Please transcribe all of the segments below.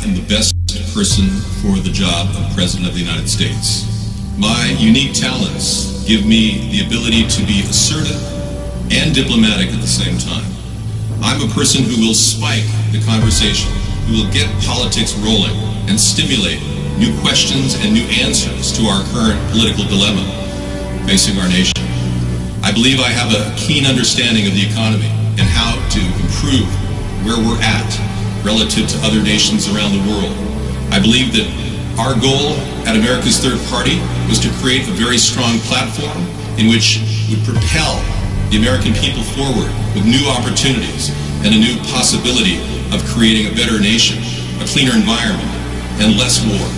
am the best person for the job of President of the United States. My unique talents give me the ability to be assertive and diplomatic at the same time. I'm a person who will spike the conversation, who will get politics rolling and stimulate new questions and new answers to our current political dilemma facing our nation. I believe I have a keen understanding of the economy and how to improve where we're at relative to other nations around the world. I believe that our goal at America's Third Party was to create a very strong platform in which would propel the American people forward with new opportunities and a new possibility of creating a better nation, a cleaner environment, and less war.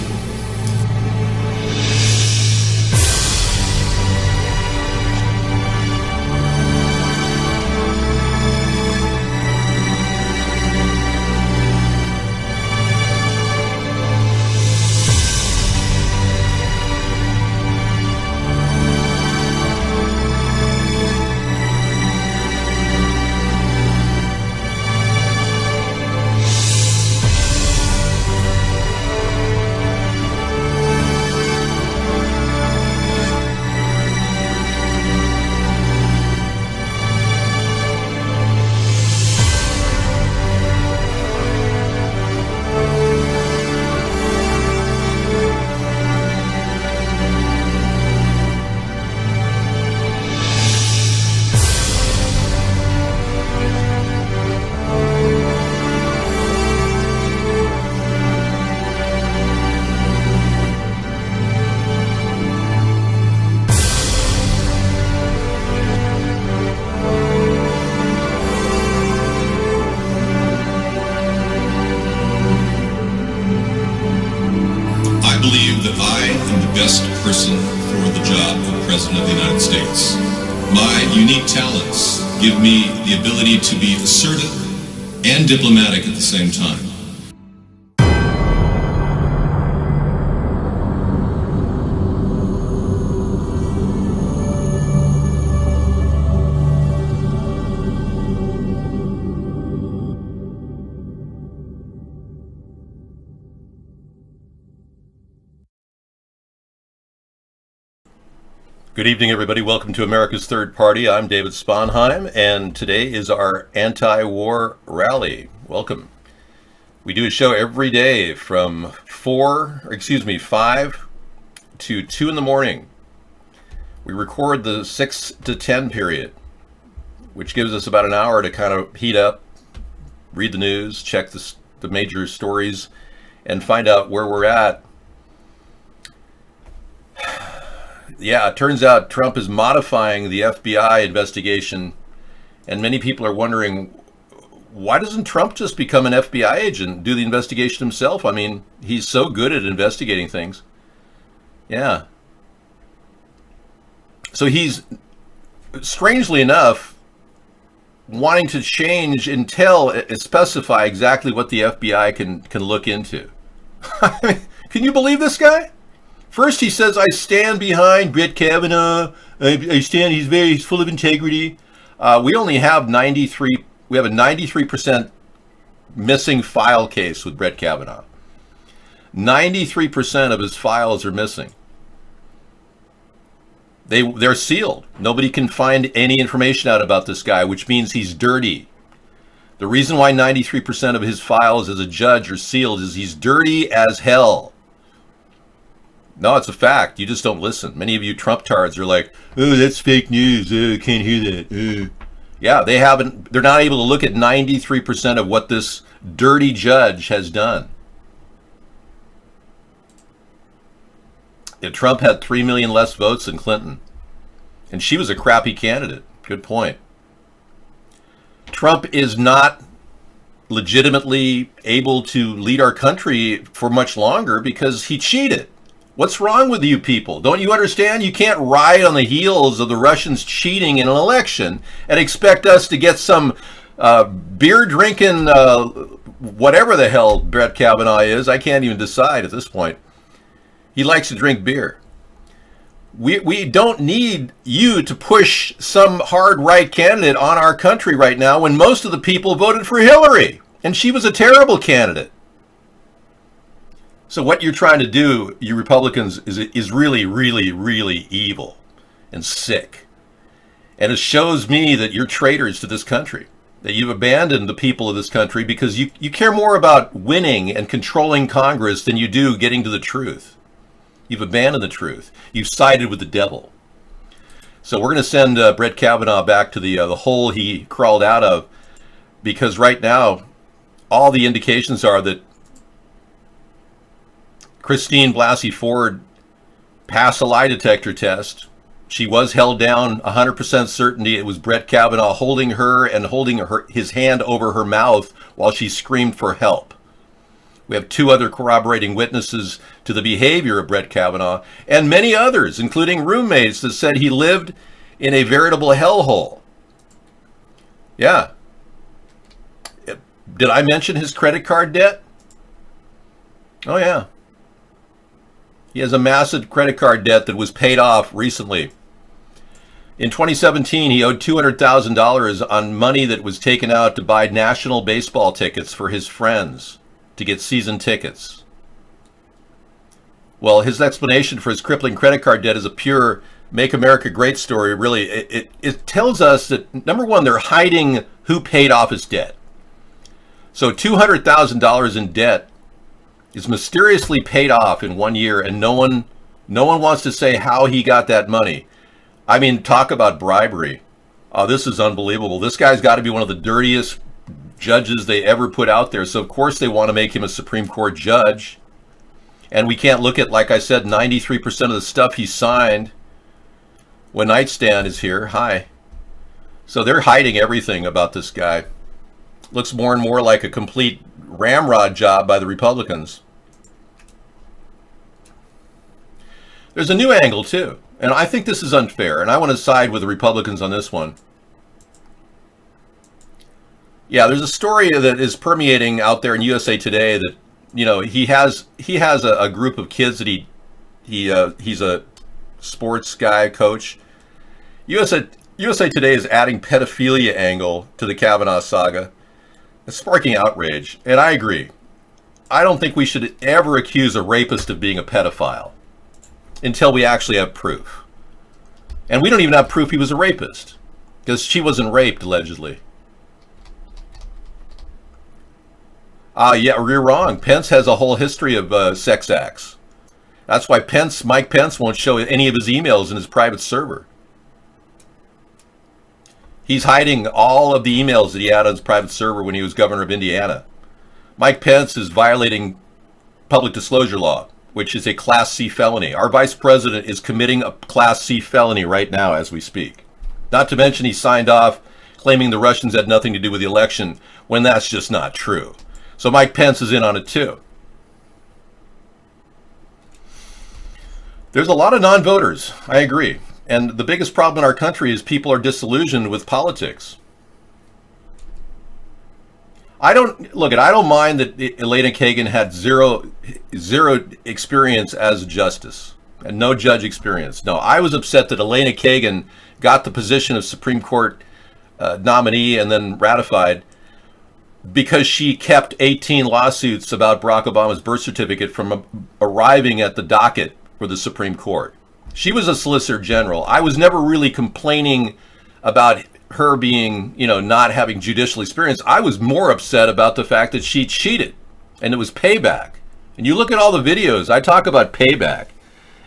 Person for the job of President of the United States. My unique talents give me the ability to be assertive and diplomatic at the same time. Good evening, everybody. Welcome to America's Third Party. I'm David Sponheim, and today is our anti-war rally. Welcome. We do a show every day from 5 to 2 in the morning. We record the 6 to 10 period, which gives us about an hour to kind of heat up, read the news, check the major stories, and find out where we're at. Yeah, it turns out Trump is modifying the FBI investigation, and many people are wondering, why doesn't Trump just become an FBI agent and do the investigation himself? I mean, he's so good at investigating things. Yeah. So he's, strangely enough, wanting to change specify exactly what the FBI can look into. I mean, can you believe this guy? First, he says, I stand behind Brett Kavanaugh. He's full of integrity. We only have 93. We have a 93% missing file case with Brett Kavanaugh. 93% of his files are missing. They're sealed. Nobody can find any information out about this guy, which means he's dirty. The reason why 93% of his files as a judge are sealed is he's dirty as hell. No, it's a fact. You just don't listen. Many of you Trump-tards are like, oh, that's fake news. I can't hear that. Yeah, they're not able to look at 93% of what this dirty judge has done. Trump had 3 million less votes than Clinton. And she was a crappy candidate. Good point. Trump is not legitimately able to lead our country for much longer because he cheated. What's wrong with you people? Don't you understand? You can't ride on the heels of the Russians cheating in an election and expect us to get some beer drinking, whatever the hell Brett Kavanaugh is. I can't even decide at this point. He likes to drink beer. We don't need you to push some hard right candidate on our country right now when most of the people voted for Hillary and she was a terrible candidate. So what you're trying to do, you Republicans, is really, really, really evil and sick. And it shows me that you're traitors to this country, that you've abandoned the people of this country because you care more about winning and controlling Congress than you do getting to the truth. You've abandoned the truth. You've sided with the devil. So we're going to send Brett Kavanaugh back to the hole he crawled out of, because right now all the indications are that Christine Blasey Ford passed a lie detector test. She was held down, 100% certainty. It was Brett Kavanaugh holding her and holding his hand over her mouth while she screamed for help. We have 2 other corroborating witnesses to the behavior of Brett Kavanaugh, and many others, including roommates, that said he lived in a veritable hellhole. Yeah. Did I mention his credit card debt? Oh, yeah. He has a massive credit card debt that was paid off recently. In 2017, he owed $200,000 on money that was taken out to buy national baseball tickets for his friends to get season tickets. Well, his explanation for his crippling credit card debt is a pure Make America Great story. Really, it tells us that, number one, they're hiding who paid off his debt. So $200,000 in debt is mysteriously paid off in 1 year, and no one wants to say how he got that money. I mean, talk about bribery. Oh, this is unbelievable. This guy's got to be one of the dirtiest judges they ever put out there. So of course they want to make him a Supreme Court judge. And we can't look at, like I said, 93% of the stuff he signed when Nightstand is here. Hi. So they're hiding everything about this guy. Looks more and more like a complete ramrod job by the Republicans. There's a new angle, too. And I think this is unfair. And I want to side with the Republicans on this one. Yeah, there's a story that is permeating out there in USA Today that, you know, he has a group of kids that he's a sports guy, coach. USA Today is adding pedophilia angle to the Kavanaugh saga. It's sparking outrage. And I agree. I don't think we should ever accuse a rapist of being a pedophile until we actually have proof. And we don't even have proof he was a rapist, because she wasn't raped, allegedly. Yeah, you're wrong. Pence has a whole history of sex acts. That's why Mike Pence won't show any of his emails in his private server. He's hiding all of the emails that he had on his private server when he was governor of Indiana. Mike Pence is violating public disclosure law, which is a Class C felony. Our vice president is committing a Class C felony right now as we speak. Not to mention he signed off claiming the Russians had nothing to do with the election, when that's just not true. So Mike Pence is in on it too. There's a lot of non-voters, I agree. And the biggest problem in our country is people are disillusioned with politics. I don't mind that Elena Kagan had zero experience as a justice and no judge experience. No, I was upset that Elena Kagan got the position of Supreme Court nominee and then ratified because she kept 18 lawsuits about Barack Obama's birth certificate from arriving at the docket for the Supreme Court. She was a Solicitor General. I was never really complaining about her being, not having judicial experience. I was more upset about the fact that she cheated, and it was payback. And you look at all the videos, I talk about payback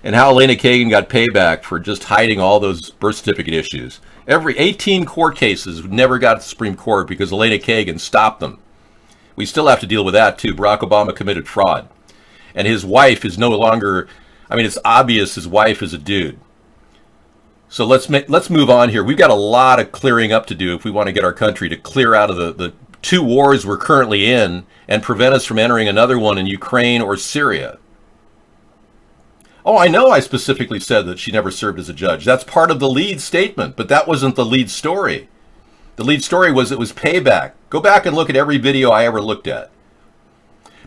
and how Elena Kagan got payback for just hiding all those birth certificate issues. Every 18 court cases never got to the Supreme Court because Elena Kagan stopped them. We still have to deal with that too. Barack Obama committed fraud. And his wife is no longer, it's obvious his wife is a dude. So let's move on here. We've got a lot of clearing up to do if we want to get our country to clear out of the two wars we're currently in and prevent us from entering another one in Ukraine or Syria. Oh, I know I specifically said that she never served as a judge. That's part of the lead statement, but that wasn't the lead story. The lead story was it was payback. Go back and look at every video I ever looked at.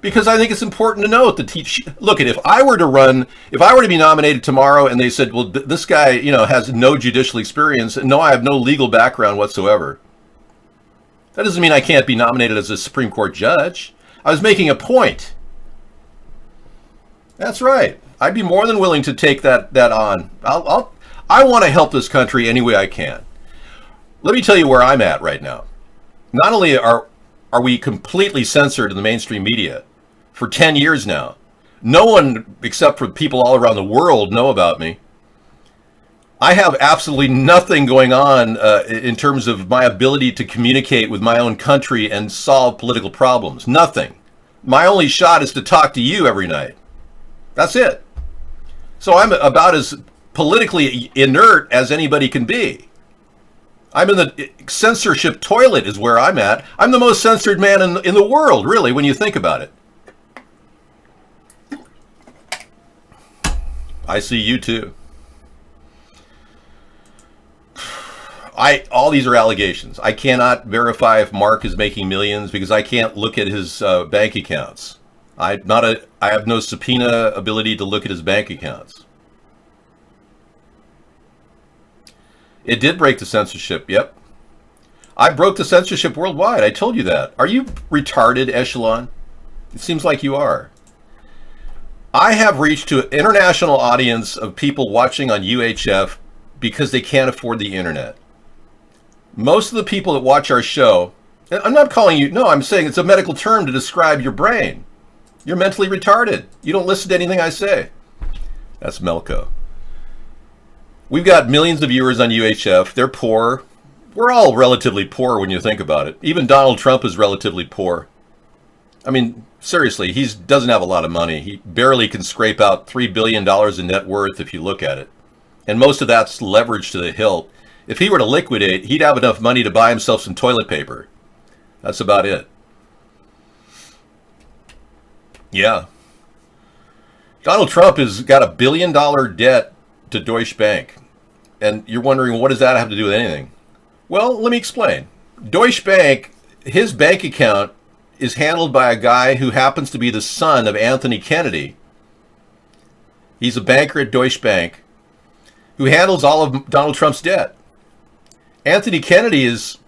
Because I think it's important to note that if I were to be nominated tomorrow and they said, well, this guy, has no judicial experience, and no, I have no legal background whatsoever. That doesn't mean I can't be nominated as a Supreme Court judge. I was making a point. That's right. I'd be more than willing to take that on. I want to help this country any way I can. Let me tell you where I'm at right now. Not only are we completely censored in the mainstream media for 10 years now, no one except for people all around the world know about me. I have absolutely nothing going on in terms of my ability to communicate with my own country and solve political problems. Nothing. My only shot is to talk to you every night. That's it. So I'm about as politically inert as anybody can be. I'm in the censorship toilet is where I'm at. I'm the most censored man in the world, really, when you think about it. I see you too. All these are allegations. I cannot verify if Mark is making millions because I can't look at his bank accounts. I have no subpoena ability to look at his bank accounts. It did break the censorship, yep. I broke the censorship worldwide. I told you that. Are you retarded, Echelon? It seems like you are. I have reached to an international audience of people watching on UHF because they can't afford the internet. Most of the people that watch our show, I'm not calling you, no, I'm saying it's a medical term to describe your brain. You're mentally retarded. You don't listen to anything I say. That's Melco. We've got millions of viewers on UHF. They're poor. We're all relatively poor when you think about it. Even Donald Trump is relatively poor. I mean, seriously, he doesn't have a lot of money. He barely can scrape out $3 billion in net worth if you look at it. And most of that's leveraged to the hilt. If he were to liquidate, he'd have enough money to buy himself some toilet paper. That's about it. Yeah. Donald Trump has got $1 billion debt to Deutsche Bank. And you're wondering, what does that have to do with anything? Well, let me explain. Deutsche Bank, his bank account is handled by a guy who happens to be the son of Anthony Kennedy. He's a banker at Deutsche Bank who handles all of Donald Trump's debt. Anthony Kennedy is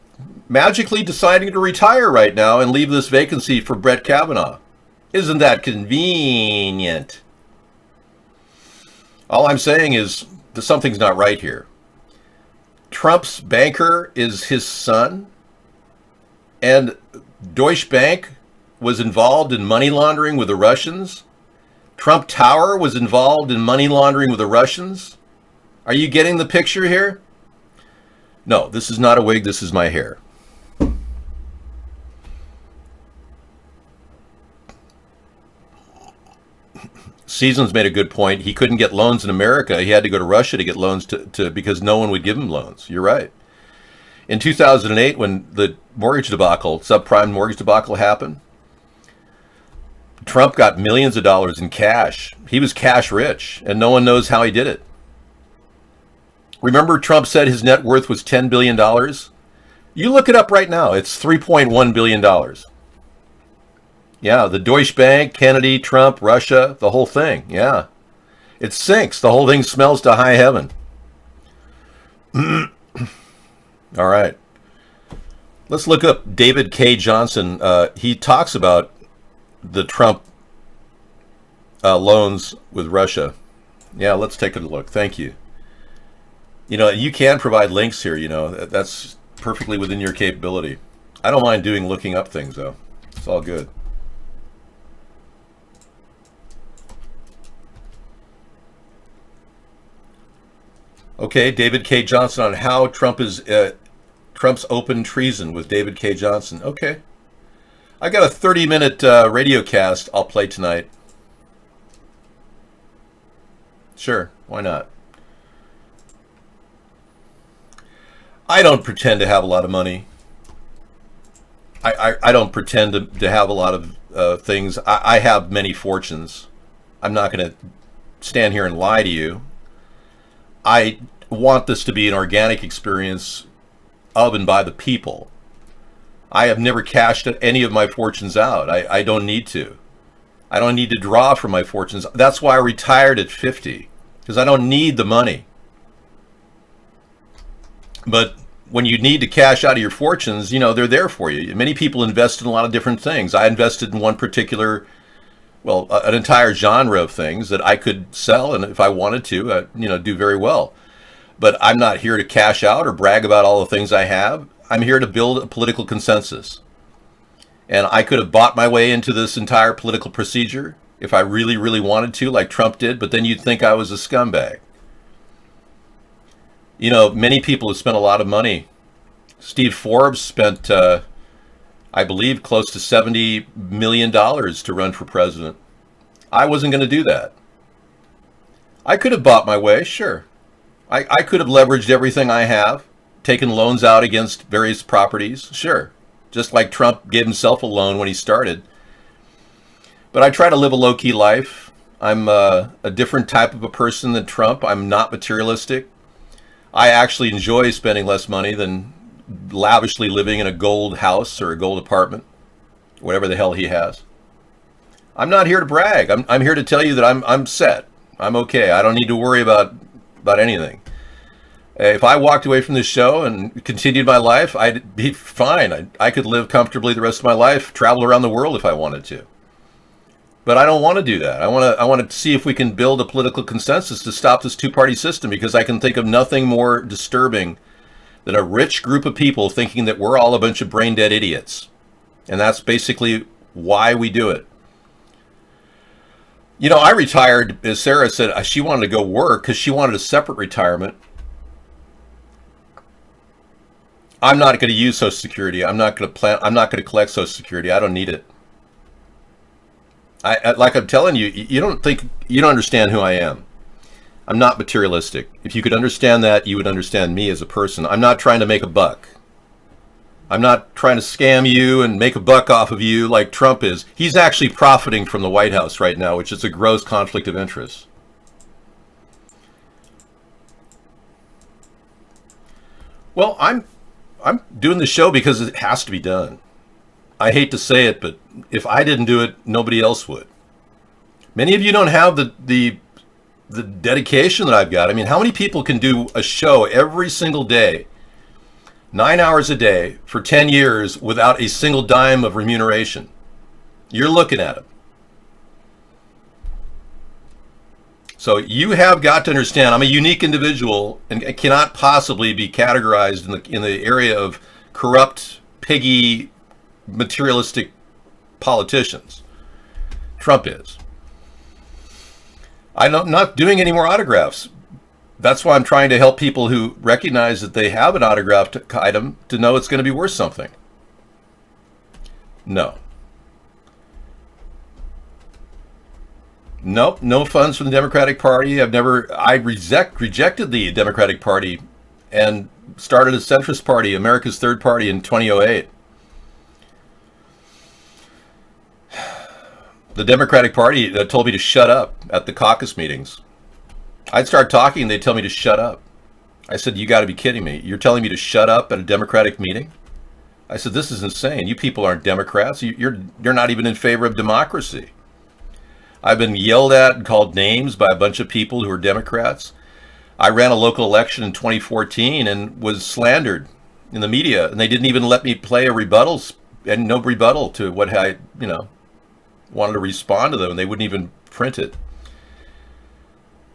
magically deciding to retire right now and leave this vacancy for Brett Kavanaugh. Isn't that convenient? All I'm saying is that something's not right here. Trump's banker is his son, and Deutsche Bank was involved in money laundering with the Russians. Trump Tower was involved in money laundering with the Russians. Are you getting the picture here? No, this is not a wig. This is my hair. Seasons made a good point. He couldn't get loans in America. He had to go to Russia to get loans because no one would give him loans. You're right. In 2008, when the mortgage debacle, subprime mortgage debacle happened, Trump got millions of dollars in cash. He was cash rich, and no one knows how he did it. Remember, Trump said his net worth was $10 billion? You look it up right now. It's $3.1 billion. Yeah, the Deutsche Bank, Kennedy, Trump, Russia, the whole thing. Yeah. It sinks. The whole thing smells to high heaven. All right. Let's look up David K. Johnson. He talks about the Trump loans with Russia. Yeah, let's take a look. Thank you. You know, you can provide links here, you know. That's perfectly within your capability. I don't mind looking up things, though. It's all good. Okay, David K. Johnson on how Trump is Trump's open treason with David K. Johnson. Okay. I got a 30-minute radio cast I'll play tonight. Sure, why not? I don't pretend to have a lot of money. I don't pretend to have a lot of things. I have many fortunes. I'm not going to stand here and lie to you. I want this to be an organic experience of and by the people. I have never cashed any of my fortunes out. I don't need to. I don't need to draw from my fortunes. That's why I retired at 50, because I don't need the money. But when you need to cash out of your fortunes, you know, they're there for you. Many people invest in a lot of different things. I invested in one particular well, an entire genre of things that I could sell, and if I wanted to, do very well. But I'm not here to cash out or brag about all the things I have. I'm here to build a political consensus. And I could have bought my way into this entire political procedure if I really, really wanted to, like Trump did, but then you'd think I was a scumbag. Many people have spent a lot of money. Steve Forbes spent, I believe, close to $70 million to run for president. I wasn't going to do that. I could have bought my way, sure. I could have leveraged everything I have, taken loans out against various properties, sure. Just like Trump gave himself a loan when he started. But I try to live a low-key life. I'm a different type of a person than Trump. I'm not materialistic. I actually enjoy spending less money than lavishly living in a gold house or a gold apartment, whatever the hell he has. I'm not here to brag. I'm here to tell you that I'm set. I'm okay. I don't need to worry about anything. If I walked away from this show and continued my life, I'd be fine. I could live comfortably the rest of my life, travel around the world if I wanted to. But I don't want to do that. I want to see if we can build a political consensus to stop this two-party system, because I can think of nothing more disturbing than a rich group of people thinking that we're all a bunch of brain-dead idiots. And that's basically why we do it. I retired, as Sarah said, she wanted to go work because she wanted a separate retirement. I'm not going to use Social Security. I'm not going to collect Social Security. I don't need it. Like I'm telling you, you don't understand who I am. I'm not materialistic. If you could understand that, you would understand me as a person. I'm not trying to make a buck. I'm not trying to scam you and make a buck off of you like Trump is. He's actually profiting from the White House right now, which is a gross conflict of interest. Well, I'm doing the show because it has to be done. I hate to say it, but if I didn't do it, nobody else would. Many of you don't have the dedication that I've got. I mean, how many people can do a show every single day, 9 hours a day, for 10 years without a single dime of remuneration? You're looking at it. So you have got to understand, I'm a unique individual and cannot possibly be categorized in the area of corrupt, piggy, materialistic politicians. Trump is. I'm not doing any more autographs. That's why I'm trying to help people who recognize that they have an autographed item to know it's going to be worth something. No. Nope, no funds from the Democratic Party. I rejected the Democratic Party and started a centrist party, America's Third Party, in 2008. The Democratic Party told me to shut up at the caucus meetings. I'd start talking, they'd tell me to shut up. I said, you got to be kidding me. You're telling me to shut up at a Democratic meeting? I said, this is insane. You people aren't Democrats. You're not even in favor of democracy. I've been yelled at and called names by a bunch of people who are Democrats. I ran a local election in 2014 and was slandered in the media, and they didn't even let me play a rebuttal, and no rebuttal to what I, wanted to respond to them, and they wouldn't even print it.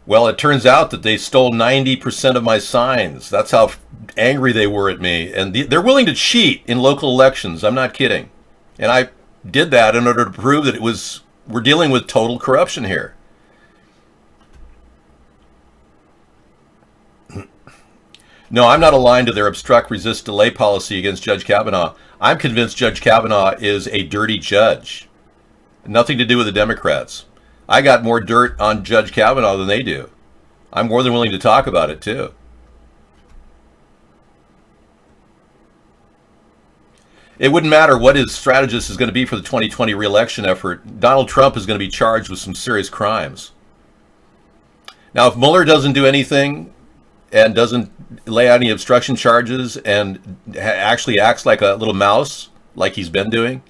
Well, it turns out that they stole 90% of my signs. That's how angry they were at me. And they're willing to cheat in local elections. I'm not kidding. And I did that in order to prove that we're dealing with total corruption here. No, I'm not aligned to their obstruct, resist, delay policy against Judge Kavanaugh. I'm convinced Judge Kavanaugh is a dirty judge. Nothing to do with the Democrats. I got more dirt on Judge Kavanaugh than they do. I'm more than willing to talk about it, too. It wouldn't matter what his strategist is going to be for the 2020 re-election effort. Donald Trump is going to be charged with some serious crimes. Now, if Mueller doesn't do anything and doesn't lay out any obstruction charges and actually acts like a little mouse, like he's been doing,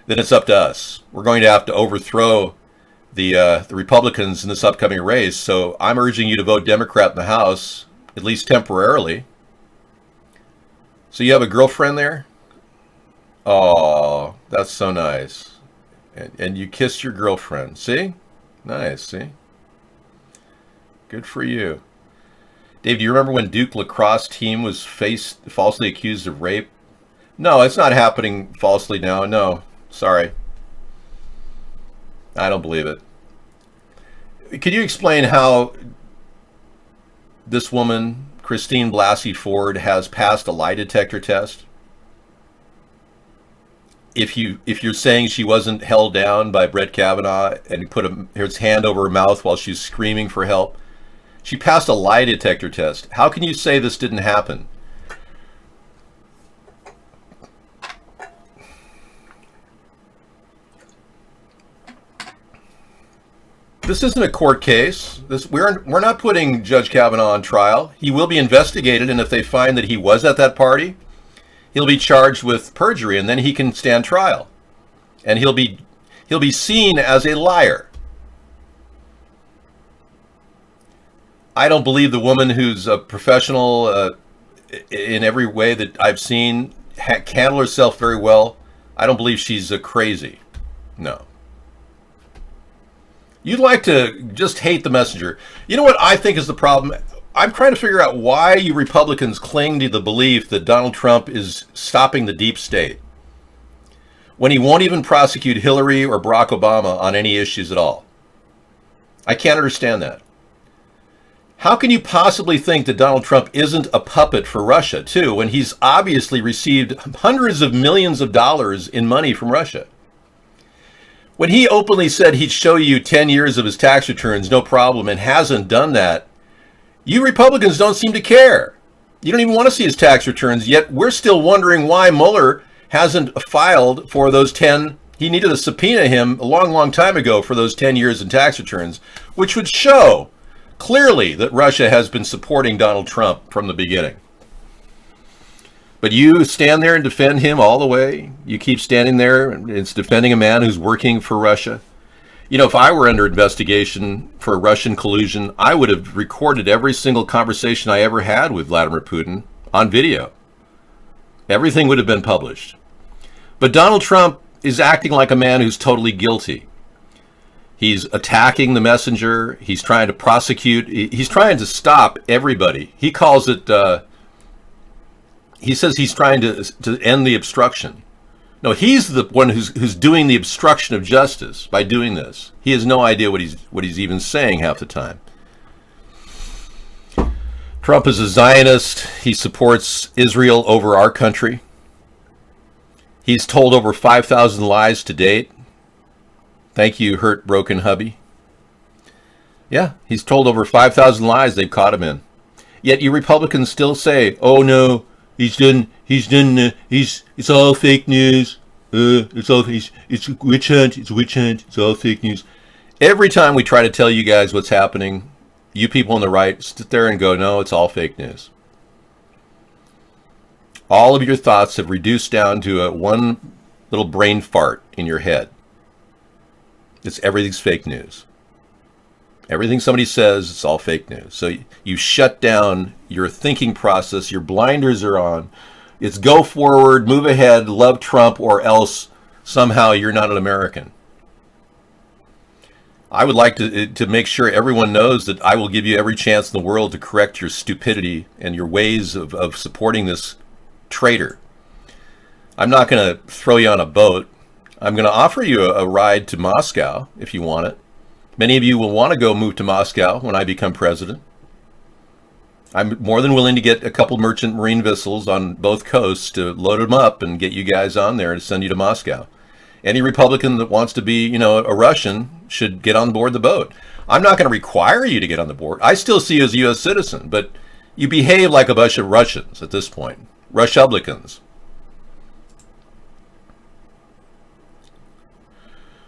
then it's up to us. We're going to have to overthrow the Republicans in this upcoming race. So I'm urging you to vote Democrat in the House, at least temporarily. So you have a girlfriend there? Oh, that's so nice. And you kissed your girlfriend. See? Nice, see? Good for you. Dave, do you remember when Duke lacrosse team was falsely accused of rape? No, it's not happening falsely now. No, sorry. I don't believe it. Could you explain how this woman, Christine Blasey Ford, has passed a lie detector test? If you're saying she wasn't held down by Brett Kavanaugh and put his hand over her mouth while she's screaming for help, she passed a lie detector test. How can you say this didn't happen? This isn't a court case. We're not putting Judge Kavanaugh on trial. He will be investigated, and if they find that he was at that party, he'll be charged with perjury, and then he can stand trial. And he'll be seen as a liar. I don't believe the woman who's a professional in every way that I've seen, handle herself very well. I don't believe she's crazy. No. You'd like to just hate the messenger. You know what I think is the problem? I'm trying to figure out why you Republicans cling to the belief that Donald Trump is stopping the deep state when he won't even prosecute Hillary or Barack Obama on any issues at all. I can't understand that. How can you possibly think that Donald Trump isn't a puppet for Russia, too, when he's obviously received hundreds of millions of dollars in money from Russia? When he openly said he'd show you 10 years of his tax returns, no problem, and hasn't done that, you Republicans don't seem to care. You don't even want to see his tax returns, yet we're still wondering why Mueller hasn't filed for those 10. He needed to subpoena him a long, long time ago for those 10 years in tax returns, which would show clearly that Russia has been supporting Donald Trump from the beginning. But you stand there and defend him all the way. You keep standing there and it's defending a man who's working for Russia. You know, if I were under investigation for Russian collusion, I would have recorded every single conversation I ever had with Vladimir Putin on video. Everything would have been published. But Donald Trump is acting like a man who's totally guilty. He's attacking the messenger. He's trying to prosecute. He's trying to stop everybody. He calls it, he says he's trying to end the obstruction. No, he's the one who's doing the obstruction of justice by doing this. He has no idea what he's even saying half the time. Trump is a Zionist. He supports Israel over our country. He's told over 5,000 lies to date. Thank you, hurt, broken hubby. Yeah, he's told over 5,000 lies they've caught him in. Yet you Republicans still say, oh no, it's all fake news. It's witch hunt, it's all fake news. Every time we try to tell you guys what's happening, you people on the right sit there and go, no, it's all fake news. All of your thoughts have reduced down to one little brain fart in your head. Everything's fake news. Everything somebody says, it's all fake news. So you shut down your thinking process, your blinders are on. It's go forward, move ahead, love Trump, or else somehow you're not an American. I would like to make sure everyone knows that I will give you every chance in the world to correct your stupidity and your ways of supporting this traitor. I'm not going to throw you on a boat. I'm going to offer you a ride to Moscow if you want it. Many of you will want to go move to Moscow when I become president. I'm more than willing to get a couple merchant marine vessels on both coasts to load them up and get you guys on there to send you to Moscow. Any Republican that wants to be, a Russian should get on board the boat. I'm not going to require you to get on the board. I still see you as a U.S. citizen, but you behave like a bunch of Russians at this point. Rushablicans.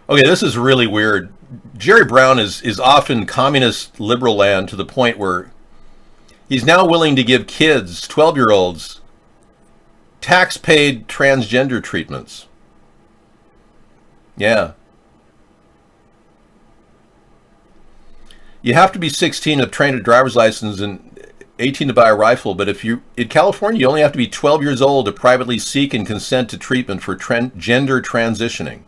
Okay, this is really weird. Jerry Brown is off in communist liberal land to the point where he's now willing to give kids, 12-year-olds, tax-paid transgender treatments. Yeah. You have to be 16 to obtain a driver's license and 18 to buy a rifle, but in California, you only have to be 12 years old to privately seek and consent to treatment for gender transitioning.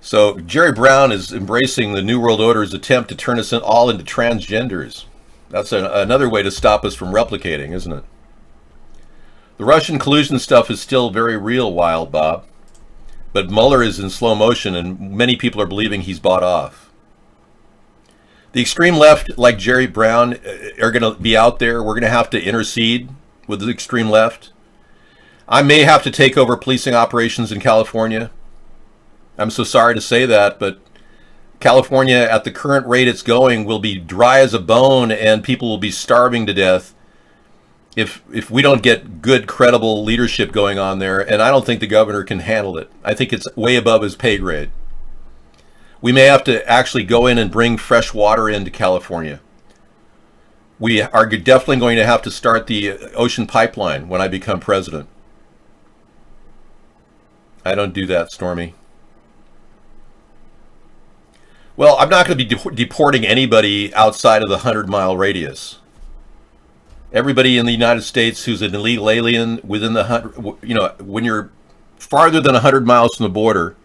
So Jerry Brown is embracing the New World Order's attempt to turn us all into transgenders. That's another way to stop us from replicating, isn't it? The Russian collusion stuff is still very real, Wild Bob. But Mueller is in slow motion, and many people are believing he's bought off. The extreme left, like Jerry Brown, are going to be out there. We're going to have to intercede with the extreme left. I may have to take over policing operations in California. I'm so sorry to say that, but California, at the current rate it's going, will be dry as a bone, and people will be starving to death if we don't get good, credible leadership going on there. And I don't think the governor can handle it. I think it's way above his pay grade. We may have to actually go in and bring fresh water into California. We are definitely going to have to start the ocean pipeline when I become president. I don't do that, Stormy. Well, I'm not going to be deporting anybody outside of the 100-mile radius. Everybody in the United States who's an illegal alien within the 100, when you're farther than 100 miles from the border,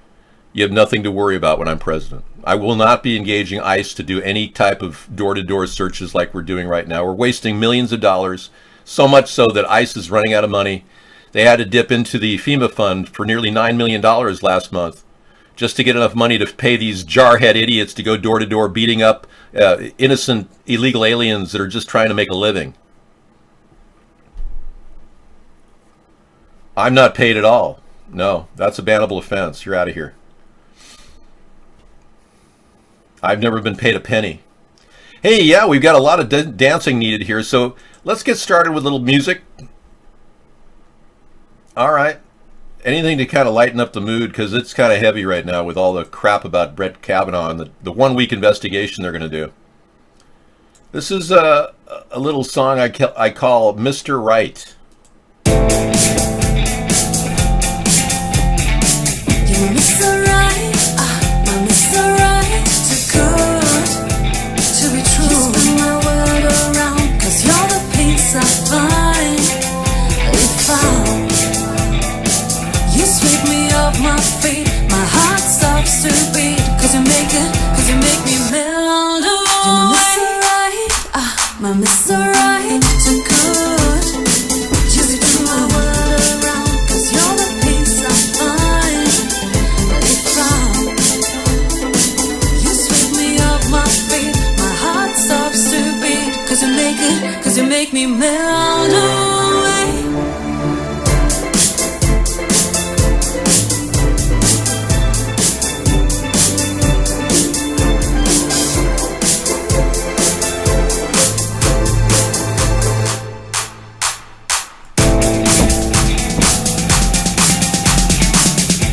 you have nothing to worry about when I'm president. I will not be engaging ICE to do any type of door-to-door searches like we're doing right now. We're wasting millions of dollars, so much so that ICE is running out of money. They had to dip into the FEMA fund for nearly $9 million last month just to get enough money to pay these jarhead idiots to go door-to-door beating up innocent illegal aliens that are just trying to make a living. I'm not paid at all. No, that's a bannable offense. You're out of here. I've never been paid a penny. Hey, yeah, we've got a lot of dancing needed here, so let's get started with a little music. All right. Anything to kind of lighten up the mood, because it's kind of heavy right now with all the crap about Brett Kavanaugh and the 1 week investigation they're going to do. This is a little song I call Mr. Right. Mr. Right, my Mr. Right, too good to be true. You spin my world around, 'cause you're the peace I finally found. You sweep me off my feet, my heart stops to beat, 'cause you make me melt away. You're my Mr. Right, my Mr. Right, too good. You spin my world around, 'cause you're the peace I find. Cause you make me melt away.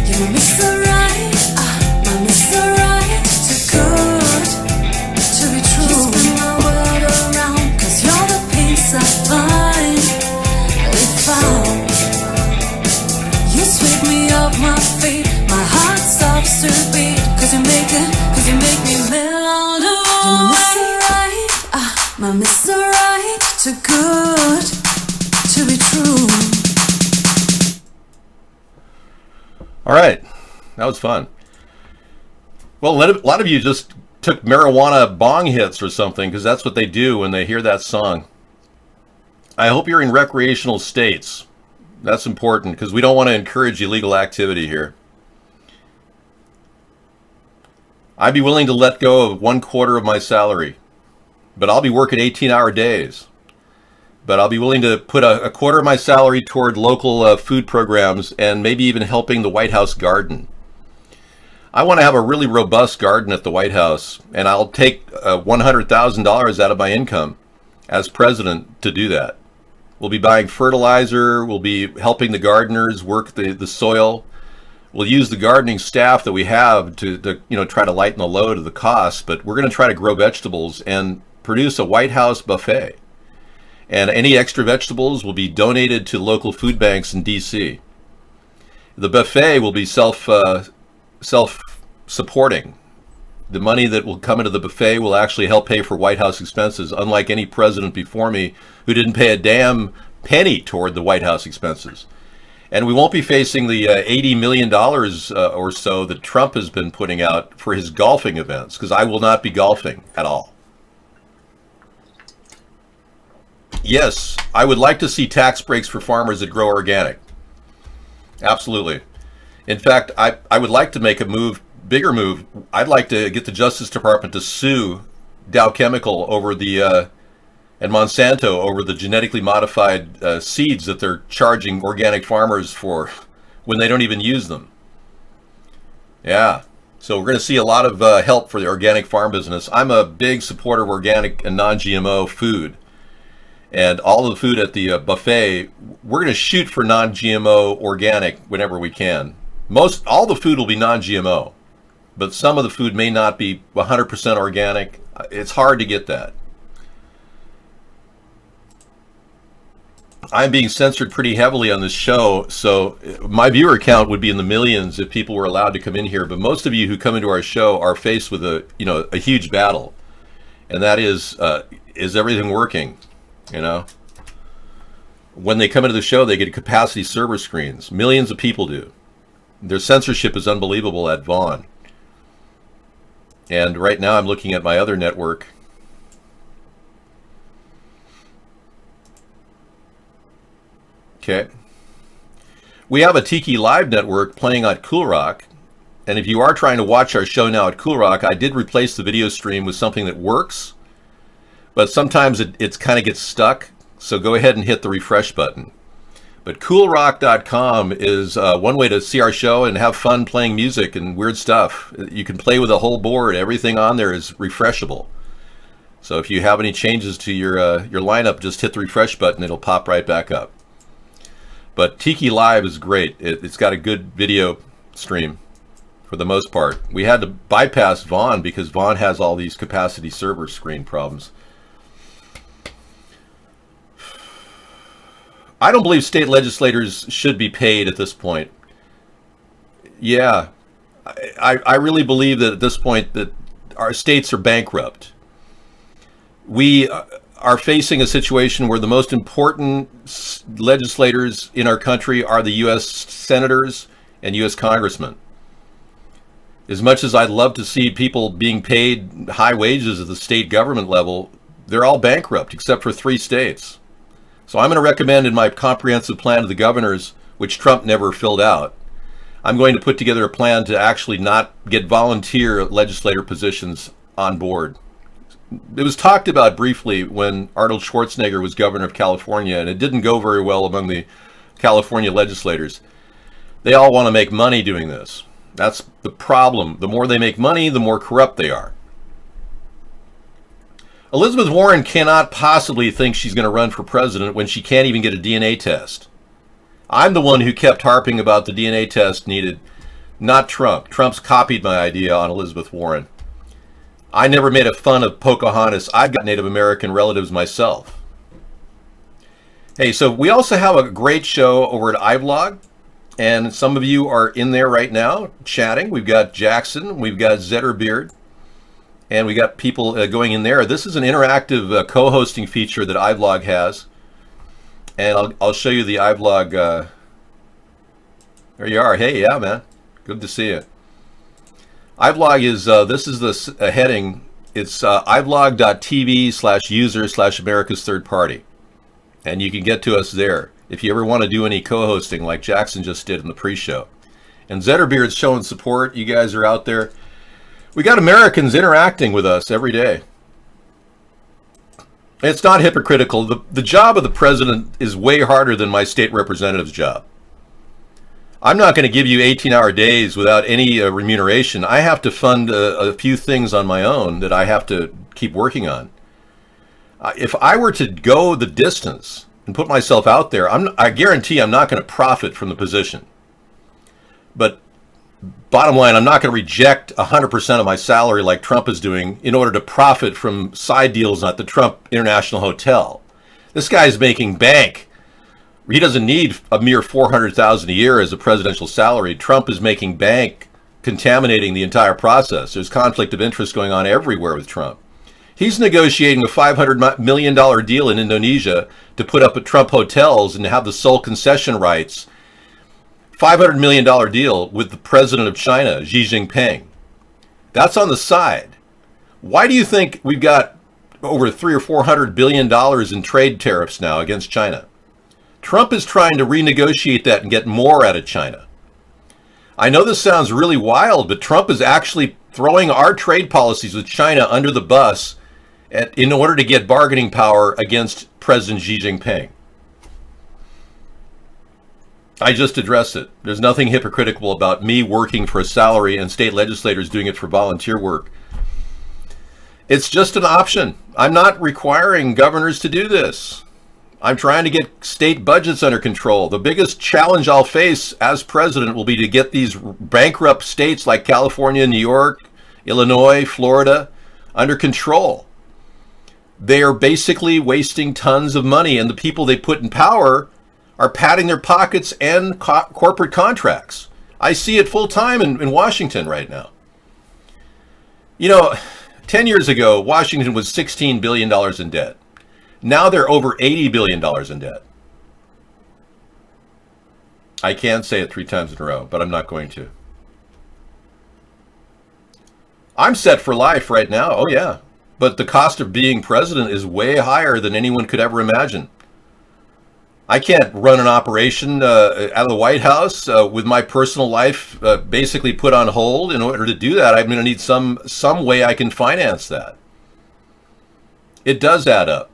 You're my Mr. Right, my Mr. Right, too good to be true. You spin my world around, 'cause you're the peace I finally found. You sweep me off my feet, my heart stops to beat, 'cause you make me melt away. You're my Mr. Right, my Mr. Right, too good to be true. All right. That was fun. Well, a lot of you just took marijuana bong hits or something, because that's what they do when they hear that song. I hope you're in recreational states. That's important, because we don't want to encourage illegal activity here. I'd be willing to let go of 1/4 of my salary, but I'll be working 18-hour days. But I'll be willing to put a quarter of my salary toward local food programs and maybe even helping the White House garden. I want to have a really robust garden at the White House, and I'll take $100,000 out of my income as president to do that. We'll be buying fertilizer. We'll be helping the gardeners work the soil. We'll use the gardening staff that we have to try to lighten the load of the cost, but we're going to try to grow vegetables and produce a White House buffet. And any extra vegetables will be donated to local food banks in D.C. The buffet will be self-supporting. The money that will come into the buffet will actually help pay for White House expenses, unlike any president before me who didn't pay a damn penny toward the White House expenses. And we won't be facing the $80 million or so that Trump has been putting out for his golfing events, because I will not be golfing at all. Yes, I would like to see tax breaks for farmers that grow organic. Absolutely. In fact, I would like to make a bigger move. I'd like to get the Justice Department to sue Dow Chemical over and Monsanto over the genetically modified seeds that they're charging organic farmers for when they don't even use them. Yeah, so we're going to see a lot of help for the organic farm business. I'm a big supporter of organic and non-GMO food. And all of the food at the buffet, we're going to shoot for non-GMO organic whenever we can. All the food will be non-GMO, but some of the food may not be 100% organic. It's hard to get that. I'm being censored pretty heavily on this show, so my viewer count would be in the millions if people were allowed to come in here. But most of you who come into our show are faced with a huge battle, and that is everything working? When they come into the show, they get capacity server screens. Millions of people do. Their censorship is unbelievable at Vaughn. And right now I'm looking at my other network. Okay. We have a Tiki Live network playing at Cool Rock. And if you are trying to watch our show now at Cool Rock, I did replace the video stream with something that works. But sometimes it kind of gets stuck. So go ahead and hit the refresh button. But coolrock.com is one way to see our show and have fun playing music and weird stuff. You can play with a whole board. Everything on there is refreshable. So if you have any changes to your lineup, just hit the refresh button. It'll pop right back up. But Tiki Live is great. It's got a good video stream for the most part. We had to bypass Vaughn because Vaughn has all these capacity server screen problems. I don't believe state legislators should be paid at this point. Yeah, I really believe that at this point that our states are bankrupt. We are facing a situation where the most important legislators in our country are the U.S. senators and U.S. congressmen. As much as I'd love to see people being paid high wages at the state government level, they're all bankrupt except for 3 states. So I'm going to recommend in my comprehensive plan to the governors, which Trump never filled out, I'm going to put together a plan to actually not get volunteer legislator positions on board. It was talked about briefly when Arnold Schwarzenegger was governor of California, and it didn't go very well among the California legislators. They all want to make money doing this. That's the problem. The more they make money, the more corrupt they are. Elizabeth Warren cannot possibly think she's going to run for president when she can't even get a DNA test. I'm the one who kept harping about the DNA test needed, not Trump. Trump's copied my idea on Elizabeth Warren. I never made a fun of Pocahontas. I've got Native American relatives myself. Hey, so we also have a great show over at iVlog, and some of you are in there right now chatting. We've got Jackson, we've got Zetterbeard, and we got people going in there. This is an interactive co-hosting feature that iVlog has, and I'll show you the iVlog. There you are. Hey, yeah, man. Good to see you. iVlog is, this is the heading. It's ivlog.tv/user/America's Third Party. And you can get to us there if you ever want to do any co-hosting like Jackson just did in the pre-show. And Zetterbeard's showing support. You guys are out there. We got Americans interacting with us every day. It's not hypocritical. The job of the president is way harder than my state representative's job. I'm not going to give you 18-hour days without any remuneration. I have to fund a few things on my own that I have to keep working on. If I were to go the distance and put myself out there, I guarantee I'm not going to profit from the position. But bottom line, I'm not going to reject 100% of my salary like Trump is doing in order to profit from side deals at the Trump International Hotel. This guy's making bank. He doesn't need a mere $400,000 a year as a presidential salary. Trump is making bank, contaminating the entire process. There's conflict of interest going on everywhere with Trump. He's negotiating a $500 million deal in Indonesia to put up at Trump hotels and have the sole concession rights $500 million deal with the president of China, Xi Jinping. That's on the side. Why do you think we've got over $300 or $400 billion in trade tariffs now against China? Trump is trying to renegotiate that and get more out of China. I know this sounds really wild, but Trump is actually throwing our trade policies with China under the bus in order to get bargaining power against President Xi Jinping. I just addressed it. There's nothing hypocritical about me working for a salary and state legislators doing it for volunteer work. It's just an option. I'm not requiring governors to do this. I'm trying to get state budgets under control. The biggest challenge I'll face as president will be to get these bankrupt states like California, New York, Illinois, Florida under control. They are basically wasting tons of money, and the people they put in power are padding their pockets and corporate contracts. I see it full time in Washington right now. 10 years ago, Washington was $16 billion in debt. Now they're over $80 billion in debt. I can say it 3 times in a row, but I'm not going to. I'm set for life right now, oh yeah. But the cost of being president is way higher than anyone could ever imagine. I can't run an operation out of the White House with my personal life basically put on hold. In order to do that, I'm going to need some way I can finance that. It does add up.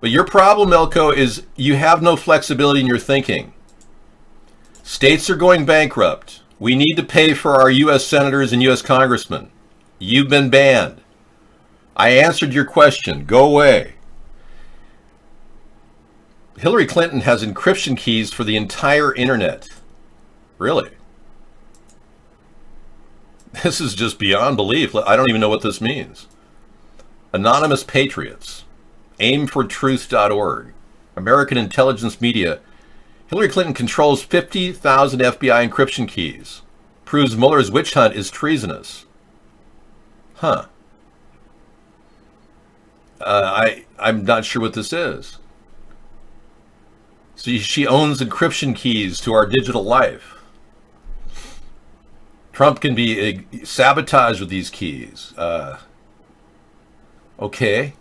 But your problem, Elko, is you have no flexibility in your thinking. States are going bankrupt. We need to pay for our U.S. senators and U.S. congressmen. You've been banned. I answered your question. Go away. Hillary Clinton has encryption keys for the entire internet. Really? This is just beyond belief. I don't even know what this means. Anonymous Patriots. aimfortruth.org. American Intelligence Media. Hillary Clinton controls 50,000 FBI encryption keys. Proves Mueller's witch hunt is treasonous. Huh. I'm not sure what this is. So she owns encryption keys to our digital life. Trump can be sabotaged with these keys. Okay.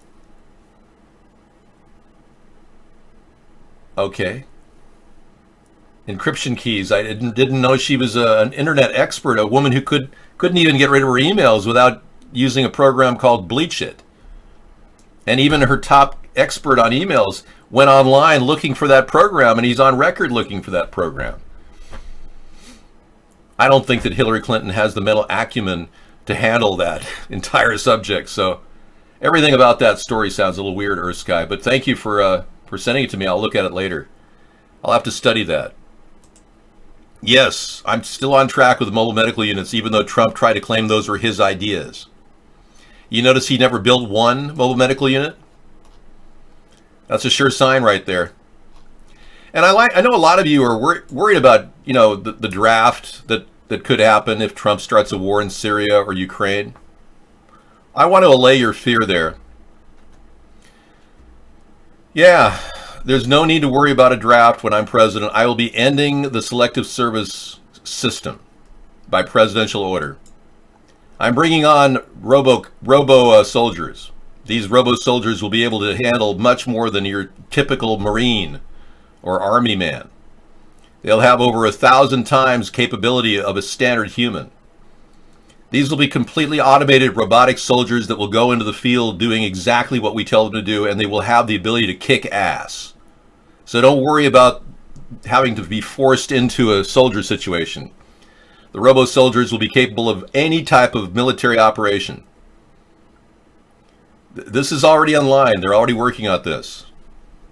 Encryption keys. I didn't know she was an internet expert, a woman who couldn't even get rid of her emails without using a program called Bleach It. And even her top expert on emails went online looking for that program, and he's on record looking for that program. I don't think that Hillary Clinton has the mental acumen to handle that entire subject. So everything about that story sounds a little weird, Earth Sky, but thank you for sending it to me. I'll look at it later. I'll have to study that. Yes, I'm still on track with mobile medical units, even though Trump tried to claim those were his ideas. You notice he never built one mobile medical unit? That's a sure sign right there. And I know a lot of you are worried about, the draft that could happen if Trump starts a war in Syria or Ukraine. I want to allay your fear there. Yeah, there's no need to worry about a draft when I'm president. I will be ending the selective service system by presidential order. I'm bringing on robo soldiers. These robo soldiers will be able to handle much more than your typical Marine or Army man. They'll have over 1,000 times capability of a standard human. These will be completely automated robotic soldiers that will go into the field doing exactly what we tell them to do, and they will have the ability to kick ass. So don't worry about having to be forced into a soldier situation. The robo-soldiers will be capable of any type of military operation. This is already online. They're already working on this.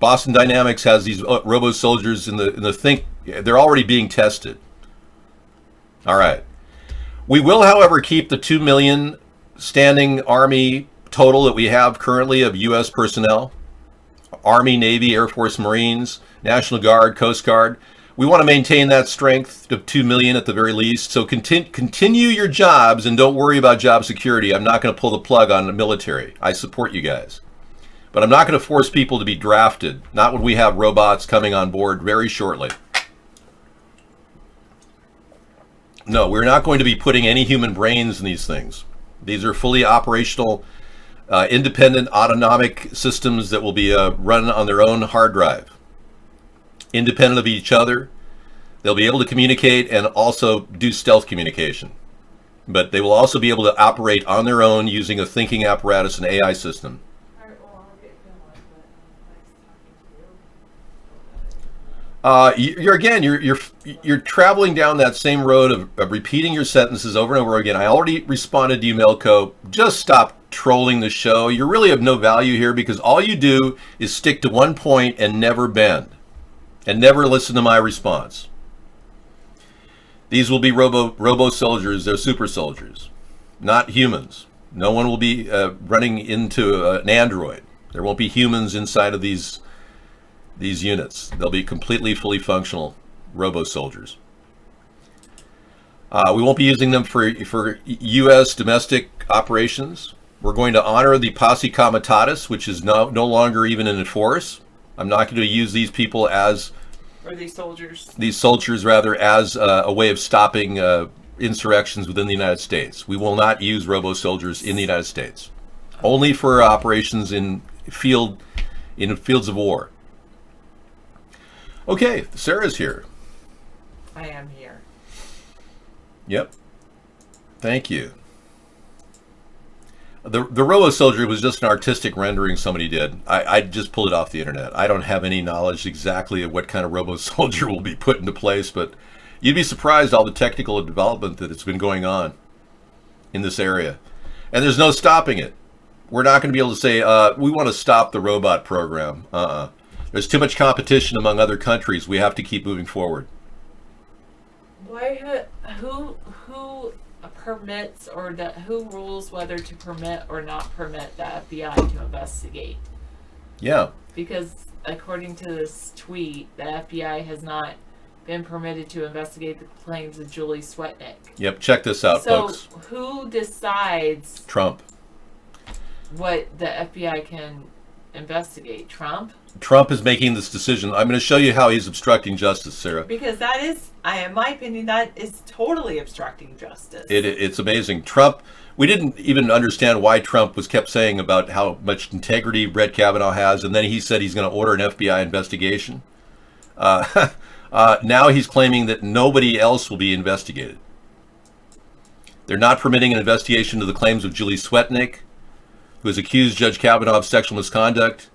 Boston Dynamics has these robo-soldiers in the think. They're already being tested. All right. We will, however, keep the 2 million standing Army total that we have currently of U.S. personnel. Army, Navy, Air Force, Marines, National Guard, Coast Guard. We want to maintain that strength of 2 million at the very least. So continue your jobs and don't worry about job security. I'm not going to pull the plug on the military. I support you guys. But I'm not going to force people to be drafted. Not when we have robots coming on board very shortly. No, we're not going to be putting any human brains in these things. These are fully operational, independent autonomic systems that will be run on their own hard drive, independent of each other. They'll be able to communicate and also do stealth communication. But they will also be able to operate on their own using a thinking apparatus and AI system. You're traveling down that same road of repeating your sentences over and over again. I already responded to you, Melco. Just stop trolling the show. You're really of no value here because all you do is stick to one point and never bend, and never listen to my response. These will be robo soldiers. They're super soldiers, not humans. No one will be running into an android. There won't be humans inside of these units. They'll be completely fully functional robo soldiers. We won't be using them for U.S. domestic operations. We're going to honor the posse comitatus, which is no longer even in force. I'm not going to use these people as... Or these soldiers. These soldiers, rather, as a way of stopping insurrections within the United States. We will not use robo soldiers in the United States. Only for operations in fields of war. Okay, Sarah's here. I am here. Yep. Thank you. The robo soldier was just an artistic rendering somebody did. I just pulled it off the internet. I don't have any knowledge exactly of what kind of robo soldier will be put into place, but you'd be surprised all the technical development that has been going on in this area. And there's no stopping it. We're not going to be able to say, we want to stop the robot program. There's too much competition among other countries. We have to keep moving forward. Who permits who rules whether to permit or not permit the FBI to investigate? Yeah. Because according to this tweet, the FBI has not been permitted to investigate the claims of Julie Swetnick. Yep, check this out, folks. So who decides Trump. What the FBI can investigate? Trump? Trump is making this decision. I'm going to show you how he's obstructing justice, Sarah. Because that is, in my opinion, that is totally obstructing justice. It's amazing. Trump, we didn't even understand why Trump kept saying about how much integrity Brett Kavanaugh has, and then he said he's going to order an FBI investigation. Now he's claiming that nobody else will be investigated. They're not permitting an investigation into the claims of Julie Swetnick, who has accused Judge Kavanaugh of sexual misconduct,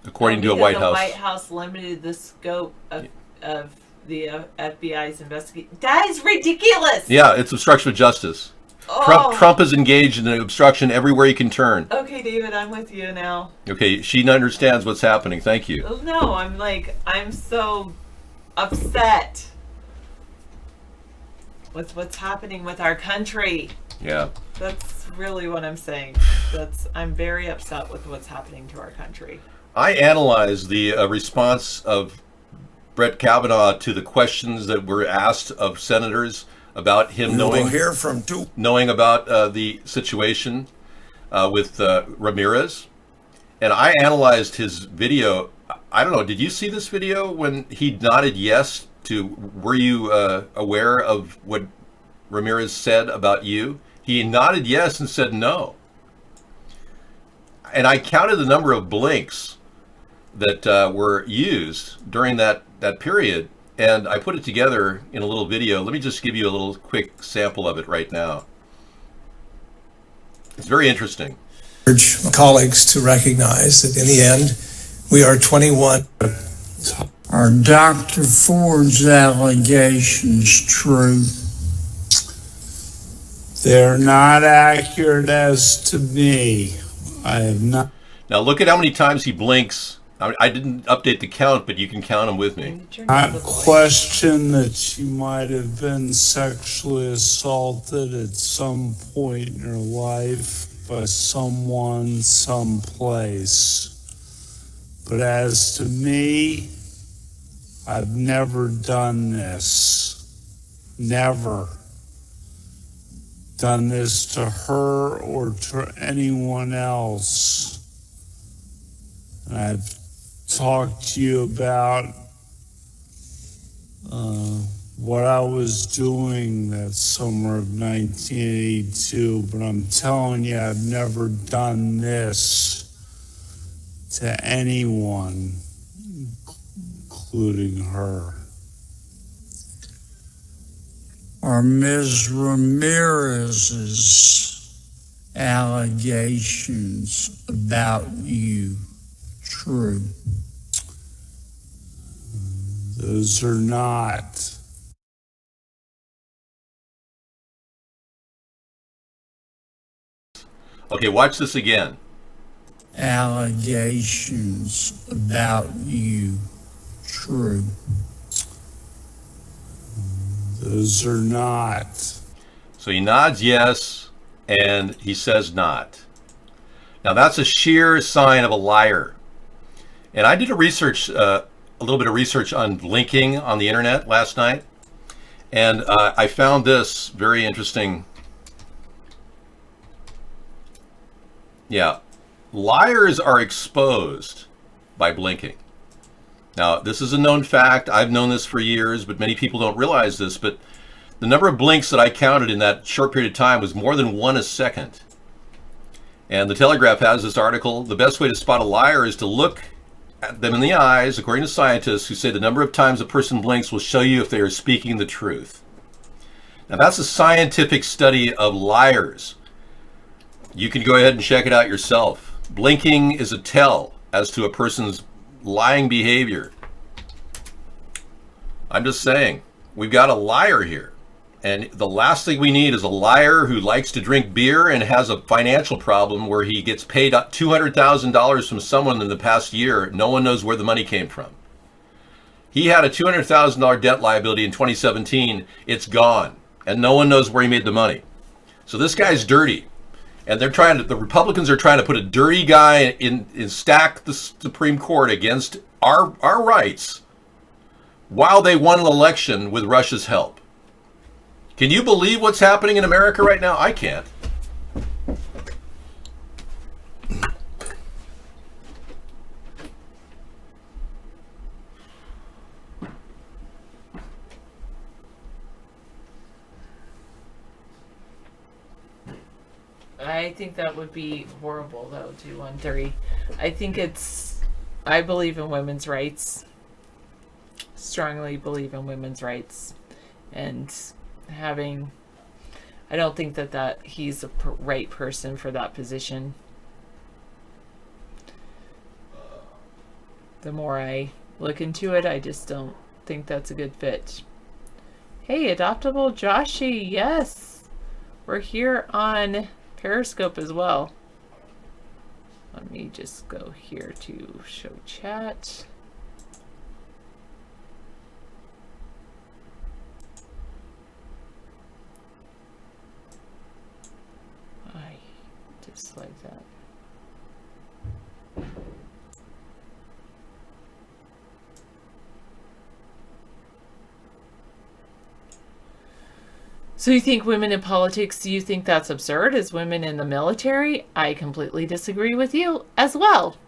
according to a White House. The White House limited the scope of the FBI's investigation. That is ridiculous! Yeah, it's obstruction of justice. Oh. Trump is engaged in obstruction everywhere he can turn. Okay, David, I'm with you now. Okay, she understands what's happening. Thank you. Oh, no, I'm so upset with what's happening with our country. Yeah. That's really what I'm saying. I'm very upset with what's happening to our country. I analyzed the response of Brett Kavanaugh to the questions that were asked of senators about him knowing about the situation with Ramirez. And I analyzed his video. I don't know, did you see this video when he nodded yes to, were you aware of what Ramirez said about you? He nodded yes and said no. And I counted the number of blinks that were used during that period, and I put it together in a little video. Let me just give you a little quick sample of it right now. It's very interesting. Urge colleagues to recognize that in the end, we are 21. Are Dr. Ford's allegations true? They're not accurate as to me. I have not. Now look at how many times he blinks. I didn't update the count, but you can count them with me. I question that you might have been sexually assaulted at some point in your life by someone, someplace. But as to me, I've never done this. Never done this to her or to anyone else. And I've talked to you about what I was doing that summer of 1982, but I'm telling you, I've never done this to anyone, including her. Are Ms. Ramirez's allegations about you true? Those are not. Okay, watch this again. Allegations about you true? Those are not. So he nods yes, and he says not. Now that's a sheer sign of a liar. And I did a little bit of research on blinking on the internet last night, and I found this very interesting. Yeah, liars are exposed by blinking. Now, this is a known fact. I've known this for years, but many people don't realize this. But the number of blinks that I counted in that short period of time was more than one a second. And the Telegraph has this article. The best way to spot a liar is to look at them in the eyes, according to scientists who say the number of times a person blinks will show you if they are speaking the truth. Now, that's a scientific study of liars. You can go ahead and check it out yourself. Blinking is a tell as to a person's lying behavior. I'm just saying, we've got a liar here. And the last thing we need is a liar who likes to drink beer and has a financial problem where he gets paid $200,000 from someone in the past year. No one knows where the money came from. He had a $200,000 debt liability in 2017. It's gone. And no one knows where he made the money. So this guy's dirty. And the Republicans are trying to put a dirty guy in stack the Supreme Court against our rights while they won an election with Russia's help. Can you believe what's happening in America right now? I can't. I think that would be horrible, though, 213. I believe in women's rights. Strongly believe in women's rights. And I don't think that he's the right person for that position. The more I look into it, I just don't think that's a good fit. Hey, Adoptable Joshi, yes! We're here on Periscope as well. Let me just go here to show chat. I just like that. So you think women in politics, do you think that's absurd as women in the military? I completely disagree with you as well.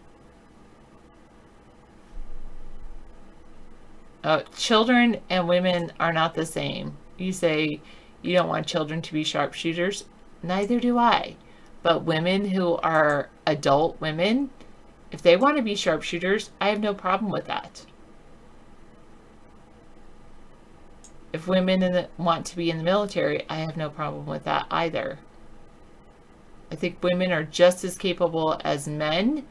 Children and women are not the same. You say you don't want children to be sharpshooters. Neither do I. But women who are adult women, if they want to be sharpshooters, I have no problem with that. If women want to be in the military, I have no problem with that either. I think women are just as capable as men.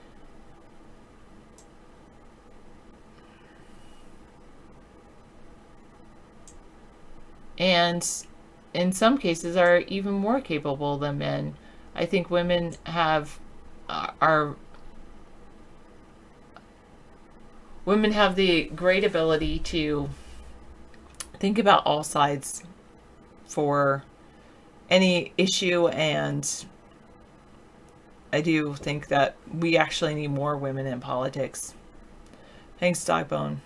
And in some cases are even more capable than men. I think women women have the great ability to think about all sides for any issue, and I do think that we actually need more women in politics. Thanks, Dogbone.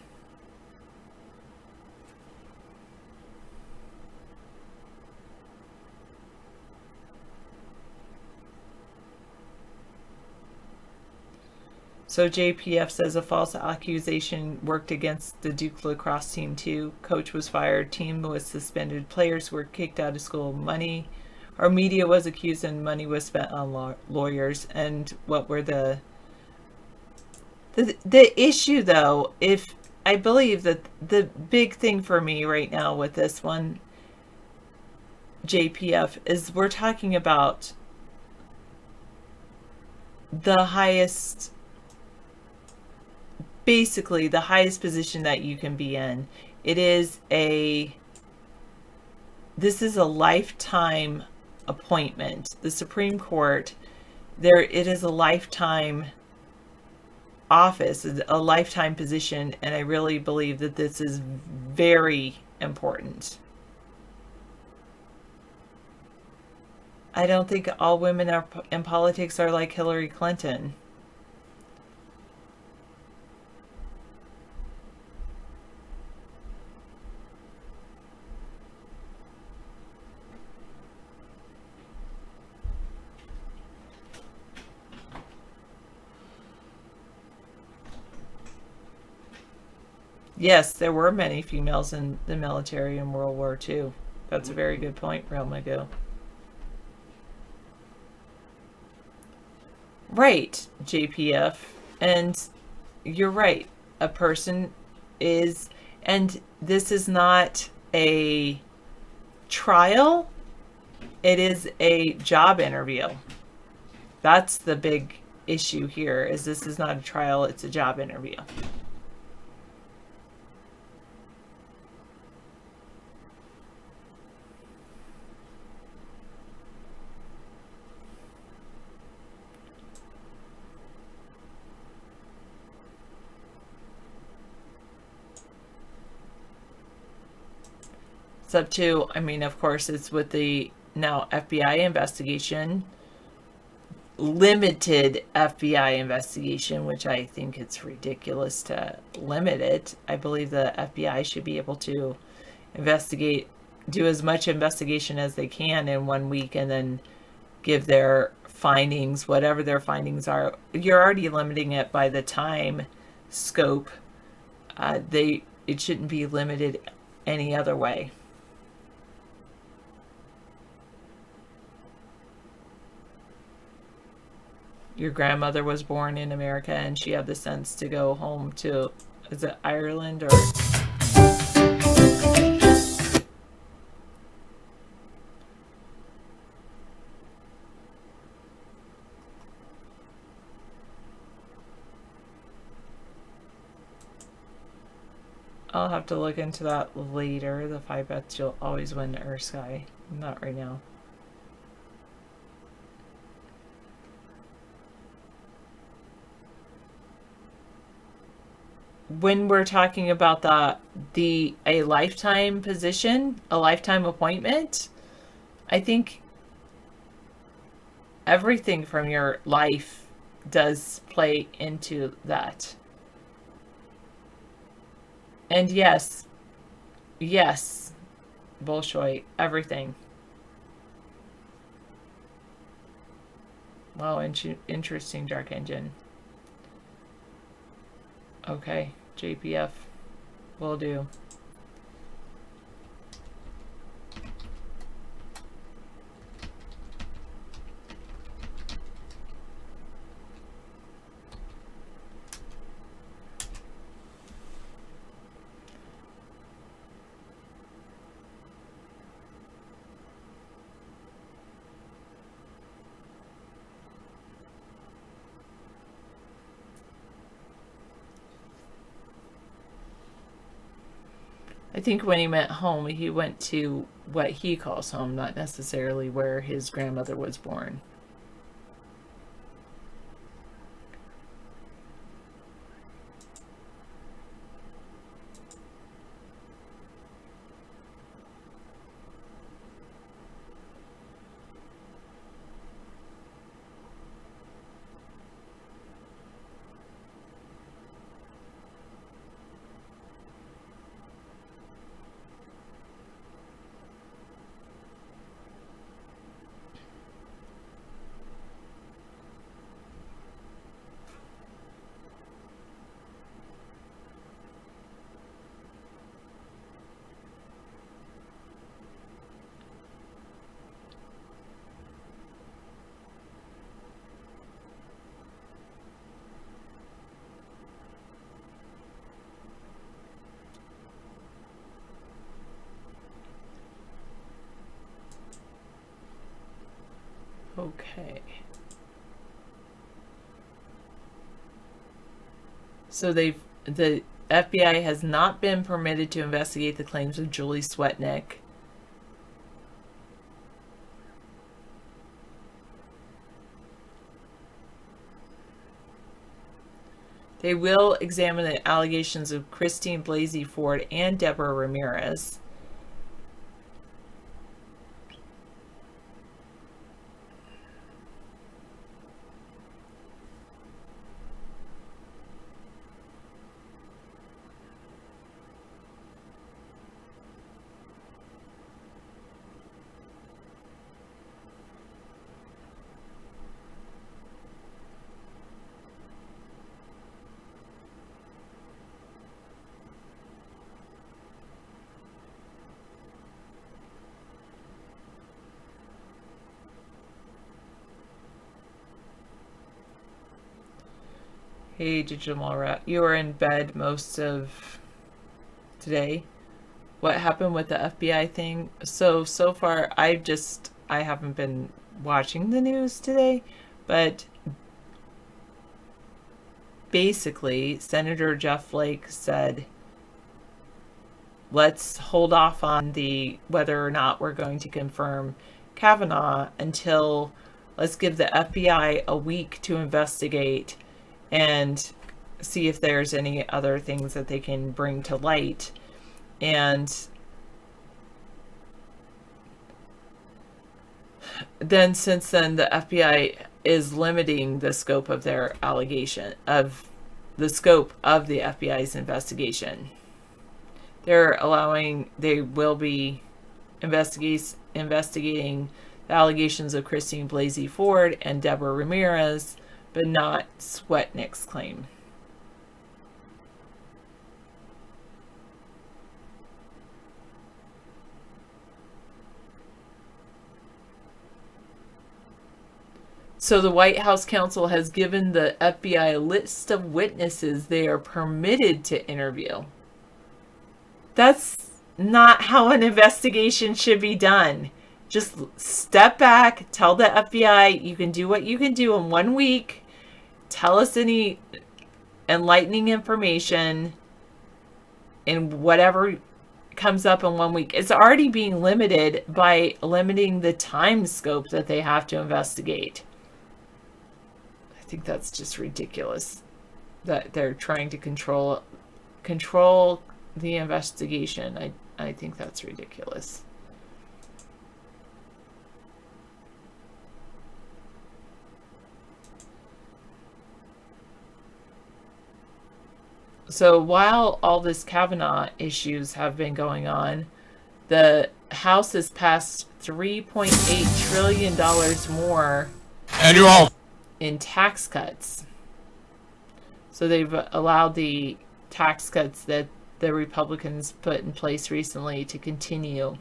So JPF says a false accusation worked against the Duke lacrosse team too. Coach was fired, team was suspended, players were kicked out of school, money or media was accused and money was spent on lawyers. And what were the issue though, if I believe that the big thing for me right now with this one, JPF, is we're talking about the highest, basically the highest position that you can be in. This is a lifetime appointment. The Supreme Court, it is a lifetime office, a lifetime position, and I really believe that this is very important. I don't think all women in politics are like Hillary Clinton. Yes, there were many females in the military in World War II. That's a very good point, Real Magoo. Right, JPF. And you're right. A person is, and this is not a trial, it is a job interview. That's the big issue here, is this is not a trial, it's a job interview. Sub 2, I mean, of course, it's with the now FBI investigation, limited FBI investigation, which I think it's ridiculous to limit it. I believe the FBI should be able to do as much investigation as they can in 1 week and then give their findings, whatever their findings are. You're already limiting it by the time scope. It shouldn't be limited any other way. Your grandmother was born in America and she had the sense to go home to, is it Ireland or? I'll have to look into that later. The 5 bets you'll always win Sky. Not right now. When we're talking about a lifetime position, a lifetime appointment, I think everything from your life does play into that. And yes, Bolshoi, everything. Wow, interesting, Dark Engine. Okay, JPF, will do. I think when he went home, he went to what he calls home, not necessarily where his grandmother was born. Okay. So the FBI has not been permitted to investigate the claims of Julie Swetnick. They will examine the allegations of Christine Blasey Ford and Deborah Ramirez. Hey, Digital Mall Rat, you were in bed most of today. What happened with the FBI thing? So far, I haven't been watching the news today, but basically, Senator Jeff Flake said, let's hold off on the whether or not we're going to confirm Kavanaugh until let's give the FBI a week to investigate and see if there's any other things that they can bring to light. And then since then, the FBI is limiting the scope of their allegation, of the scope of the FBI's investigation. They will be investigating the allegations of Christine Blasey Ford and Deborah Ramirez, but not Swetnick's claim. So the White House counsel has given the FBI a list of witnesses they are permitted to interview. That's not how an investigation should be done. Just step back, tell the FBI you can do what you can do in 1 week. Tell us any enlightening information in whatever comes up in 1 week. It's already being limited by limiting the time scope that they have to investigate. I think that's just ridiculous that they're trying to control the investigation. I think that's ridiculous. So while all this Kavanaugh issues have been going on, the House has passed $3.8 trillion more in tax cuts. So they've allowed the tax cuts that the Republicans put in place recently to continue.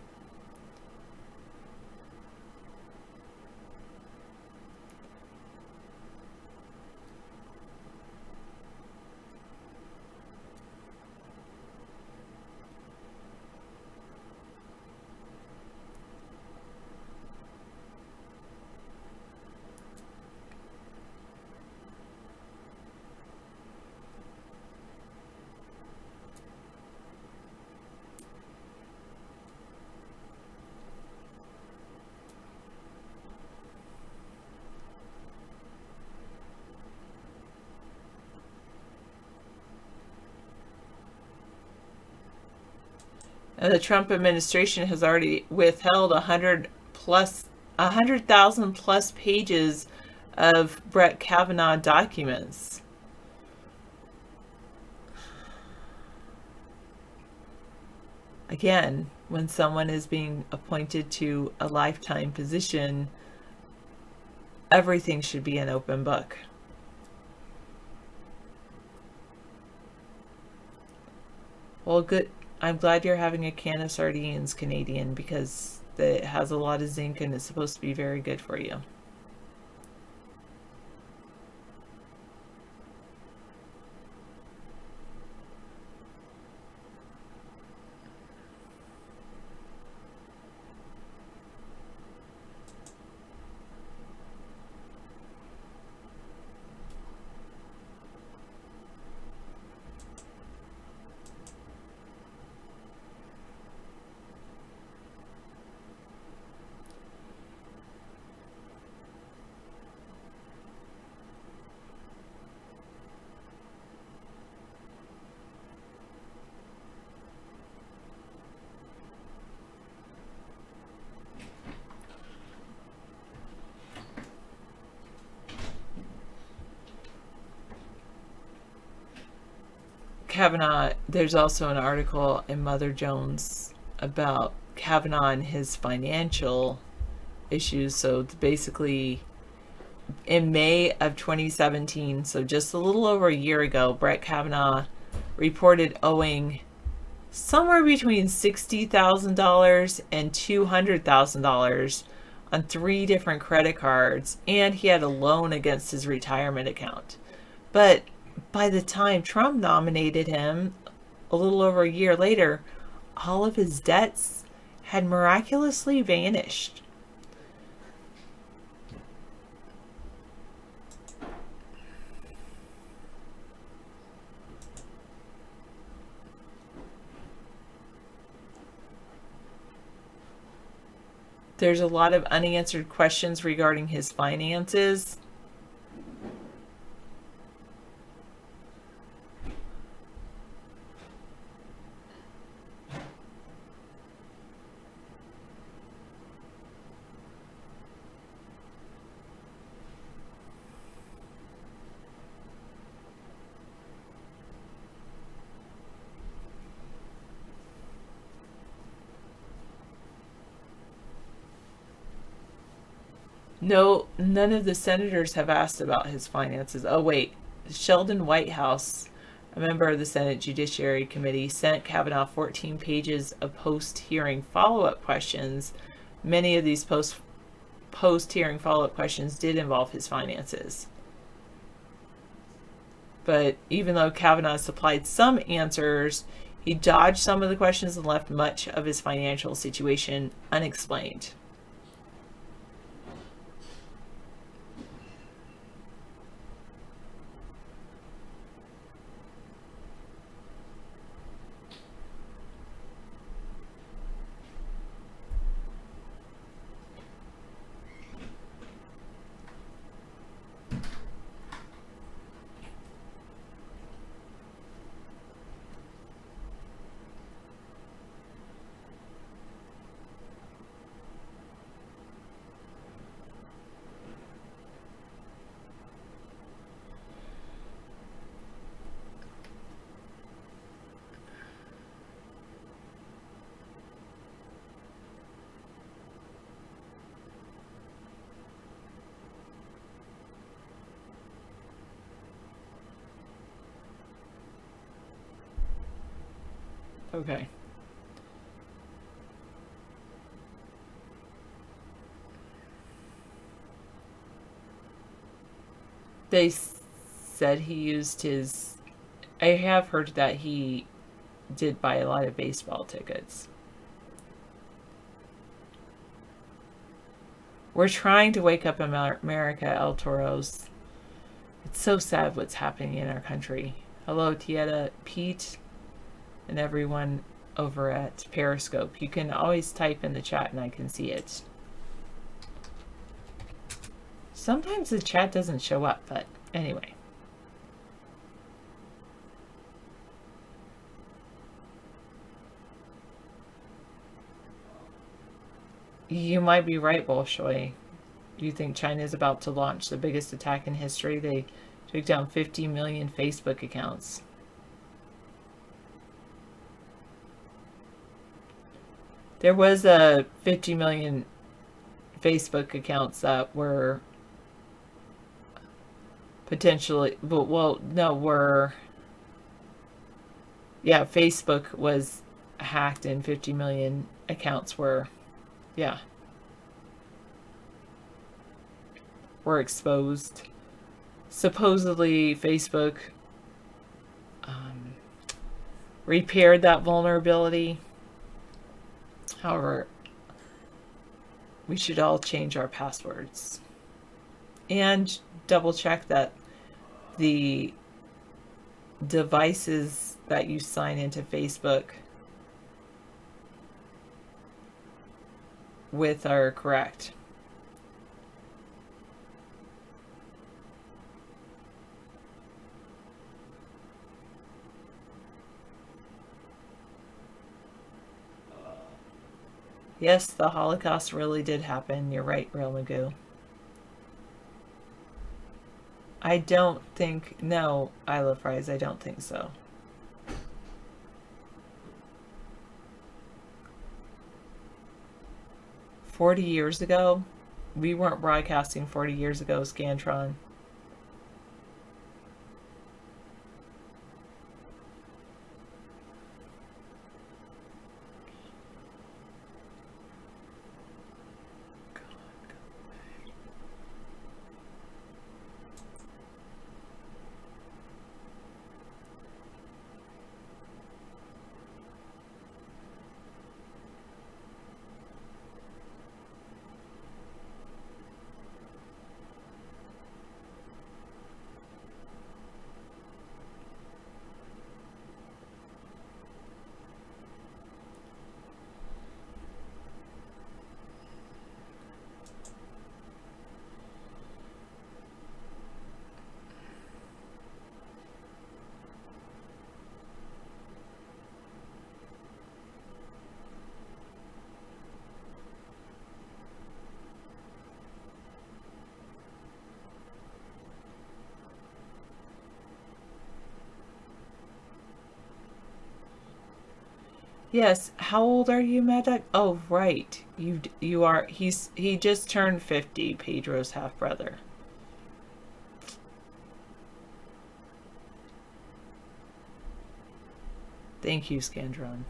And the Trump administration has already withheld 100,000 plus pages of Brett Kavanaugh documents. Again, when someone is being appointed to a lifetime position, everything should be an open book. Well, good. I'm glad you're having a can of sardines, Canadian, because it has a lot of zinc and it's supposed to be very good for you. Kavanaugh, there's also an article in Mother Jones about Kavanaugh and his financial issues. So basically, in May of 2017, so just a little over a year ago, Brett Kavanaugh reported owing somewhere between $60,000 and $200,000 on 3 different credit cards, and he had a loan against his retirement account. But by the time Trump nominated him a little over a year later, all of his debts had miraculously vanished. There's a lot of unanswered questions regarding his finances. No, none of the senators have asked about his finances. Oh, wait. Sheldon Whitehouse, a member of the Senate Judiciary Committee, sent Kavanaugh 14 pages of post-hearing follow-up questions. Many of these post-hearing follow-up questions did involve his finances. But even though Kavanaugh supplied some answers, he dodged some of the questions and left much of his financial situation unexplained. Okay. They said he used his... I have heard that he did buy a lot of baseball tickets. We're trying to wake up America, El Toros. It's so sad what's happening in our country. Hello, Tieta, Pete, and everyone over at Periscope. You can always type in the chat and I can see it. Sometimes the chat doesn't show up, but anyway. You might be right, Bolshoi. You think China is about to launch the biggest attack in history? They took down 50 million Facebook accounts. There was a 50 million Facebook accounts that were potentially, Facebook was hacked and 50 million accounts were exposed. Supposedly Facebook repaired that vulnerability. However, we should all change our passwords and double check that the devices that you sign into Facebook with are correct. Yes, the Holocaust really did happen. You're right, Real Magoo. I don't think... No, I love fries. I don't think so. 40 years ago? We weren't broadcasting 40 years ago, Scantron. Yes. How old are you, Mad Dog? Oh, right. You are. He just turned 50. Pedro's half brother. Thank you, Scandron.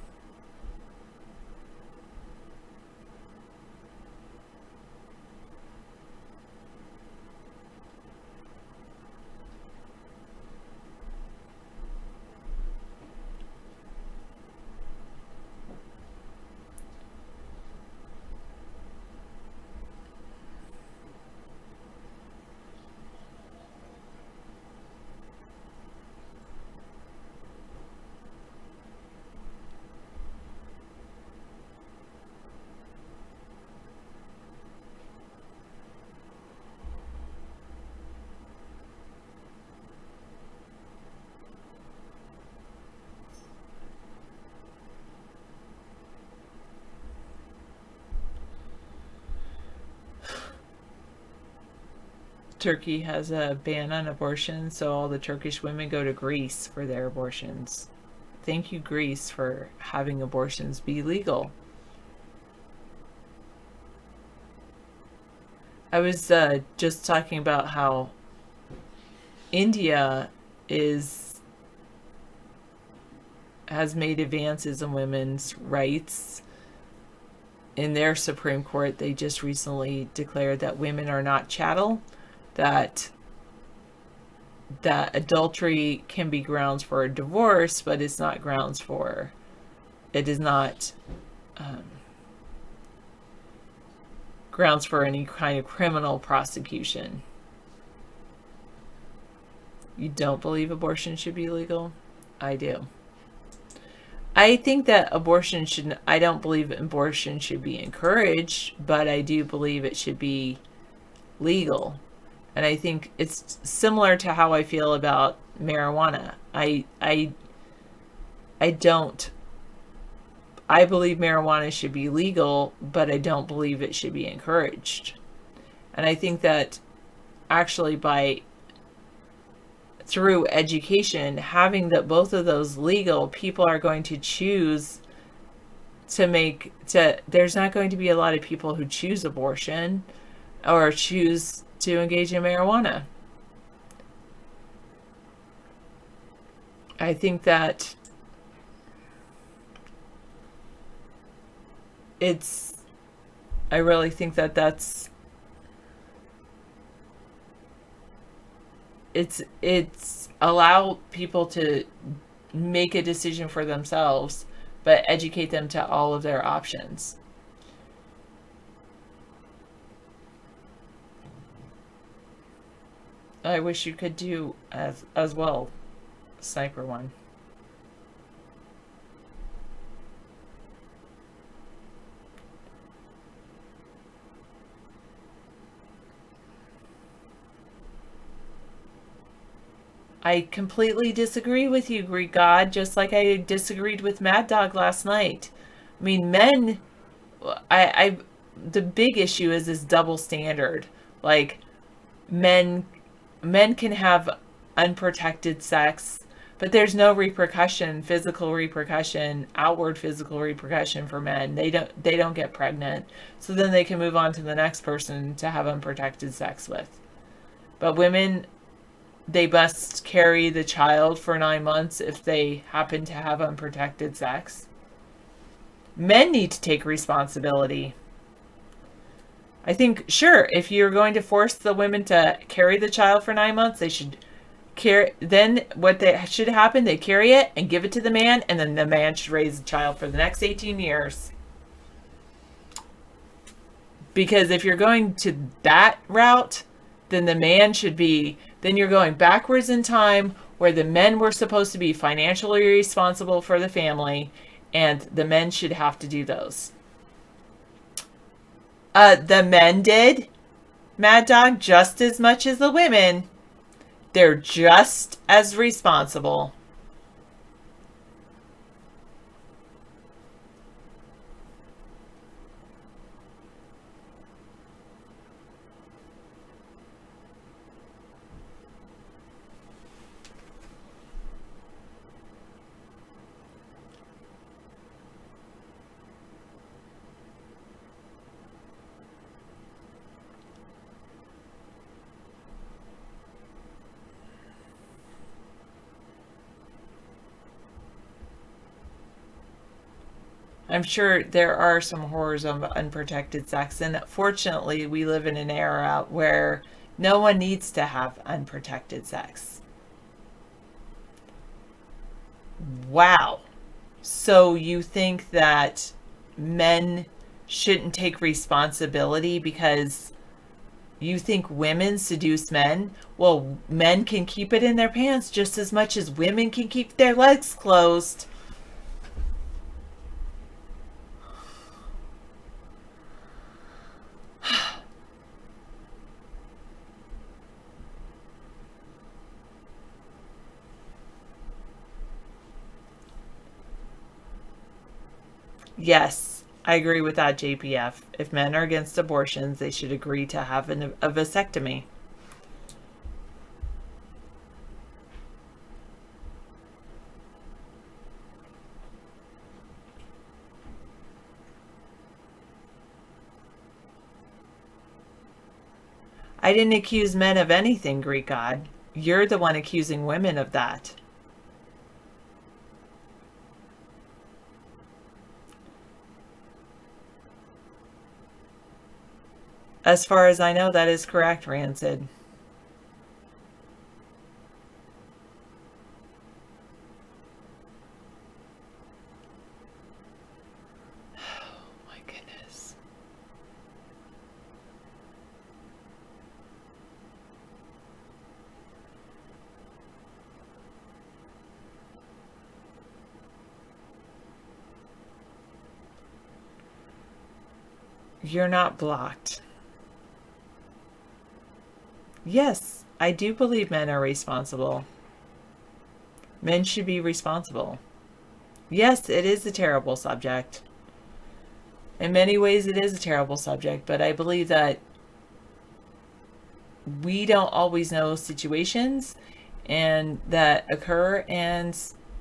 Turkey has a ban on abortion, so all the Turkish women go to Greece for their abortions. Thank you, Greece, for having abortions be legal. I was just talking about how India has made advances in women's rights. In their Supreme Court, they just recently declared that women are not chattel, that adultery can be grounds for a divorce, but it's not grounds for, it is not grounds for any kind of criminal prosecution. You don't believe abortion should be legal? I do. I think that I don't believe abortion should be encouraged, but I do believe it should be legal. And I think it's similar to how I feel about marijuana. I believe marijuana should be legal, but I don't believe it should be encouraged. And I think that actually through education, having both of those legal, people are going to choose there's not going to be a lot of people who choose abortion or choose to engage in marijuana. I think that I really think that it's allow people to make a decision for themselves, but educate them to all of their options. I wish you could do as well, Sniper One. I completely disagree with you, Greek God, just like I disagreed with Mad Dog last night. I mean, men, the big issue is this double standard. Like, men can have unprotected sex, But there's no repercussion, physical repercussion, outward physical repercussion for men. They don't get pregnant. So then they can move on to the next person to have unprotected sex with. But women, they must carry the child for 9 months if they happen to have unprotected sex. Men need to take responsibility. I think, sure, if you're going to force the women to carry the child for 9 months, they should carry. Then what they should happen, they carry it and give it to the man, and then the man should raise the child for the next 18 years. Because if you're going to that route, then the man should be, then you're going backwards in time where the men were supposed to be financially responsible for the family, and the men should have to do those. The men did, Mad Dog, just as much as the women. They're just as responsible. I'm sure there are some horrors of unprotected sex, and fortunately we live in an era where no one needs to have unprotected sex. Wow. So you think that men shouldn't take responsibility because you think women seduce men? Well, men can keep it in their pants just as much as women can keep their legs closed. Yes, I agree with that, JPF. If men are against abortions, they should agree to have a vasectomy. I didn't accuse men of anything, Greek god. You're the one accusing women of that. As far as I know, that is correct, Rancid. Oh my goodness. You're not blocked. Yes, I do believe men are responsible. Men should be responsible. Yes, it is a terrible subject. In many ways, it is a terrible subject, but I believe that we don't always know situations and that occur, and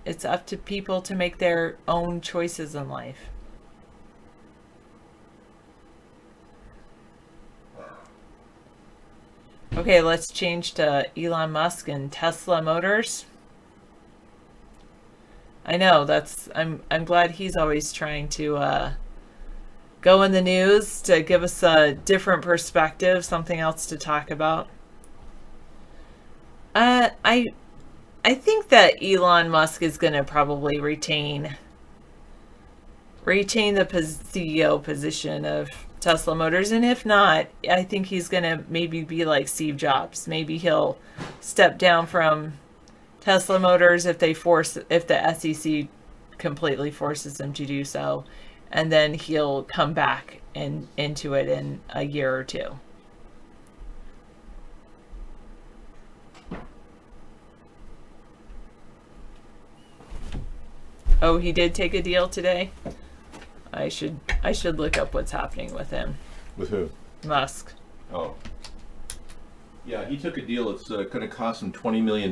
it's up to people to make their own choices in life. Okay, let's change to Elon Musk and Tesla Motors. I know, I'm glad he's always trying to go in the news to give us a different perspective, something else to talk about. I think that Elon Musk is going to probably retain the CEO position of Tesla Motors, and if not, I think he's gonna maybe be like Steve Jobs. Maybe he'll step down from Tesla Motors if the SEC completely forces him to do so, and then he'll come back into it in a year or two. Oh, he did take a deal today? I should look up what's happening with him. With who? Musk. Oh. Yeah, he took a deal. It's going to cost him $20 million,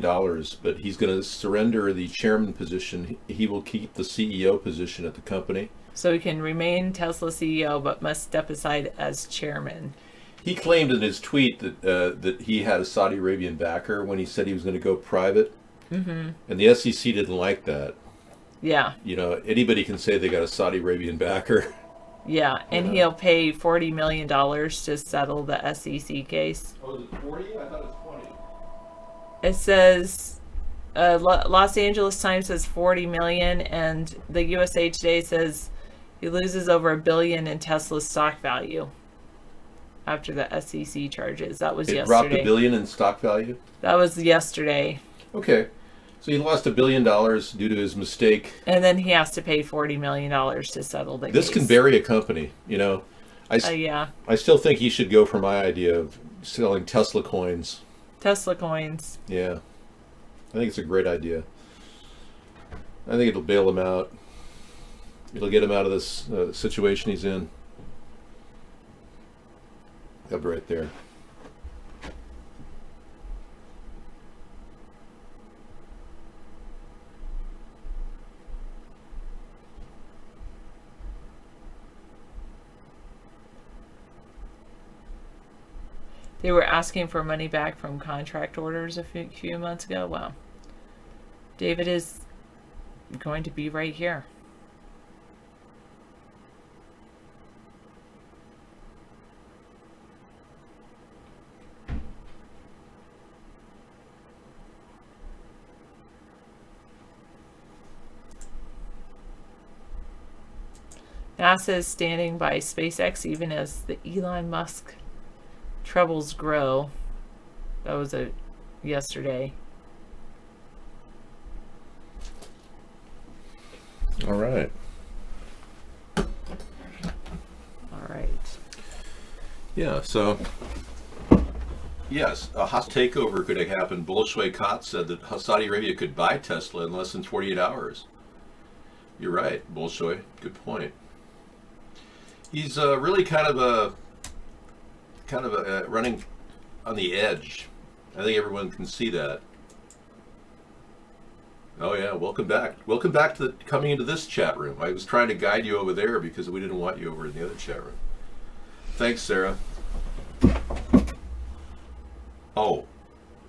but he's going to surrender the chairman position. He will keep the CEO position at the company. So he can remain Tesla CEO, but must step aside as chairman. He claimed in his tweet that he had a Saudi Arabian backer when he said he was going to go private. Mm-hmm. And the SEC didn't like that. Yeah. You know, anybody can say they got a Saudi Arabian backer. Yeah, and he'll pay $40 million to settle the SEC case. Oh, is it 40? I thought it was 20. It says, Los Angeles Times says 40 million, and the USA Today says he loses over $1 billion in Tesla's stock value after the SEC charges. That was It yesterday. dropped $1 billion in stock value? That was yesterday. Okay. So he lost $1 billion due to his mistake. And then he has to pay $40 million to settle the This case. can bury a company, you know. Yeah. I still think he should go for my idea of selling Tesla coins. Tesla coins. Yeah. I think it's a great idea. I think it'll bail him out. It'll get him out of this situation he's in. Up right there. They were asking for money back from contract orders a few months ago. Well, David is going to be right here. NASA is standing by SpaceX even as the Elon Musk troubles grow. That was yesterday. All right. All right. Yeah, so, yes, a hot takeover could have happened. Bolshoi Kot said that Saudi Arabia could buy Tesla in less than 48 hours. You're right, Bolshoi. Good point. He's really kind of running on the edge. I think everyone can see that. Oh yeah, welcome back. Welcome back to coming into this chat room. I was trying to guide you over there because we didn't want you over in the other chat room. Thanks, Sarah. Oh,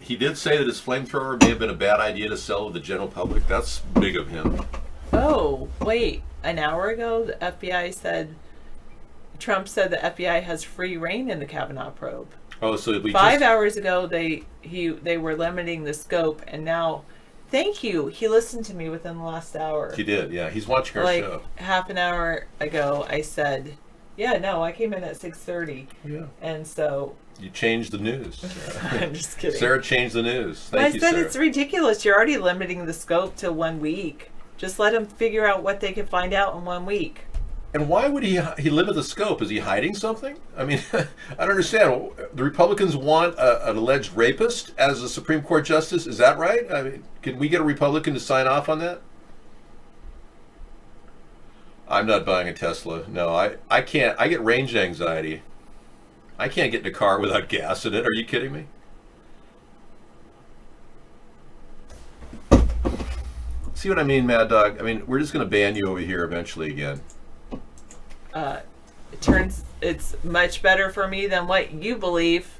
he did say that his flamethrower may have been a bad idea to sell to the general public. That's big of him. Oh, wait. An hour ago, the FBI said, Trump said the FBI has free reign in the Kavanaugh probe. Oh, so we 5 hours ago, they were limiting the scope, and now, thank you. He listened to me within the last hour. He did, yeah. He's watching our like show. Half an hour ago, I said, yeah, no, I came in at 6:30. Yeah. And so You changed the news. I'm just kidding. Sarah changed the news. Thank you, I said Sarah. it's ridiculous. You're already limiting the scope to 1 week. Just let them figure out what they can find out in 1 week. And why would he limit the scope? Is he hiding something? I mean, I don't understand. The Republicans want an alleged rapist as a Supreme Court justice. Is that right? I mean, can we get a Republican to sign off on that? I'm not buying a Tesla. No, I can't. I get range anxiety. I can't get in a car without gas in it. Are you kidding me? See what I mean, Mad Dog? I mean, we're just going to ban you over here eventually again. It's much better for me than what you believe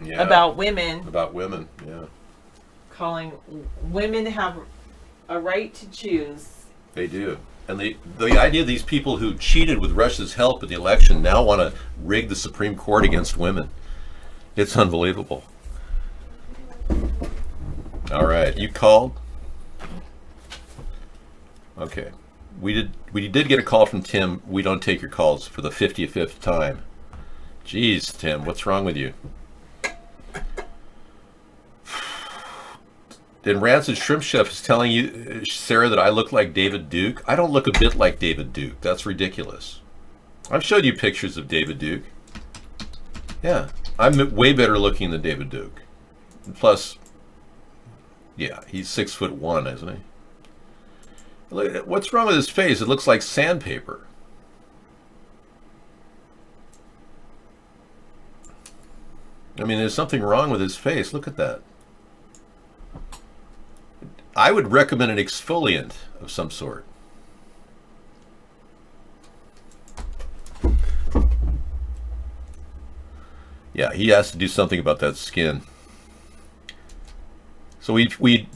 Yeah. about women. About women, yeah. Calling women have a right to choose. They do. And the idea of these people who cheated with Russia's help in the election now want to rig the Supreme Court against women. It's unbelievable. All right, you called? Okay. We did get a call from Tim. We don't take your calls for the 55th time. Jeez, Tim, what's wrong with you? And Rancid Shrimp Chef is telling you, Sarah, that I look like David Duke. I don't look a bit like David Duke. That's ridiculous. I've showed you pictures of David Duke. Yeah, I'm way better looking than David Duke. Plus, yeah, he's 6'1", isn't he? Look, what's wrong with his face? It looks like sandpaper. I mean, there's something wrong with his face. Look at that. I would recommend an exfoliant of some sort. Yeah, he has to do something about that skin. So we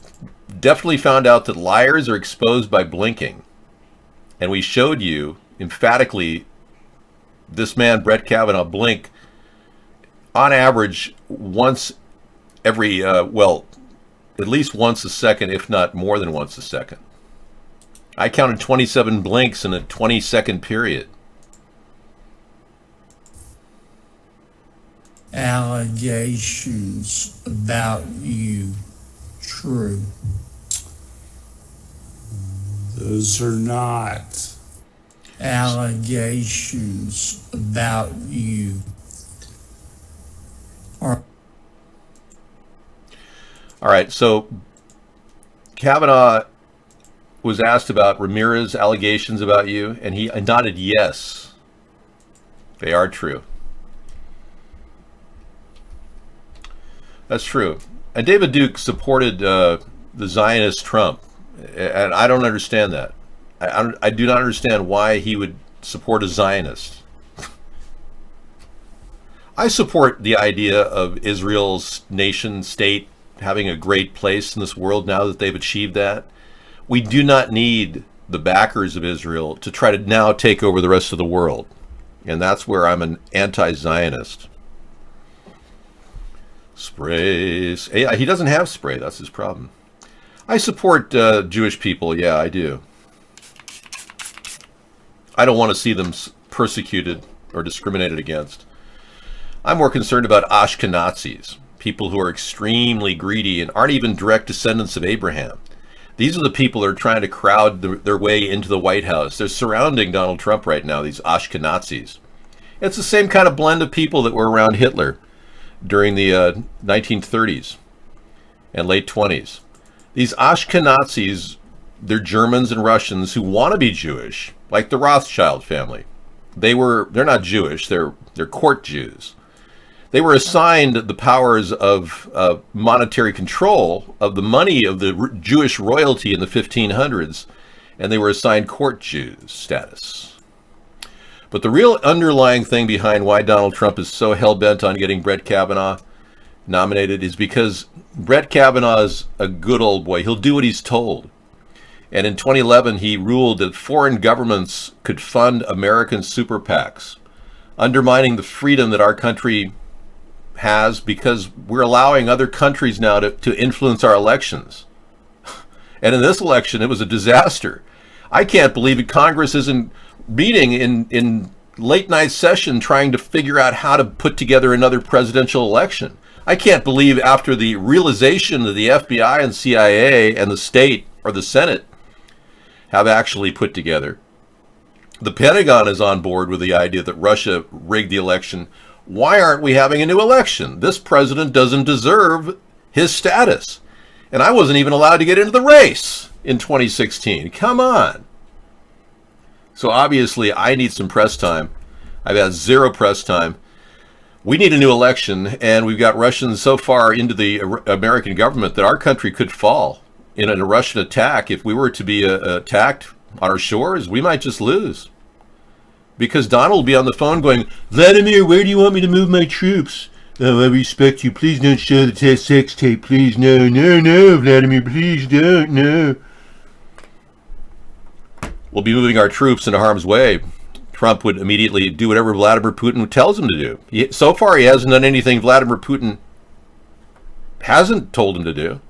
definitely found out that liars are exposed by blinking. And we showed you emphatically this man, Brett Kavanaugh, blink on average once every, well, at least once a second, if not more than once a second. I counted 27 blinks in a 20-second period. Allegations about you true? Those are not allegations about you. All right, so Kavanaugh was asked about Ramirez allegations about you, and he nodded yes. They are true. That's true. And David Duke supported the Zionist Trump, and I don't understand that. I do not understand why he would support a Zionist. I support the idea of Israel's nation state having a great place in this world now that they've achieved that. We do not need the backers of Israel to try to now take over the rest of the world. And that's where I'm an anti-Zionist. Sprays. Yeah, he doesn't have spray. That's his problem. I support Jewish people. Yeah, I do. I don't want to see them persecuted or discriminated against. I'm more concerned about Ashkenazis, people who are extremely greedy and aren't even direct descendants of Abraham. These are the people that are trying to crowd their way into the White House. They're surrounding Donald Trump right now, these Ashkenazis. It's the same kind of blend of people that were around Hitler during the 1930s and late 20s. These Ashkenazis, they're Germans and Russians who want to be Jewish, like the Rothschild family. They're not Jewish, they're court Jews. They were assigned the powers of monetary control of the money of the Jewish royalty in the 1500s, and they were assigned court Jews status. But the real underlying thing behind why Donald Trump is so hell-bent on getting Brett Kavanaugh nominated is because Brett Kavanaugh is a good old boy. He'll do what he's told. And in 2011, he ruled that foreign governments could fund American super PACs, undermining the freedom that our country has because we're allowing other countries now to influence our elections. And in this election, it was a disaster. I can't believe it. Congress isn't meeting in late night session trying to figure out how to put together another presidential election. I can't believe after the realization that the FBI and CIA and the state or the Senate have actually put together. The Pentagon is on board with the idea that Russia rigged the election. Why aren't we having a new election? This president doesn't deserve his status. And I wasn't even allowed to get into the race in 2016. Come on. So obviously I need some press time. I've had zero press time. We need a new election, and we've got Russians so far into the American government that our country could fall in a Russian attack. If we were to be attacked on our shores, we might just lose. Because Donald will be on the phone going, Vladimir, where do you want me to move my troops? Oh, I respect you. Please don't show the sex tape. Please, no, Vladimir, please don't, no. We'll be moving our troops into harm's way. Trump would immediately do whatever Vladimir Putin tells him to do. So far, he hasn't done anything Vladimir Putin hasn't told him to do.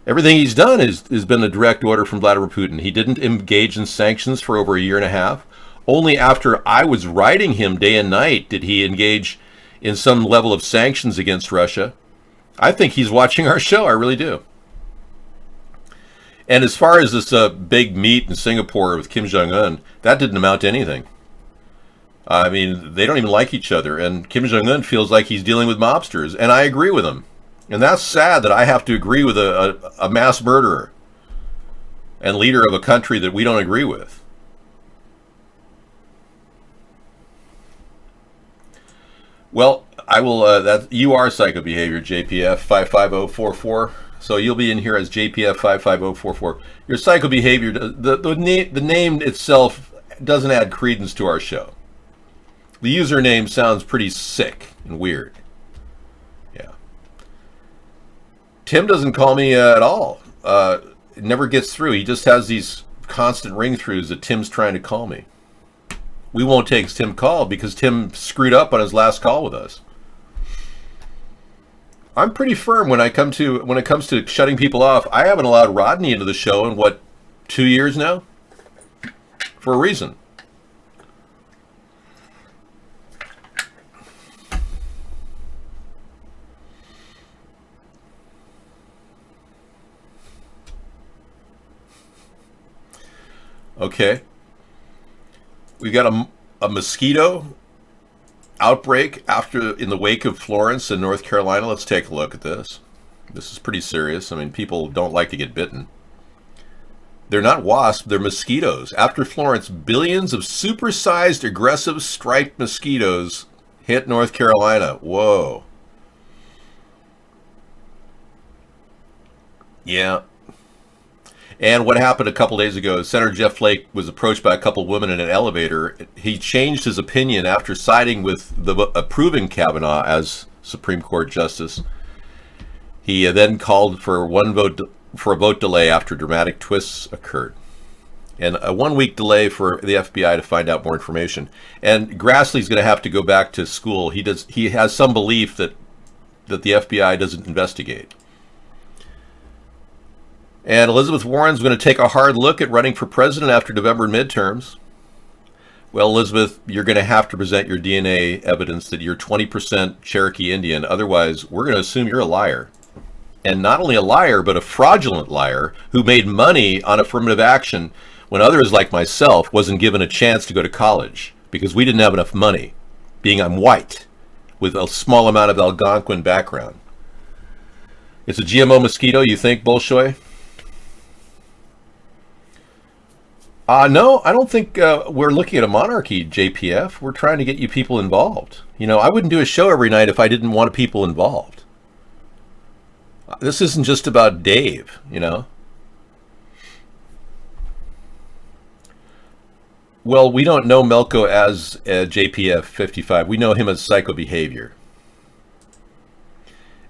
Everything he's done has been a direct order from Vladimir Putin. He didn't engage in sanctions for over a year and a half. Only after I was writing him day and night did he engage in some level of sanctions against Russia. I think he's watching our show. I really do. And as far as this big meet in Singapore with Kim Jong-un, that didn't amount to anything. I mean, they don't even like each other. And Kim Jong-un feels like he's dealing with mobsters. And I agree with him. And that's sad that I have to agree with a mass murderer and leader of a country that we don't agree with. Well, I will. That you are psychobehavior, JPF 55044. So you'll be in here as JPF 55044. Your psychobehavior. The name itself doesn't add credence to our show. The username sounds pretty sick and weird. Yeah. Tim doesn't call me at all. It never gets through. He just has these constant ring-throughs that Tim's trying to call me. We won't take Tim's call because Tim screwed up on his last call with us. I'm pretty firm when it comes to shutting people off. I haven't allowed Rodney into the show in 2 years now? For a reason. Okay. We got a mosquito outbreak in the wake of Florence in North Carolina. Let's take a look at this. This is pretty serious. I mean, people don't like to get bitten. They're not wasps, they're mosquitoes. After Florence, billions of supersized, aggressive, striped mosquitoes hit North Carolina. Whoa. Yeah. And what happened a couple days ago, Senator Jeff Flake was approached by a couple women in an elevator. He changed his opinion after siding with approving Kavanaugh as Supreme Court Justice. He then called for a vote delay after dramatic twists occurred. And a 1 week delay for the FBI to find out more information. And Grassley's going to have to go back to school. He has some belief that the FBI doesn't investigate. And Elizabeth Warren's going to take a hard look at running for president after November midterms. Well, Elizabeth, you're going to have to present your DNA evidence that you're 20% Cherokee Indian. Otherwise, we're going to assume you're a liar. And not only a liar, but a fraudulent liar who made money on affirmative action when others like myself wasn't given a chance to go to college because we didn't have enough money, being I'm white with a small amount of Algonquin background. It's a GMO mosquito, you think, Bolshoi? No, I don't think we're looking at a monarchy, JPF. We're trying to get you people involved. You know, I wouldn't do a show every night if I didn't want people involved. This isn't just about Dave, you know. Well, we don't know Melko as JPF 55. We know him as psychobehavior.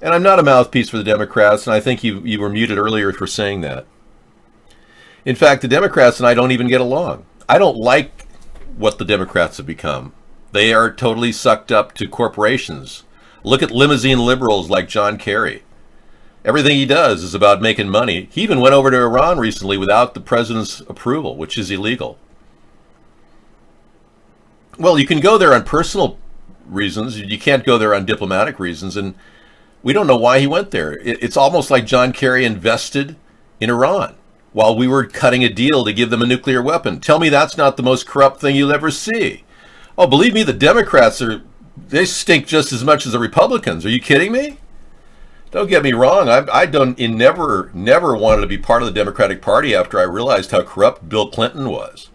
And I'm not a mouthpiece for the Democrats, and I think you were muted earlier for saying that. In fact, the Democrats and I don't even get along. I don't like what the Democrats have become. They are totally sucked up to corporations. Look at limousine liberals like John Kerry. Everything he does is about making money. He even went over to Iran recently without the president's approval, which is illegal. Well, you can go there on personal reasons. You can't go there on diplomatic reasons. And we don't know why he went there. It's almost like John Kerry invested in Iran while we were cutting a deal to give them a nuclear weapon. Tell me that's not the most corrupt thing you'll ever see. Oh, believe me, the Democrats they stink just as much as the Republicans. Are you kidding me? Don't get me wrong. I never wanted to be part of the Democratic Party after I realized how corrupt Bill Clinton was.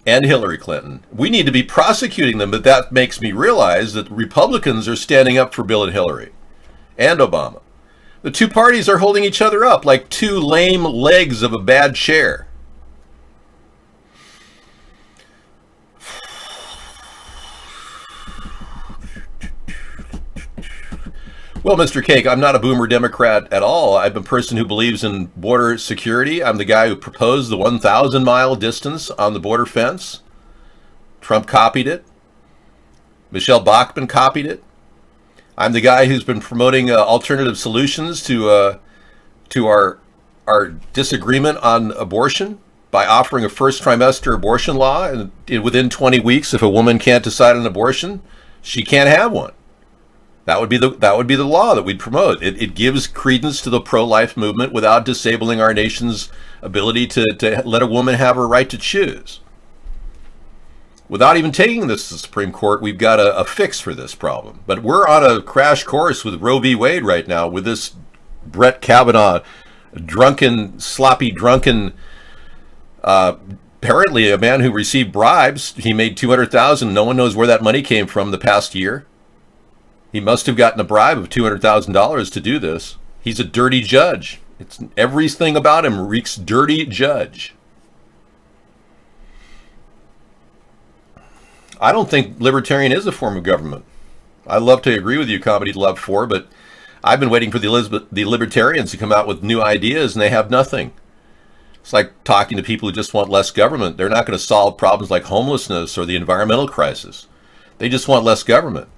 And Hillary Clinton. We need to be prosecuting them, but that makes me realize that Republicans are standing up for Bill and Hillary and Obama. The two parties are holding each other up like two lame legs of a bad chair. Well, Mr. Cake, I'm not a boomer Democrat at all. I'm a person who believes in border security. I'm the guy who proposed the 1,000-mile distance on the border fence. Trump copied it. Michelle Bachmann copied it. I'm the guy who's been promoting alternative solutions to our disagreement on abortion by offering a first trimester abortion law. And within 20 weeks, if a woman can't decide on abortion, she can't have one. That would be the law that we'd promote. It gives credence to the pro-life movement without disabling our nation's ability to let a woman have her right to choose. Without even taking this to the Supreme Court, we've got a fix for this problem. But we're on a crash course with Roe v. Wade right now with this Brett Kavanaugh, sloppy drunken, apparently a man who received bribes. He made $200,000. No one knows where that money came from the past year. He must have gotten a bribe of $200,000 to do this. He's a dirty judge. It's everything about him reeks dirty judge. I don't think libertarian is a form of government. I love to agree with you, Comedy Love 4, but I've been waiting for the libertarians to come out with new ideas, and they have nothing. It's like talking to people who just want less government. They're not going to solve problems like homelessness or the environmental crisis. They just want less government.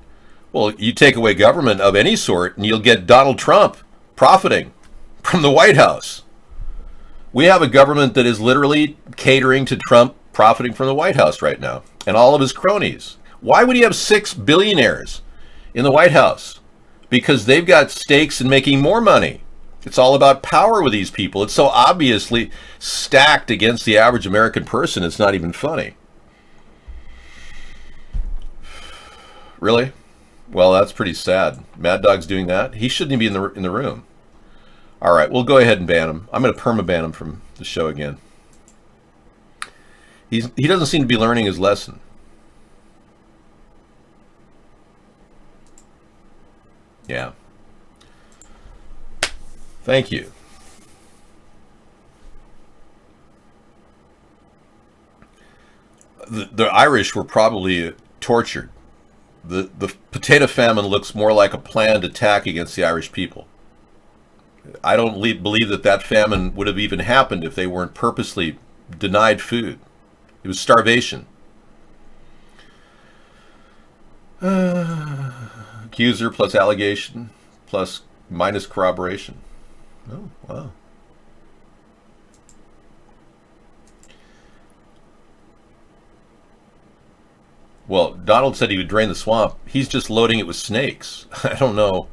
Well, you take away government of any sort, and you'll get Donald Trump profiting from the White House. We have a government that is literally catering to Trump profiting from the White House right now, and all of his cronies. Why would he have 6 billionaires in the White House? Because they've got stakes in making more money. It's all about power with these people. It's so obviously stacked against the average American person, it's not even funny. Really? Well, that's pretty sad. Mad Dog's doing that? He shouldn't be in the room. All right, we'll go ahead and ban him. I'm going to perma-ban him from the show again. He doesn't seem to be learning his lesson. Yeah. Thank you. The Irish were probably tortured. The potato famine looks more like a planned attack against the Irish people. I don't believe that famine would have even happened if they weren't purposely denied food. It was starvation. Accuser plus allegation plus minus corroboration. Oh, wow. Well, Donald said he would drain the swamp. He's just loading it with snakes. I don't know.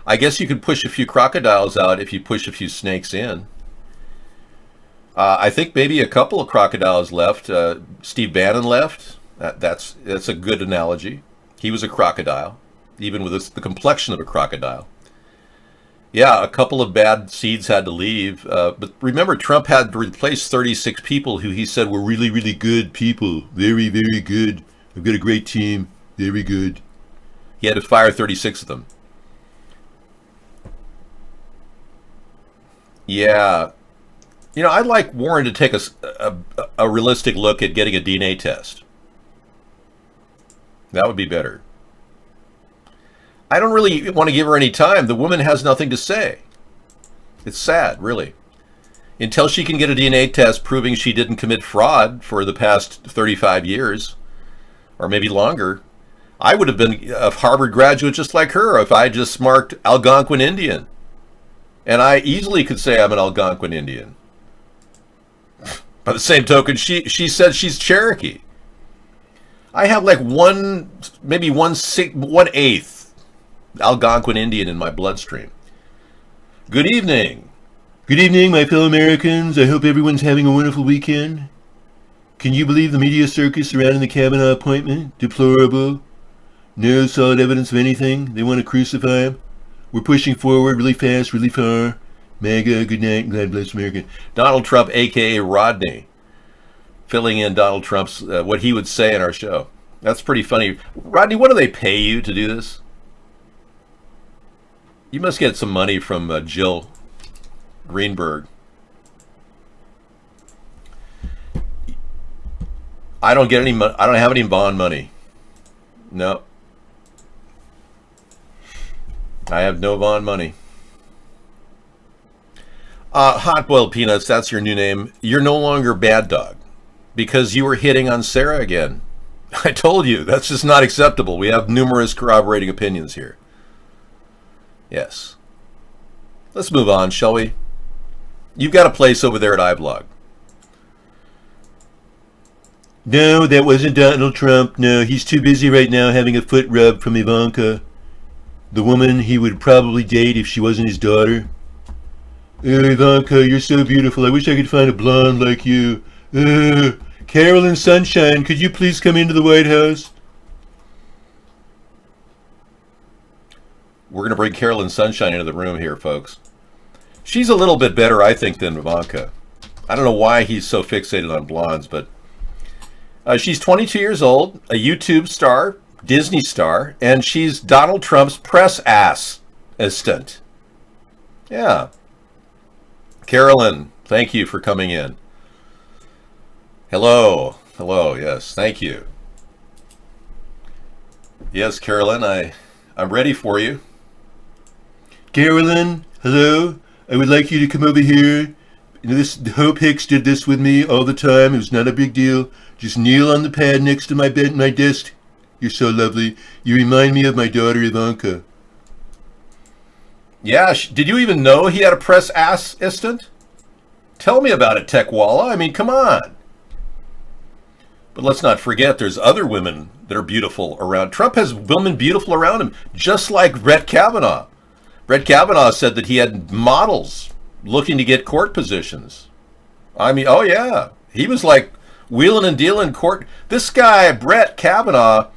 I guess you could push a few crocodiles out if you push a few snakes in. I think maybe a couple of crocodiles left. Steve Bannon left. That's a good analogy. He was a crocodile, even with the complexion of a crocodile. Yeah, a couple of bad seeds had to leave. But remember, Trump had to replace 36 people who he said were really, really good people. Very, very good. I've got a great team. Very good. He had to fire 36 of them. Yeah. You know, I'd like Warren to take a realistic look at getting a DNA test. That would be better. I don't really want to give her any time. The woman has nothing to say. It's sad, really. Until she can get a DNA test proving she didn't commit fraud for the past 35 years, or maybe longer, I would have been a Harvard graduate just like her if I just marked Algonquin Indian. And I easily could say I'm an Algonquin Indian. By the same token, she said she's Cherokee. I have like maybe 1/8 Algonquin Indian in my bloodstream. Good evening. Good evening, my fellow Americans. I hope everyone's having a wonderful weekend. Can you believe the media circus surrounding the Kavanaugh appointment? Deplorable. No solid evidence of anything. They want to crucify him. We're pushing forward really fast, really far. MAGA, good night, and God bless America. Donald Trump, a.k.a. Rodney, filling in Donald Trump's, what he would say in our show. That's pretty funny. Rodney, what do they pay you to do this? You must get some money from Jill Greenberg. I don't get any money. I don't have any bond money. No. I have no bond money. Hot Boiled Peanuts, that's your new name. You're no longer Bad Dog because you were hitting on Sarah again. I told you, that's just not acceptable. We have numerous corroborating opinions here. Yes. Let's move on, shall we? You've got a place over there at iBlog. No, that wasn't Donald Trump. No, he's too busy right now having a foot rub from Ivanka, the woman he would probably date if she wasn't his daughter. Oh, Ivanka, you're so beautiful. I wish I could find a blonde like you. Carolyn Sunshine, could you please come into the White House? We're going to bring Carolyn Sunshine into the room here, folks. She's a little bit better, I think, than Ivanka. I don't know why he's so fixated on blondes, but she's 22 years old, a YouTube star, Disney star, and she's Donald Trump's press assistant. Yeah. Carolyn, thank you for coming in. Hello. Hello, yes, thank you. Yes, Carolyn, I'm ready for you. Carolyn, hello. I would like you to come over here. Hope Hicks did this with me all the time. It was not a big deal. Just kneel on the pad next to my bed, my desk. You're so lovely. You remind me of my daughter Ivanka. Yeah, did you even know he had a press assistant? Tell me about it, Techwalla. I mean, come on. But let's not forget there's other women that are beautiful around. Trump has women beautiful around him, just like Brett Kavanaugh. Brett Kavanaugh said that he had models looking to get court positions. I mean, oh yeah. He was like wheeling and dealing court. This guy, Brett Kavanaugh,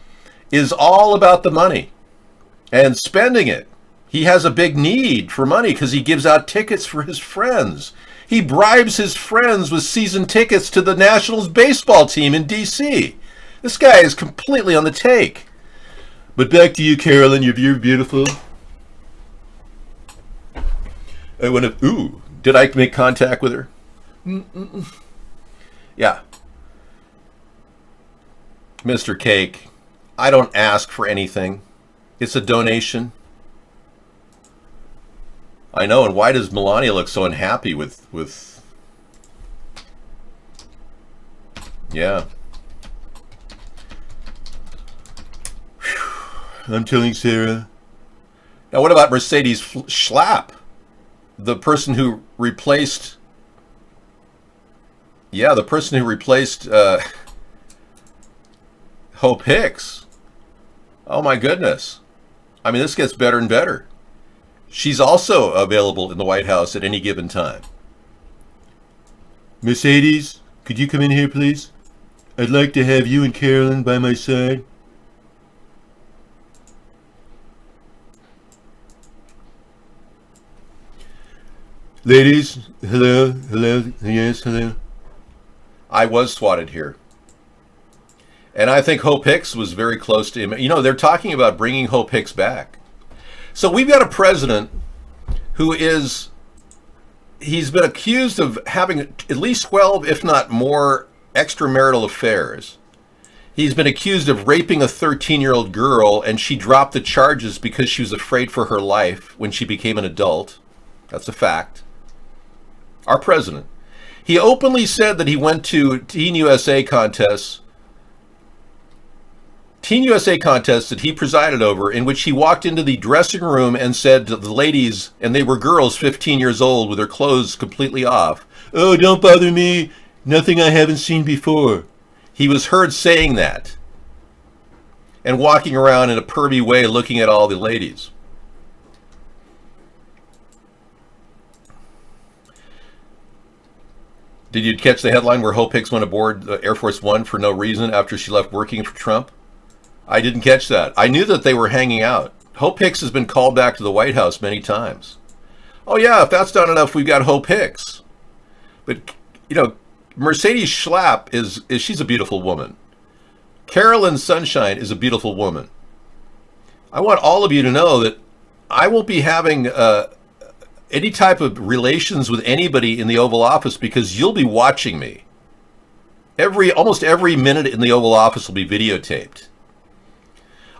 is all about the money and spending it. He has a big need for money because he gives out tickets for his friends. He bribes his friends with season tickets to the Nationals baseball team in D.C. This guy is completely on the take. But back to you, Carolyn. You're beautiful. I want to. Ooh, did I make contact with her? Yeah. Mr. Cake, I don't ask for anything. It's a donation. I know, and why does Melania look so unhappy with... Yeah. Whew. I'm telling Sarah. Now, what about Mercedes Schlapp? The person who replaced... Yeah, the person who replaced Hope Hicks. Oh, my goodness. I mean, this gets better and better. She's also available in the White House at any given time. Mercedes, could you come in here, please? I'd like to have you and Carolyn by my side. Ladies, hello, yes, hello. I was swatted here. And I think Hope Hicks was very close to him. You know, they're talking about bringing Hope Hicks back. So we've got a president who he's been accused of having at least 12, if not more, extramarital affairs. He's been accused of raping a 13-year-old girl, and she dropped the charges because she was afraid for her life when she became an adult. That's a fact. Our president. He openly said that he went to Teen USA contests that he presided over, in which he walked into the dressing room and said to the ladies, and they were girls 15 years old with their clothes completely off, "Oh, don't bother me, nothing I haven't seen before." He was heard saying that and walking around in a pervy way looking at all the ladies. Did you catch the headline where Hope Hicks went aboard Air Force One for no reason after she left working for Trump? I didn't catch that. I knew that they were hanging out. Hope Hicks has been called back to the White House many times. Oh yeah, if that's not enough, we've got Hope Hicks. But, you know, Mercedes Schlapp she's a beautiful woman. Carolyn Sunshine is a beautiful woman. I want all of you to know that I won't be having any type of relations with anybody in the Oval Office because you'll be watching me. Almost every minute in the Oval Office will be videotaped.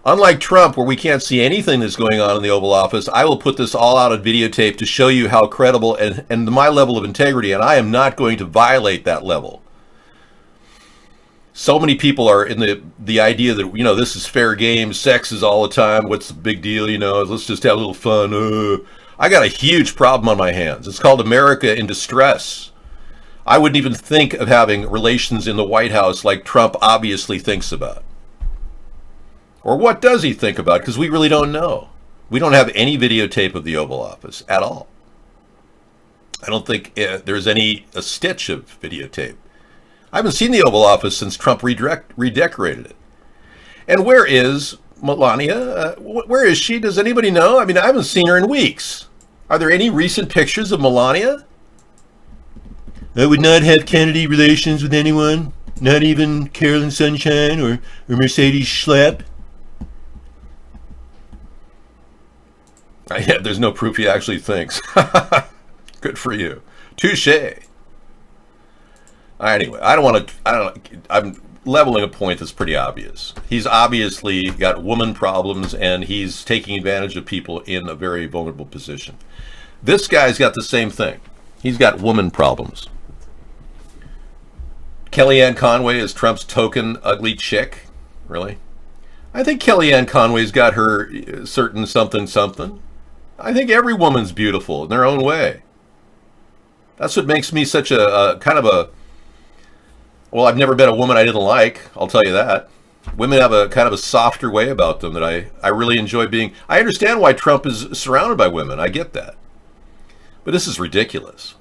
Unlike Trump, where we can't see anything that's going on in the Oval Office, I will put this all out on videotape to show you how credible and my level of integrity, and I am not going to violate that level. So many people are in the idea that, you know, this is fair game, sex is all the time, what's the big deal, you know, let's just have a little fun. I got a huge problem on my hands. It's called America in distress. I wouldn't even think of having relations in the White House like Trump obviously thinks about. Or what does he think about? Because we really don't know. We don't have any videotape of the Oval Office at all. I don't think there's a stitch of videotape. I haven't seen the Oval Office since Trump redecorated it. And where is Melania? Where is she? Does anybody know? I mean, I haven't seen her in weeks. Are there any recent pictures of Melania? I would not have Kennedy relations with anyone, not even Carolyn Sunshine or Mercedes Schlapp. Yeah, there's no proof he actually thinks. Good for you. Touche. Anyway, I'm leveling a point that's pretty obvious. He's obviously got woman problems, and he's taking advantage of people in a very vulnerable position. This guy's got the same thing. He's got woman problems. Kellyanne Conway is Trump's token ugly chick. Really? I think Kellyanne Conway's got her certain something something. I think every woman's beautiful in their own way. That's what makes me such a kind of a... Well, I've never met a woman I didn't like, I'll tell you that. Women have a kind of a softer way about them that I really enjoy being... I understand why Trump is surrounded by women. I get that. But this is ridiculous.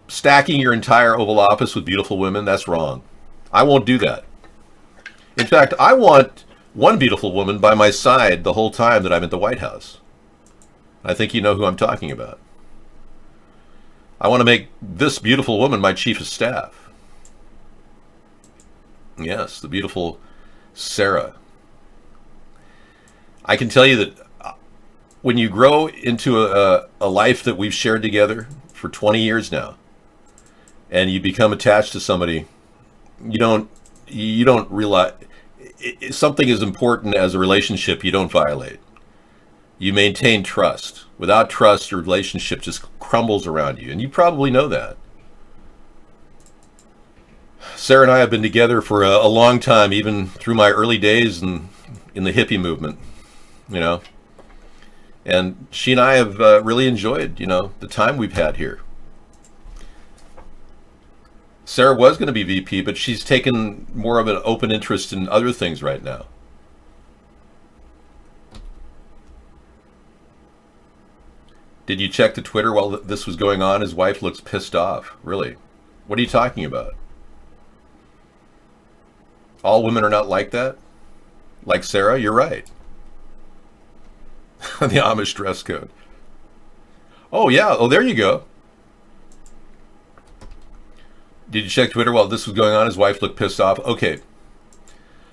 Stacking your entire Oval Office with beautiful women, that's wrong. I won't do that. In fact, I want one beautiful woman by my side the whole time that I'm at the White House. I think you know who I'm talking about. I want to make this beautiful woman my chief of staff. Yes, the beautiful Sarah. I can tell you that when you grow into a life that we've shared together for 20 years now, and you become attached to somebody, you don't realize something as important as a relationship you don't violate. You maintain trust. Without trust, your relationship just crumbles around you, and you probably know that. Sarah and I have been together for a long time, even through my early days in the hippie movement, you know. And she and I have really enjoyed, the time we've had here. Sarah was going to be VP, but she's taken more of an open interest in other things right now. Did you check the Twitter while this was going on? His wife looks pissed off. Really? What are you talking about? All women are not like that? Like Sarah? You're right. The Amish dress code. Oh, yeah. Oh, there you go. Did you check Twitter while this was going on? His wife looked pissed off. Okay.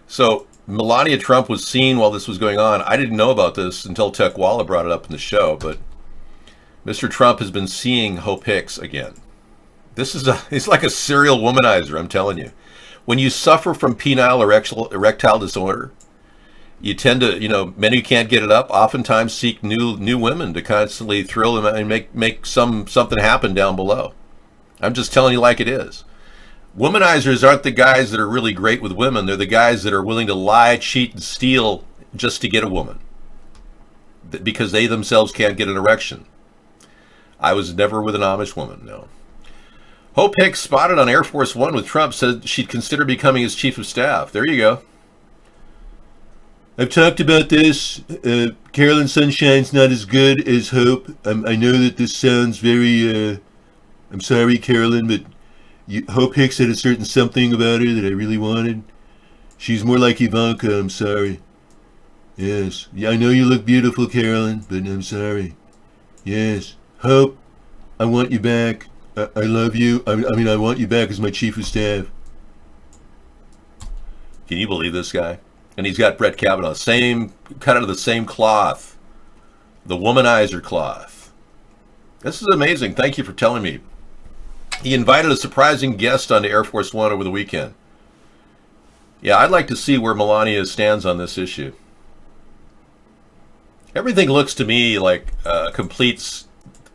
So Melania Trump was seen while this was going on. I didn't know about this until Tech Walla brought it up in the show, but Mr. Trump has been seeing Hope Hicks again. He's like a serial womanizer, I'm telling you. When you suffer from penile erectile disorder, you tend to, men who can't get it up oftentimes seek new women to constantly thrill them and make something happen down below. I'm just telling you like it is. Womanizers aren't the guys that are really great with women. They're the guys that are willing to lie, cheat, and steal just to get a woman because they themselves can't get an erection. I was never with an Amish woman, no. Hope Hicks, spotted on Air Force One with Trump, said she'd consider becoming his chief of staff. There you go. I've talked about this. Carolyn Sunshine's not as good as Hope. I know that this sounds very... I'm sorry, Carolyn, but Hope Hicks had a certain something about her that I really wanted. She's more like Ivanka, I'm sorry. Yes. Yeah, I know you look beautiful, Carolyn, but I'm sorry. Yes. Hope, I want you back. I love you. I want you back as my chief of staff. Can you believe this guy? And he's got Brett Kavanaugh, cut out of the same cloth. The womanizer cloth. This is amazing. Thank you for telling me. He invited a surprising guest onto Air Force One over the weekend. Yeah, I'd like to see where Melania stands on this issue. Everything looks to me like completes...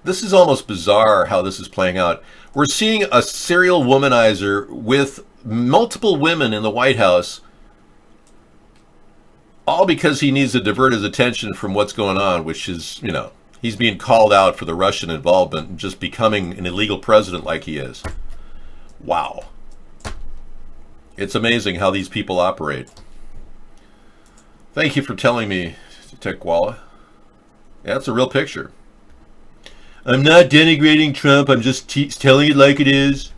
This is almost bizarre how this is playing out. We're seeing a serial womanizer with multiple women in the White House, all because he needs to divert his attention from what's going on, which is, he's being called out for the Russian involvement and just becoming an illegal president like he is. Wow. It's amazing how these people operate. Thank you for telling me, Tekwala. Yeah, it's a real picture. I'm not denigrating Trump. I'm just telling it like it is.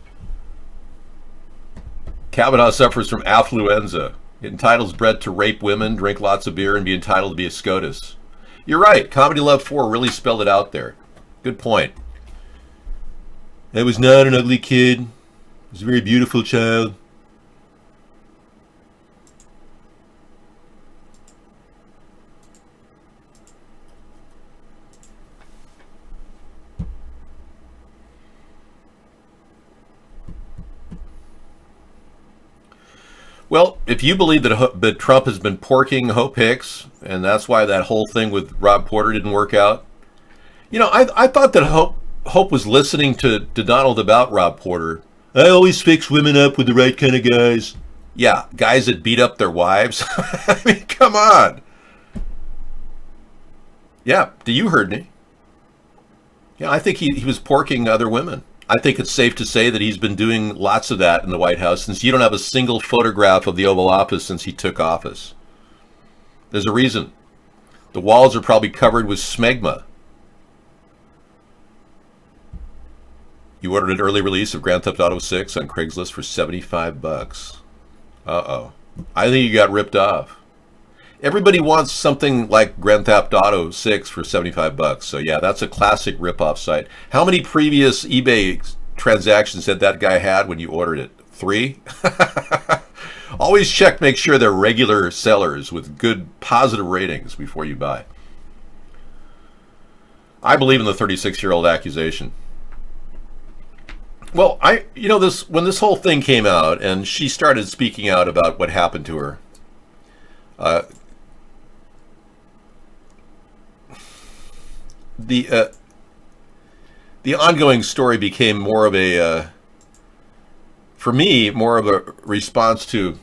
Kavanaugh suffers from affluenza. It entitles Brett to rape women, drink lots of beer, and be entitled to be a SCOTUS. You're right. Comedy Love 4 really spelled it out there. Good point. I was not an ugly kid. I was a very beautiful child. Well, if you believe that Trump has been porking Hope Hicks, and that's why that whole thing with Rob Porter didn't work out, I thought that Hope was listening to Donald about Rob Porter. I always fix women up with the right kind of guys. Yeah, guys that beat up their wives. I mean, come on. Yeah, you heard me. Yeah, I think he was porking other women. I think it's safe to say that he's been doing lots of that in the White House, since you don't have a single photograph of the Oval Office since he took office. There's a reason. The walls are probably covered with smegma. You ordered an early release of Grand Theft Auto 6 on Craigslist for $75. Uh-oh. I think you got ripped off. Everybody wants something like Grand Theft Auto 6 for $75. So yeah, that's a classic rip-off site. How many previous eBay transactions had that guy had when you ordered it? 3? Always check, make sure they're regular sellers with good positive ratings before you buy. I believe in the 36-year-old accusation. Well, when this whole thing came out and she started speaking out about what happened to her, the ongoing story became more of a, for me, more of a response to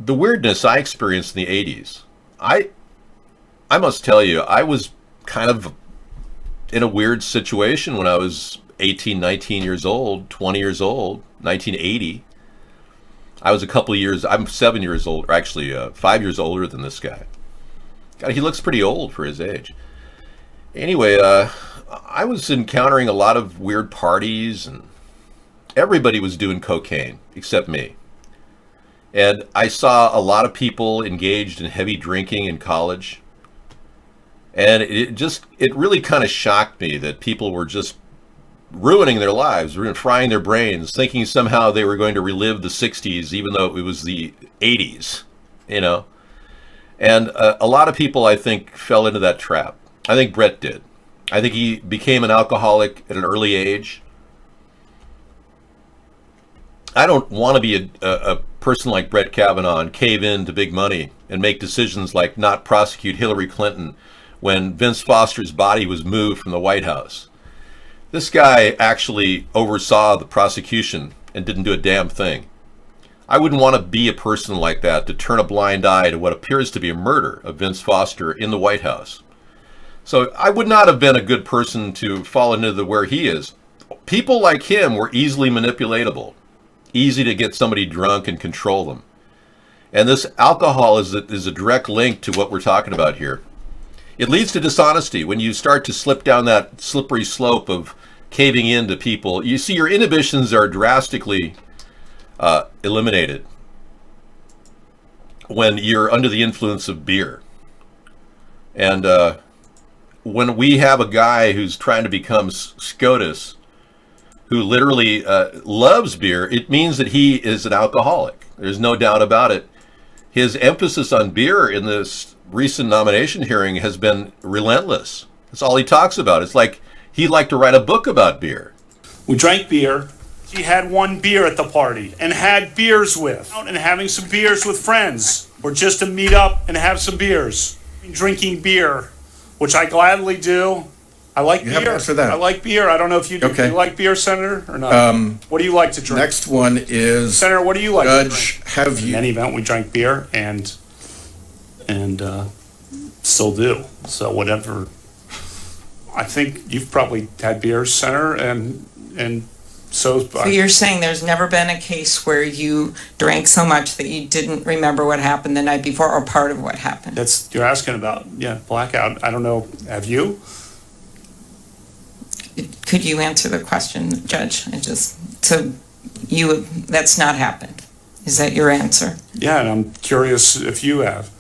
the weirdness I experienced in the 80s. I must tell you, I was kind of in a weird situation when I was 18, 19 years old, 20 years old, 1980. I was a couple of years, I'm 7 years old, or actually 5 years older than this guy. God, he looks pretty old for his age. Anyway, I was encountering a lot of weird parties, and everybody was doing cocaine except me. And I saw a lot of people engaged in heavy drinking in college. And it really kind of shocked me that people were just ruining their lives, frying their brains, thinking somehow they were going to relive the 60s, even though it was the 80s, And a lot of people, I think, fell into that trap. I think Brett did. I think he became an alcoholic at an early age. I don't want to be a person like Brett Kavanaugh and cave in to big money and make decisions like not prosecute Hillary Clinton when Vince Foster's body was moved from the White House. This guy actually oversaw the prosecution and didn't do a damn thing. I wouldn't want to be a person like that, to turn a blind eye to what appears to be a murder of Vince Foster in the White House. So I would not have been a good person to fall into where he is. People like him were easily manipulatable, easy to get somebody drunk and control them. And this alcohol is a direct link to what we're talking about here. It leads to dishonesty. When you start to slip down that slippery slope of caving in to people, you see your inhibitions are drastically eliminated when you're under the influence of beer. And when we have a guy who's trying to become SCOTUS, who literally loves beer, it means that he is an alcoholic. There's no doubt about it. His emphasis on beer in this recent nomination hearing has been relentless. That's all he talks about. It's like he'd like to write a book about beer. We drank beer. He had one beer at the party and had beers with. And having some beers with friends, or just to meet up and have some beers. Drinking beer, which I gladly do. I like beer. You have to answer that. I like beer. I don't know if you do. Okay. Do you like beer, Senator, or not? What do you like to drink? Next one is Senator, what do you like to Judge, drink? have In you any event, we drank beer and still do. So whatever. I think you've probably had beers, Senator, and so. So you're saying there's never been a case where you drank so much that you didn't remember what happened the night before, or part of what happened? That's you're asking about, blackout. I don't know. Have you? Could you answer the question, Judge? That's not happened. Is that your answer? Yeah, and I'm curious if you have.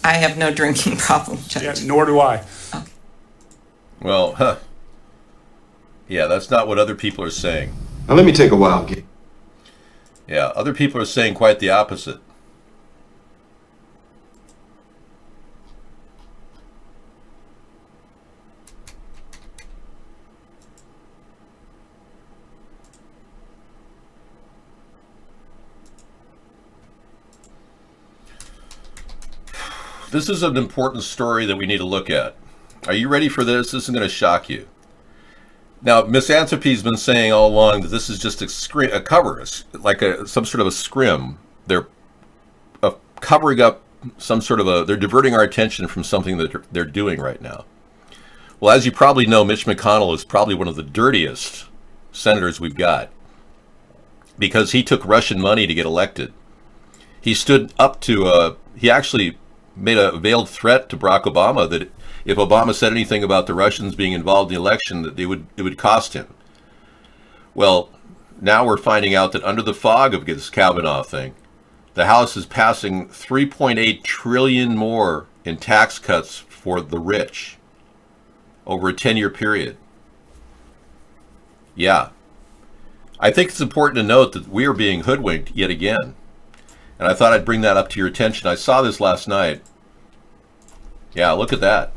I have no drinking problem, Judge. Yeah, nor do I. Well, yeah, that's not what other people are saying. Now let me take a wild guess. Yeah, other people are saying quite the opposite. This is an important story that we need to look at. Are you ready for this? This is going to shock you. Now, Misanthropy's been saying all along that this is just a cover, like some sort of a scrim. They're covering up some sort of they're diverting our attention from something that they're doing right now. Well, as you probably know, Mitch McConnell is probably one of the dirtiest senators we've got because he took Russian money to get elected. He stood up to, he actually made a veiled threat to Barack Obama that if Obama said anything about the Russians being involved in the election, that it would cost him. Well, now we're finding out that under the fog of this Kavanaugh thing, the House is passing $3.8 trillion more in tax cuts for the rich over a 10-year period. Yeah. I think it's important to note that we are being hoodwinked yet again. And I thought I'd bring that up to your attention. I saw this last night. Yeah, look at that.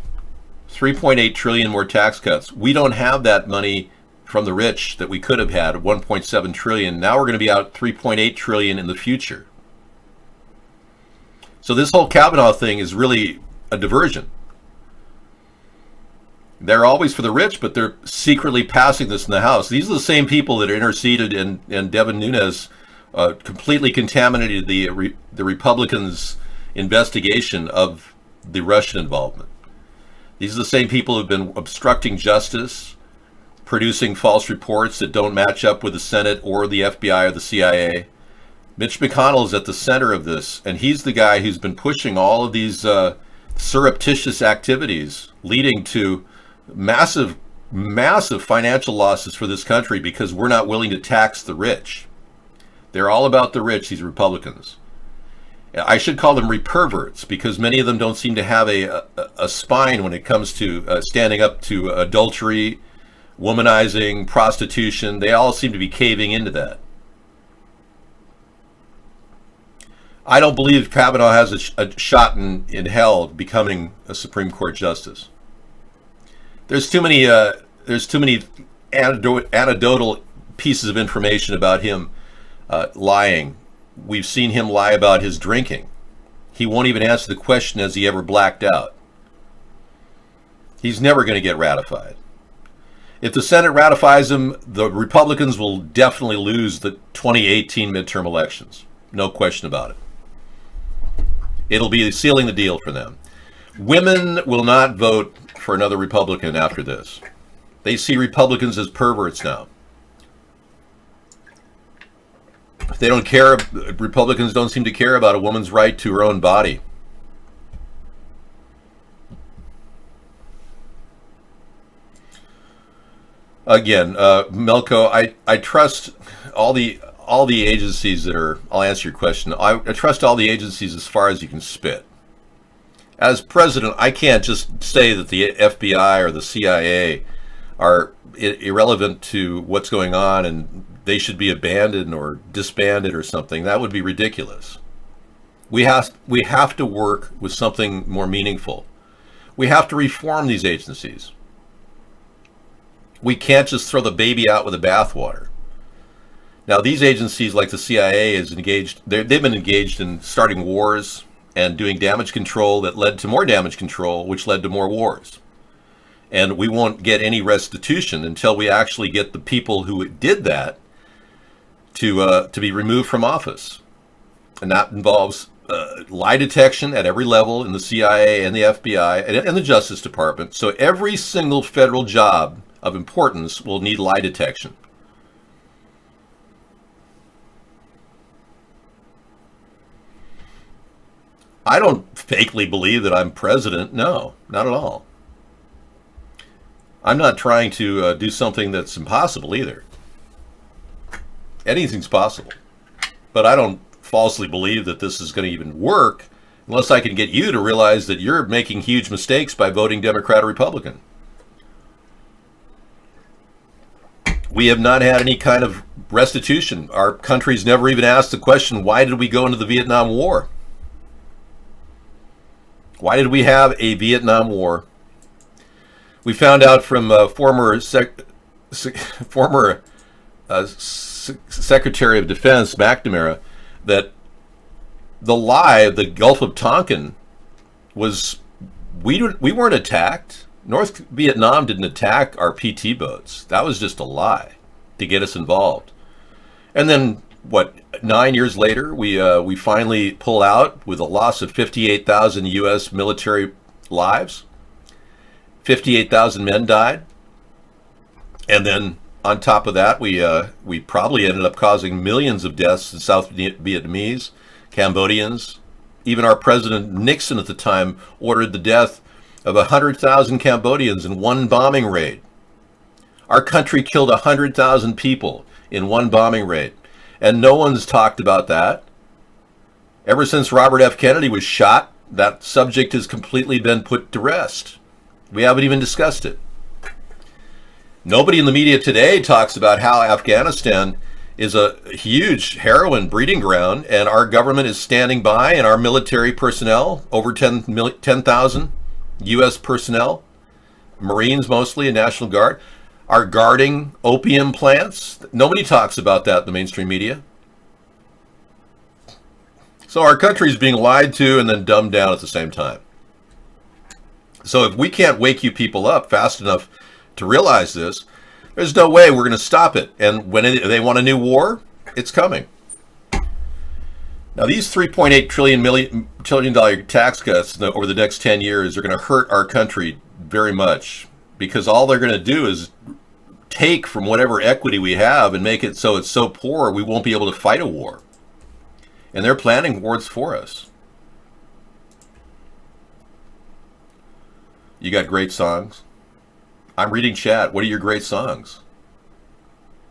3.8 trillion more tax cuts. We don't have that money from the rich that we could have had, 1.7 trillion. Now we're going to be out 3.8 trillion in the future. So this whole Kavanaugh thing is really a diversion. They're always for the rich, but they're secretly passing this in the House. These are the same people that are interceded and Devin Nunes completely contaminated the Republicans' investigation of the Russian involvement. These are the same people who've been obstructing justice, producing false reports that don't match up with the Senate or the FBI or the CIA. Mitch McConnell is at the center of this, and he's the guy who's been pushing all of these surreptitious activities, leading to massive financial losses for this country because we're not willing to tax the rich. They're all about the rich, these Republicans. I should call them reperverts because many of them don't seem to have a spine when it comes to standing up to adultery, womanizing, prostitution. They all seem to be caving into that. I don't believe Kavanaugh has a shot in hell becoming a Supreme Court justice. There's too many anecdotal pieces of information about him lying. We've seen him lie about his drinking. He won't even answer the question, has he ever blacked out? He's never going to get ratified. If the Senate ratifies him, the Republicans will definitely lose the 2018 midterm elections. No question about it. It'll be sealing the deal for them. Women will not vote for another Republican after this. They see Republicans as perverts now. They don't care. Republicans don't seem to care about a woman's right to her own body. Again, Melko, I trust all the agencies that are. I'll answer your question. I trust all the agencies as far as you can spit. As president, I can't just say that the FBI or the CIA are irrelevant to what's going on and they should be abandoned or disbanded or something. That would be ridiculous. We have to work with something more meaningful. We have to reform these agencies. We can't just throw the baby out with the bathwater. Now, these agencies like the CIA they've been engaged in starting wars and doing damage control that led to more damage control, which led to more wars. And we won't get any restitution until we actually get the people who did that to be removed from office. And that involves lie detection at every level in the CIA and the FBI and the Justice Department. So every single federal job of importance will need lie detection. I don't fakely believe that I'm president. No, not at all. I'm not trying to do something that's impossible either. Anything's possible. But I don't falsely believe that this is going to even work unless I can get you to realize that you're making huge mistakes by voting Democrat or Republican. We have not had any kind of restitution. Our country's never even asked the question, why did we go into the Vietnam War? Why did we have a Vietnam War? We found out from former Secretary of Defense McNamara that the lie of the Gulf of Tonkin was we weren't attacked. North Vietnam didn't attack our PT boats. That was just a lie to get us involved. And then, 9 years later, we finally pull out with a loss of 58,000 U.S. military lives. 58,000 men died. And then, on top of that, we probably ended up causing millions of deaths in South Vietnamese, Cambodians. Even our President Nixon at the time ordered the death of 100,000 Cambodians in one bombing raid. Our country killed 100,000 people in one bombing raid, and no one's talked about that. Ever since Robert F. Kennedy was shot, that subject has completely been put to rest. We haven't even discussed it. Nobody in the media today talks about how Afghanistan is a huge heroin breeding ground, and our government is standing by, and our military personnel, over 10,000 U.S. personnel, Marines mostly, and National Guard, are guarding opium plants. Nobody talks about that in the mainstream media. So our country is being lied to and then dumbed down at the same time. So if we can't wake you people up fast enough to realize this, there's no way we're going to stop it. And when they want a new war, it's coming. Now, these $3.8 trillion tax cuts over the next 10 years are going to hurt our country very much, because all they're going to do is take from whatever equity we have and make it so it's so poor we won't be able to fight a war. And they're planning wars for us. You got great songs. I'm reading chat. What are your great songs?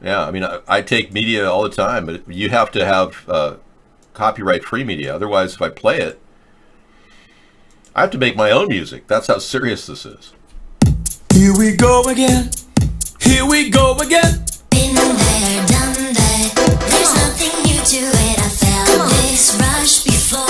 Yeah, I mean, I take media all the time, but you have to have copyright-free media. Otherwise, if I play it, I have to make my own music. That's how serious this is. Here we go again. Here we go again. Been there, done that. There's nothing new to it. I felt this rush before.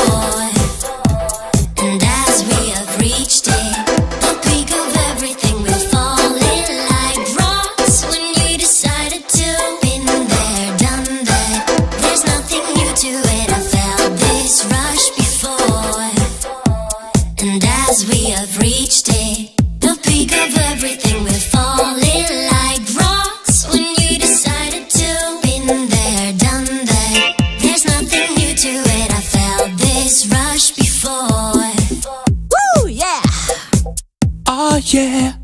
And as we have reached it, the peak of everything will fall in like rocks when you decided to. Been there, done that. There's nothing new to it. I felt this rush before. And as we have reached it, the peak of everything will fall in like rocks when you decided to. Been there, done that. There's nothing new to it. I felt this rush before. Woo, yeah. Oh, yeah.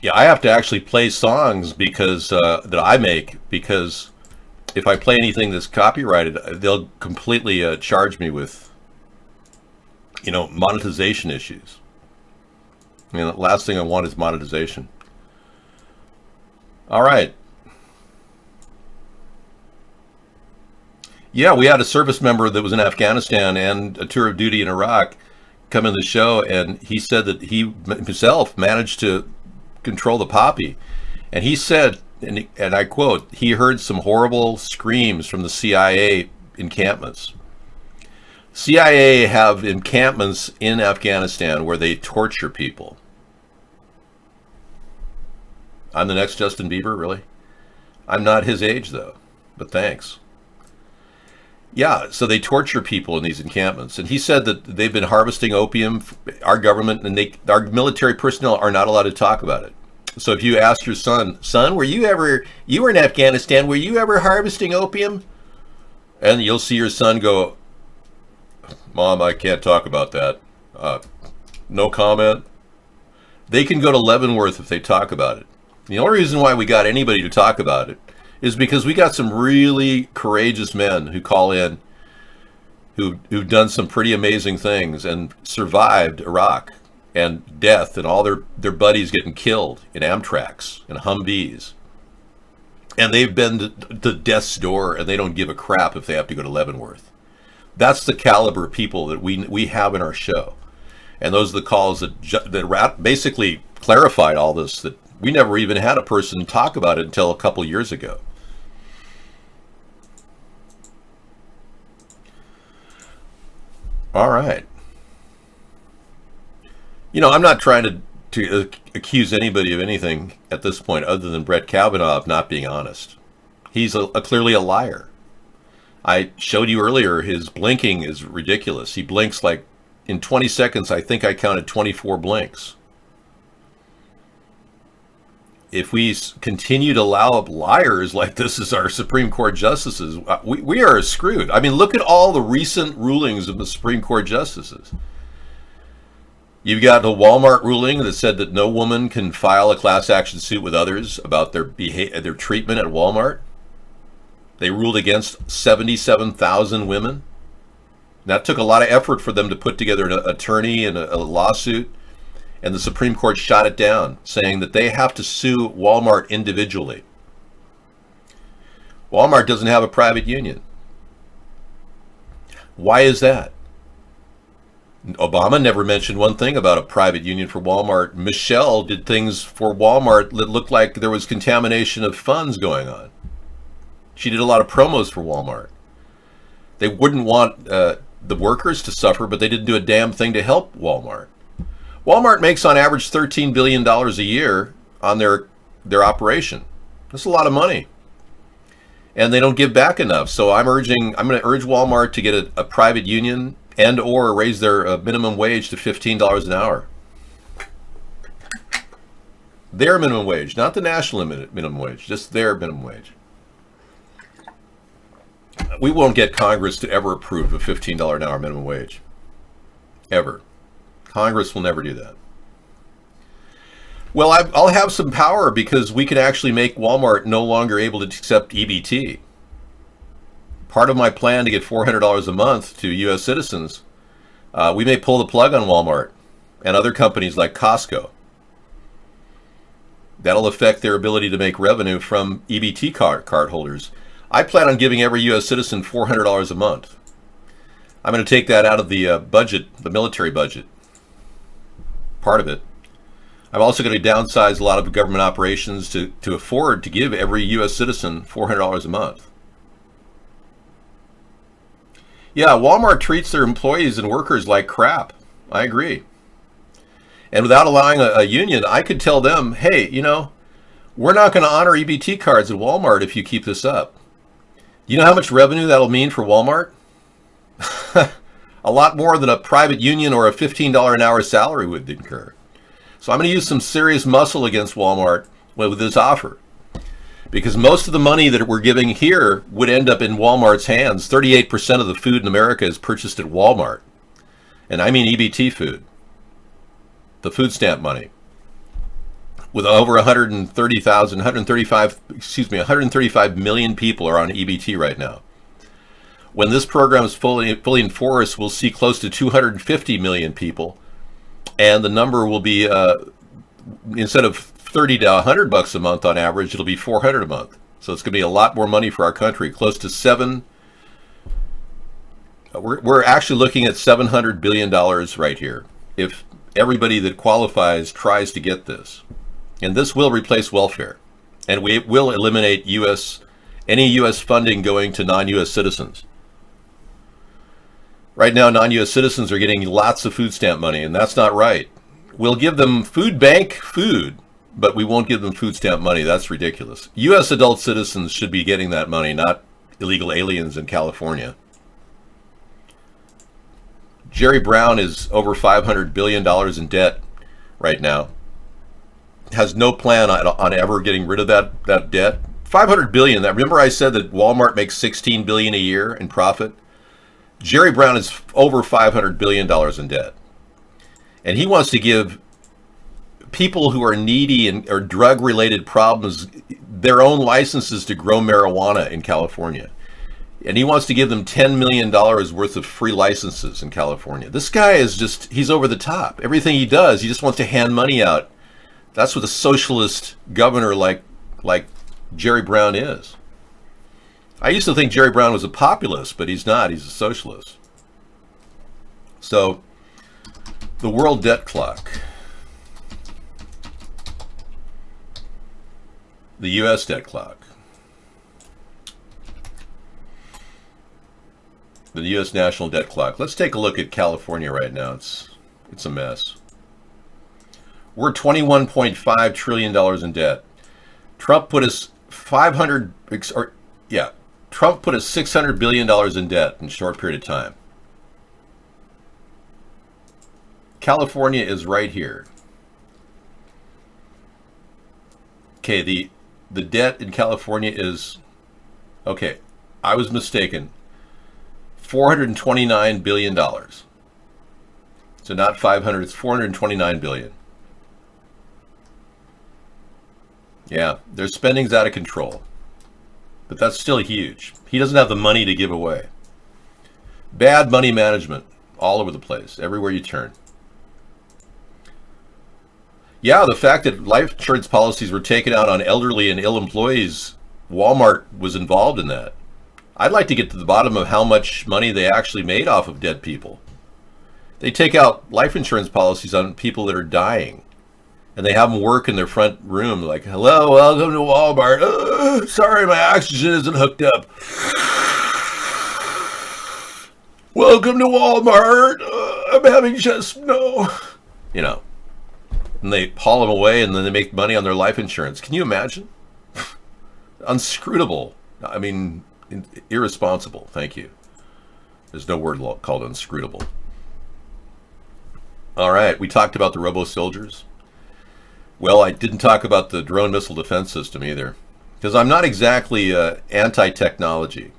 Yeah, I have to actually play songs because that I make, because if I play anything that's copyrighted, they'll completely charge me with, monetization issues. I mean, the last thing I want is monetization. All right. Yeah, we had a service member that was in Afghanistan and a tour of duty in Iraq come in the show, and he said that he himself managed to control the poppy. And he said, and I quote, he heard some horrible screams from the CIA encampments. CIA have encampments in Afghanistan where they torture people. I'm the next Justin Bieber, really? I'm not his age, though, but thanks. Yeah, so they torture people in these encampments. And he said that they've been harvesting opium, our government, and our military personnel are not allowed to talk about it. So if you ask your son, were you were in Afghanistan, were you ever harvesting opium? And you'll see your son go, Mom, I can't talk about that. No comment. They can go to Leavenworth if they talk about it. The only reason why we got anybody to talk about it is because we got some really courageous men who call in, who've done some pretty amazing things and survived Iraq and death and all their buddies getting killed in Amtraks and Humvees. And they've been to death's door, and they don't give a crap if they have to go to Leavenworth. That's the caliber of people that we have in our show. And those are the calls that basically clarified all this, that we never even had a person talk about it until a couple years ago. All right. I'm not trying to accuse anybody of anything at this point other than Brett Kavanaugh of not being honest. He's clearly a liar. I showed you earlier, his blinking is ridiculous. He blinks like in 20 seconds, I think I counted 24 blinks. If we continue to allow up liars like this as our Supreme Court justices, we are screwed. I mean, look at all the recent rulings of the Supreme Court justices. You've got the Walmart ruling that said that no woman can file a class action suit with others about their treatment at Walmart. They ruled against 77,000 women. That took a lot of effort for them to put together an attorney and a lawsuit. And the Supreme Court shot it down, saying that they have to sue Walmart individually. Walmart doesn't have a private union. Why is that? Obama never mentioned one thing about a private union for Walmart. Michelle did things for Walmart that looked like there was contamination of funds going on. She did a lot of promos for Walmart. They wouldn't want the workers to suffer, but they didn't do a damn thing to help Walmart. Walmart makes on average $13 billion a year on their operation. That's a lot of money. And they don't give back enough. So I'm going to urge Walmart to get a private union and or raise their minimum wage to $15 an hour. Their minimum wage, not the national minimum wage, just their minimum wage. We won't get Congress to ever approve a $15 an hour minimum wage. Ever. Congress will never do that. Well, I'll have some power because we can actually make Walmart no longer able to accept EBT. Part of my plan to get $400 a month to U.S. citizens, we may pull the plug on Walmart and other companies like Costco. That'll affect their ability to make revenue from EBT card holders. I plan on giving every U.S. citizen $400 a month. I'm going to take that out of the budget, the military budget. Part of it. I'm also going to downsize a lot of government operations to afford to give every U.S. citizen $400 a month. Yeah, Walmart treats their employees and workers like crap. I agree. And without allowing a union, I could tell them, hey, we're not going to honor EBT cards at Walmart if you keep this up. You know how much revenue that'll mean for Walmart? A lot more than a private union or a $15 an hour salary would incur. So I'm going to use some serious muscle against Walmart with this offer. Because most of the money that we're giving here would end up in Walmart's hands. 38% of the food in America is purchased at Walmart. And I mean EBT food. The food stamp money. With over 135 million people are on EBT right now. When this program is fully enforced, we'll see close to 250 million people, and the number will be instead of $30 to $100 a month on average, it'll be $400 a month. So it's going to be a lot more money for our country. Close to we're actually looking at $700 billion right here. If everybody that qualifies tries to get this, and this will replace welfare, and we will eliminate any U.S. funding going to non-U.S. citizens. Right now, non-U.S. citizens are getting lots of food stamp money, and that's not right. We'll give them food bank food, but we won't give them food stamp money. That's ridiculous. U.S. adult citizens should be getting that money, not illegal aliens in California. Jerry Brown is over $500 billion in debt right now. Has no plan on ever getting rid of that debt. $500 billion. Remember I said that Walmart makes $16 billion a year in profit? Jerry Brown is over $500 billion in debt. And he wants to give people who are needy or drug-related problems their own licenses to grow marijuana in California. And he wants to give them $10 million worth of free licenses in California. This guy is he's over the top. Everything he does, he just wants to hand money out. That's what a socialist governor like Jerry Brown is. I used to think Jerry Brown was a populist, but he's not. He's a socialist. So, the world debt clock. The U.S. debt clock. The U.S. national debt clock. Let's take a look at California right now. It's a mess. We're $21.5 trillion in debt. Trump put us Trump put us $600 billion in debt in a short period of time. California is right here. Okay, the debt in California is, okay, I was mistaken, $429 billion. So not 500, it's 429 billion. Yeah, their spending's out of control. But that's still huge. He doesn't have the money to give away. Bad money management all over the place, everywhere you turn. Yeah, the fact that life insurance policies were taken out on elderly and ill employees, Walmart was involved in that. I'd like to get to the bottom of how much money they actually made off of dead people. They take out life insurance policies on people that are dying, and they have them work in their front room like, hello, welcome to Walmart. Sorry, my oxygen isn't hooked up. Welcome to Walmart. I'm having just, no. You know, and they haul them away, and then they make money on their life insurance. Can you imagine? Unscrutable. I mean, irresponsible. Thank you. There's no word called unscrutable. All right, we talked about the robo-soldiers. Well, I didn't talk about the drone missile defense system either, because I'm not exactly anti-technology.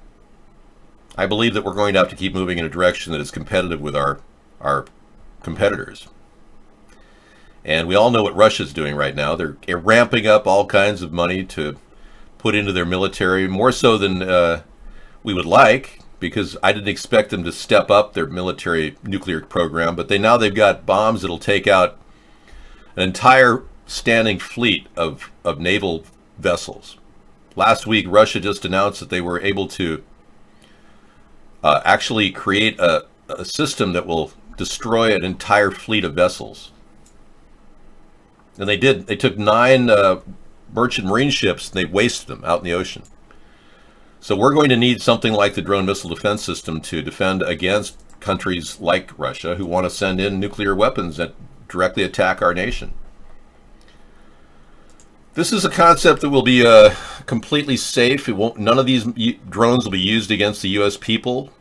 I believe that we're going to have to keep moving in a direction that is competitive with our competitors. And we all know what Russia's doing right now. They're ramping up all kinds of money to put into their military, more so than we would like, because I didn't expect them to step up their military nuclear program, but they've got bombs that'll take out an entire standing fleet of naval vessels. Last week, Russia just announced that they were able to actually create a system that will destroy an entire fleet of vessels. And they did. They took 9 merchant marine ships and they wasted them out in the ocean. So we're going to need something like the drone missile defense system to defend against countries like Russia who want to send in nuclear weapons that directly attack our nation. This is a concept that will be completely safe. None of these drones will be used against the U.S. people.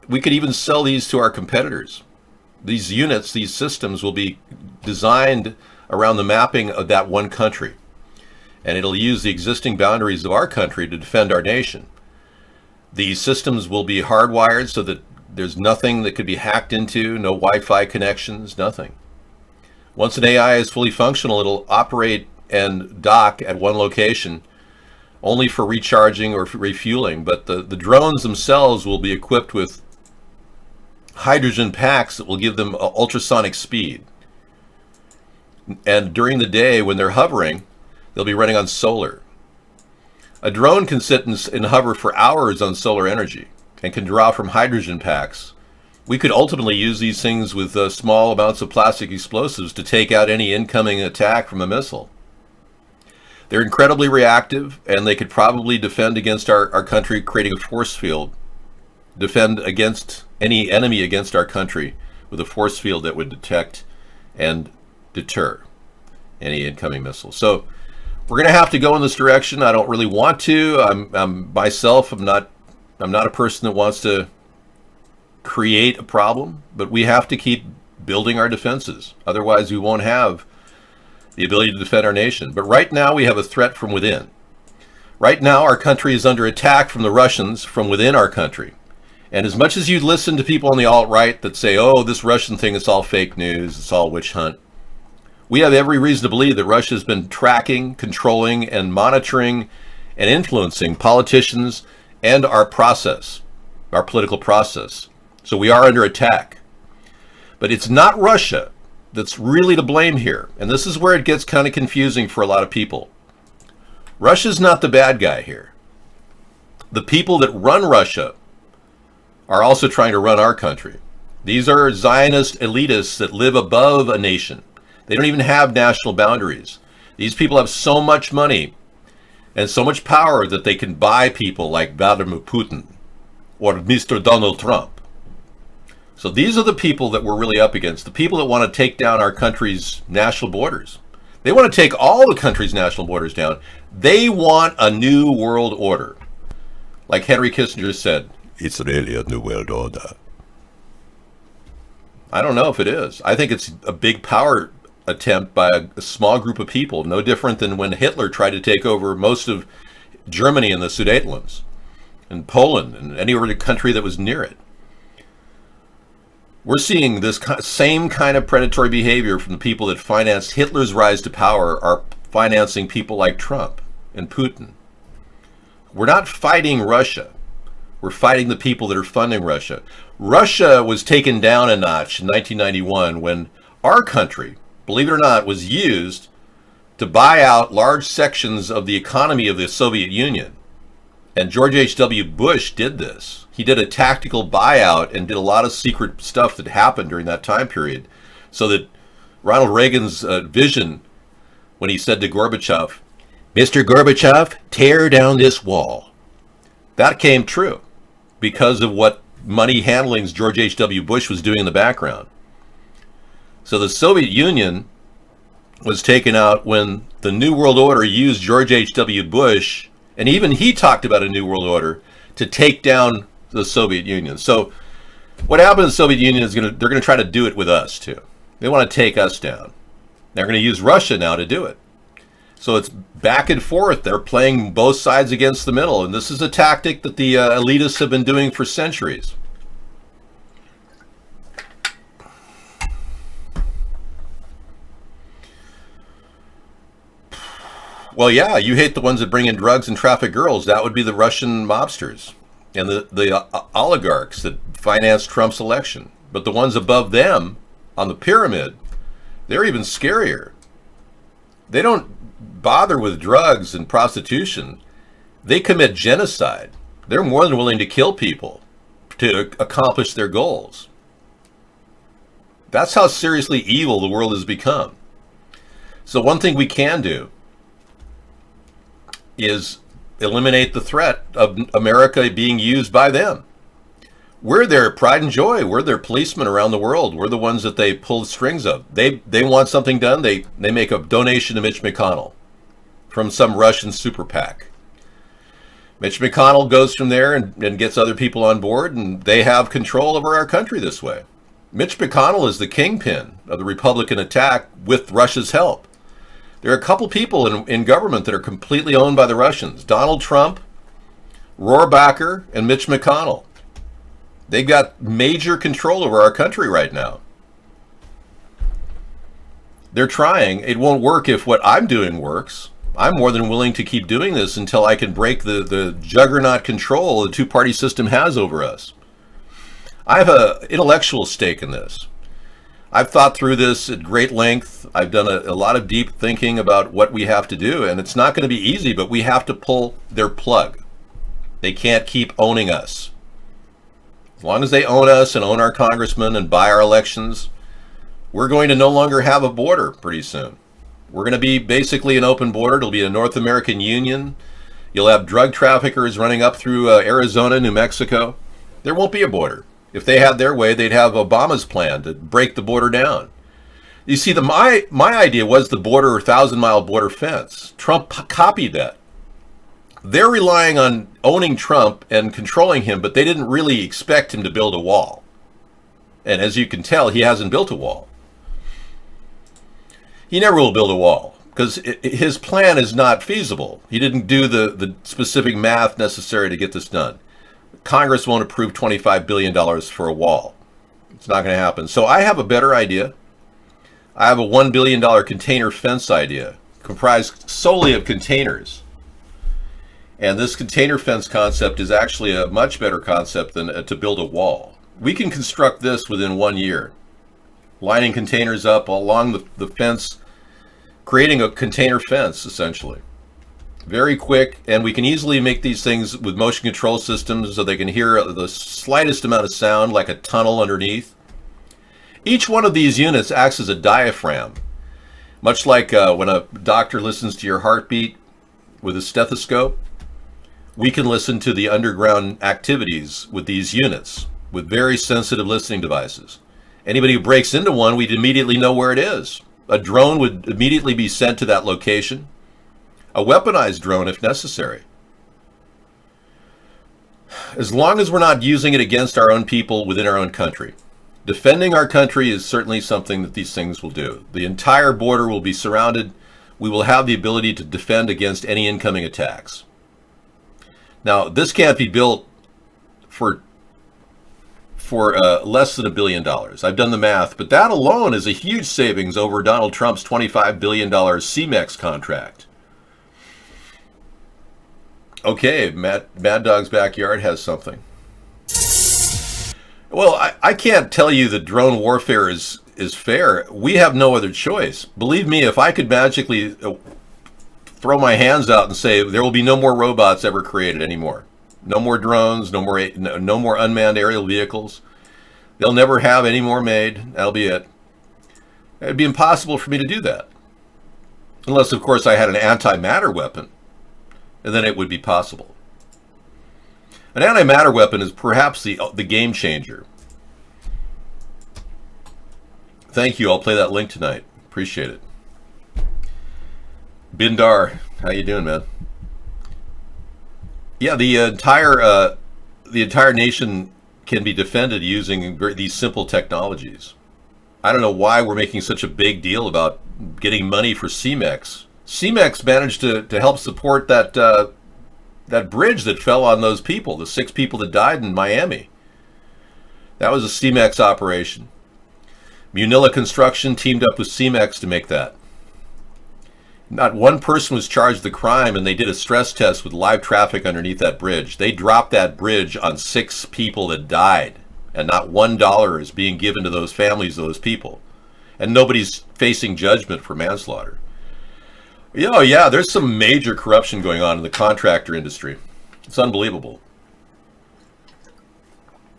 We could even sell these to our competitors. These units, these systems will be designed around the mapping of that one country. And it'll use the existing boundaries of our country to defend our nation. These systems will be hardwired so that there's nothing that could be hacked into, no Wi-Fi connections, nothing. Once an AI is fully functional, it'll operate and dock at one location only for recharging or for refueling. But the drones themselves will be equipped with hydrogen packs that will give them ultrasonic speed. And during the day when they're hovering, they'll be running on solar. A drone can sit and hover for hours on solar energy and can draw from hydrogen packs. We could ultimately use these things with small amounts of plastic explosives to take out any incoming attack from a missile. They're incredibly reactive, and they could probably defend against our country, creating a force field, defend against any enemy against our country with a force field that would detect and deter any incoming missiles. So we're going to have to go in this direction. I don't really want to. I'm myself. I'm not a person that wants to create a problem, but we have to keep building our defenses. Otherwise, we won't have the ability to defend our nation. But right now, we have a threat from within. Right now, our country is under attack from the Russians from within our country. And as much as you listen to people on the alt-right that say, oh, this Russian thing is all fake news, it's all witch hunt, we have every reason to believe that Russia has been tracking, controlling, and monitoring and influencing politicians and our process, our political process. So we are under attack. But it's not Russia that's really to blame here. And this is where it gets kind of confusing for a lot of people. Russia's not the bad guy here. The people that run Russia are also trying to run our country. These are Zionist elitists that live above a nation. They don't even have national boundaries. These people have so much money and so much power that they can buy people like Vladimir Putin or Mr. Donald Trump. So these are the people that we're really up against, the people that want to take down our country's national borders. They want to take all the country's national borders down. They want a new world order. Like Henry Kissinger said, it's really a new world order. I don't know if it is. I think it's a big power attempt by a small group of people, no different than when Hitler tried to take over most of Germany and the Sudetenlands, and Poland, and any other country that was near it. We're seeing this same kind of predatory behavior from the people that financed Hitler's rise to power are financing people like Trump and Putin. We're not fighting Russia. We're fighting the people that are funding Russia. Russia was taken down a notch in 1991 when our country, believe it or not, was used to buy out large sections of the economy of the Soviet Union. And George H.W. Bush did this. He did a tactical buyout and did a lot of secret stuff that happened during that time period, so that Ronald Reagan's vision, when he said to Gorbachev, "Mr. Gorbachev, tear down this wall," that came true because of what money handlings George H.W. Bush was doing in the background. So the Soviet Union was taken out when the New World Order used George H.W. Bush, and even he talked about a New World Order, to take down the Soviet Union. So what happened in the Soviet Union is they're going to try to do it with us too. They want to take us down. They're going to use Russia now to do it. So it's back and forth. They're playing both sides against the middle. And this is a tactic that the elitists have been doing for centuries. Well, yeah, you hate the ones that bring in drugs and traffic girls. That would be the Russian mobsters and the oligarchs that financed Trump's election. But the ones above them on the pyramid, they're even scarier. They don't bother with drugs and prostitution. They commit genocide. They're more than willing to kill people to accomplish their goals. That's how seriously evil the world has become. So one thing we can do is eliminate the threat of America being used by them. We're their pride and joy. We're their policemen around the world. We're the ones that they pull the strings of. They want something done, they make a donation to Mitch McConnell from some Russian super PAC. Mitch McConnell goes from there and gets other people on board, and they have control over our country this way. Mitch McConnell is the kingpin of the Republican attack with Russia's help. There are a couple people in government that are completely owned by the Russians. Donald Trump, Rohrabacher, and Mitch McConnell. They've got major control over our country right now. They're trying. It won't work if what I'm doing works. I'm more than willing to keep doing this until I can break the juggernaut control the two-party system has over us. I have an intellectual stake in this. I've thought through this at great length. I've done a lot of deep thinking about what we have to do, and it's not going to be easy, but we have to pull their plug. They can't keep owning us. As long as they own us and own our congressmen and buy our elections, we're going to no longer have a border pretty soon. We're going to be basically an open border. It'll be a North American Union. You'll have drug traffickers running up through Arizona, New Mexico. There won't be a border. If they had their way, they'd have Obama's plan to break the border down. You see, my idea was the border, 1,000-mile border fence. Trump copied that. They're relying on owning Trump and controlling him, but they didn't really expect him to build a wall. And as you can tell, he hasn't built a wall. He never will build a wall because his plan is not feasible. He didn't do the specific math necessary to get this done. Congress won't approve $25 billion for a wall. It's not going to happen. So I have a better idea. I have a $1 billion container fence idea comprised solely of containers. And this container fence concept is actually a much better concept than to build a wall. We can construct this within 1 year, lining containers up along the fence, creating a container fence, essentially. Very quick, and we can easily make these things with motion control systems so they can hear the slightest amount of sound, like a tunnel underneath. Each one of these units acts as a diaphragm, much like when a doctor listens to your heartbeat with a stethoscope. We can listen to the underground activities with these units, with very sensitive listening devices. Anybody who breaks into one, we'd immediately know where it is. A drone would immediately be sent to that location. A weaponized drone if necessary. as long as we're not using it against our own people within our own country. Defending our country is certainly something that these things will do. The entire border will be surrounded. We will have the ability to defend against any incoming attacks. Now, this can't be built for less than $1 billion. I've done the math, but that alone is a huge savings over Donald Trump's $25 billion CMEX contract. Okay, Mad Dog's Backyard has something. Well, I can't tell you that drone warfare is fair. We have no other choice. Believe me, if I could magically throw my hands out and say there will be no more robots ever created anymore, no more drones, no more unmanned aerial vehicles, they'll never have any more made. That'll be it. It'd be impossible for me to do that, unless, of course, I had an antimatter weapon, and then it would be possible. An antimatter weapon is perhaps the game changer. Thank you. I'll play that link tonight. Appreciate it. Bindar, how you doing, man? Yeah, the entire nation can be defended using these simple technologies. I don't know why we're making such a big deal about getting money for CMEX. CMEX managed to help support that bridge that fell on those people, the 6 people that died in Miami. That was a CMEX operation. Munilla Construction teamed up with CMEX to make that. Not one person was charged with the crime, and they did a stress test with live traffic underneath that bridge. They dropped that bridge on 6 people that died, and not $1 is being given to those families of those people. And nobody's facing judgment for manslaughter. Oh yeah, there's some major corruption going on in the contractor industry. It's unbelievable.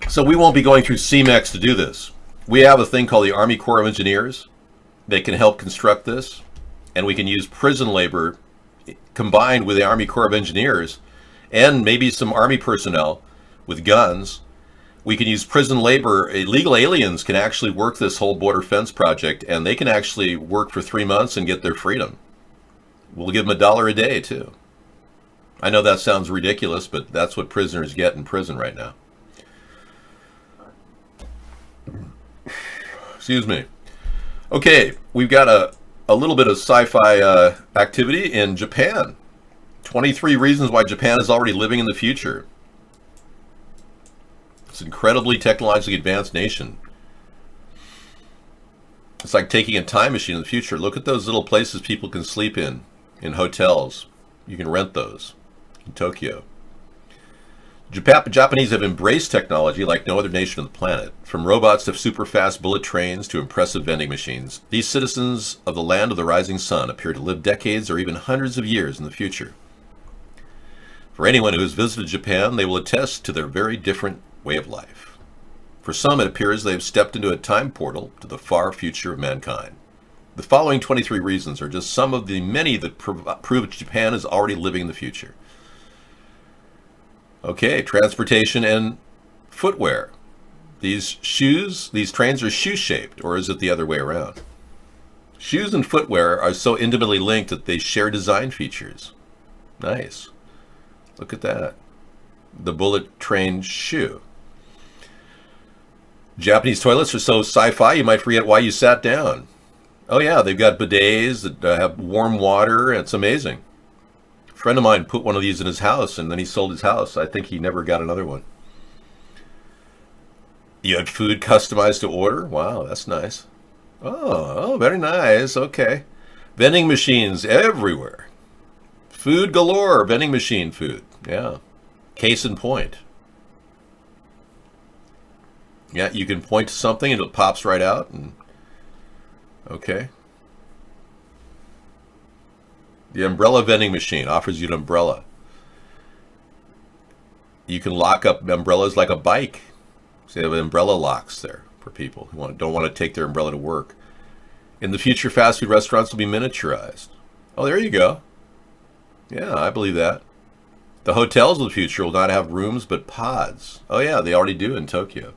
So we won't be going through CMEX to do this. We have a thing called the Army Corps of Engineers. They can help construct this. And we can use prison labor combined with the Army Corps of Engineers and maybe some Army personnel with guns. We can use prison labor. Illegal aliens can actually work this whole border fence project, and they can actually work for 3 months and get their freedom. We'll give them $1 a day, too. I know that sounds ridiculous, but that's what prisoners get in prison right now. Excuse me. Okay, we've got a little bit of sci-fi activity in Japan. 23 reasons why Japan is already living in the future. It's an incredibly technologically advanced nation. It's like taking a time machine in the future. Look at those little places people can sleep in hotels. You can rent those in Tokyo. Japanese have embraced technology like no other nation on the planet. From robots to super fast bullet trains to impressive vending machines, these citizens of the land of the rising sun appear to live decades or even hundreds of years in the future. For anyone who has visited Japan, they will attest to their very different way of life. For some, it appears they have stepped into a time portal to the far future of mankind. The following 23 reasons are just some of the many that prove Japan is already living in the future. Okay, transportation and footwear. These trains are shoe-shaped, or is it the other way around? Shoes and footwear are so intimately linked that they share design features. Nice. Look at that. The bullet train shoe. Japanese toilets are so sci-fi you might forget why you sat down. Oh yeah, they've got bidets that have warm water. It's amazing. A friend of mine put one of these in his house, and then he sold his house. I think he never got another one. You had food customized to order? Wow, that's nice. Oh, very nice. Okay. Vending machines everywhere. Food galore, vending machine food. Yeah. Case in point. Yeah, you can point to something and it pops right out. And okay. The umbrella vending machine offers you an umbrella. You can lock up umbrellas like a bike. So they have umbrella locks there for people who don't want to take their umbrella to work. In the future, fast food restaurants will be miniaturized. Oh, there you go. Yeah, I believe that. The hotels of the future will not have rooms but pods. Oh yeah, they already do in Tokyo.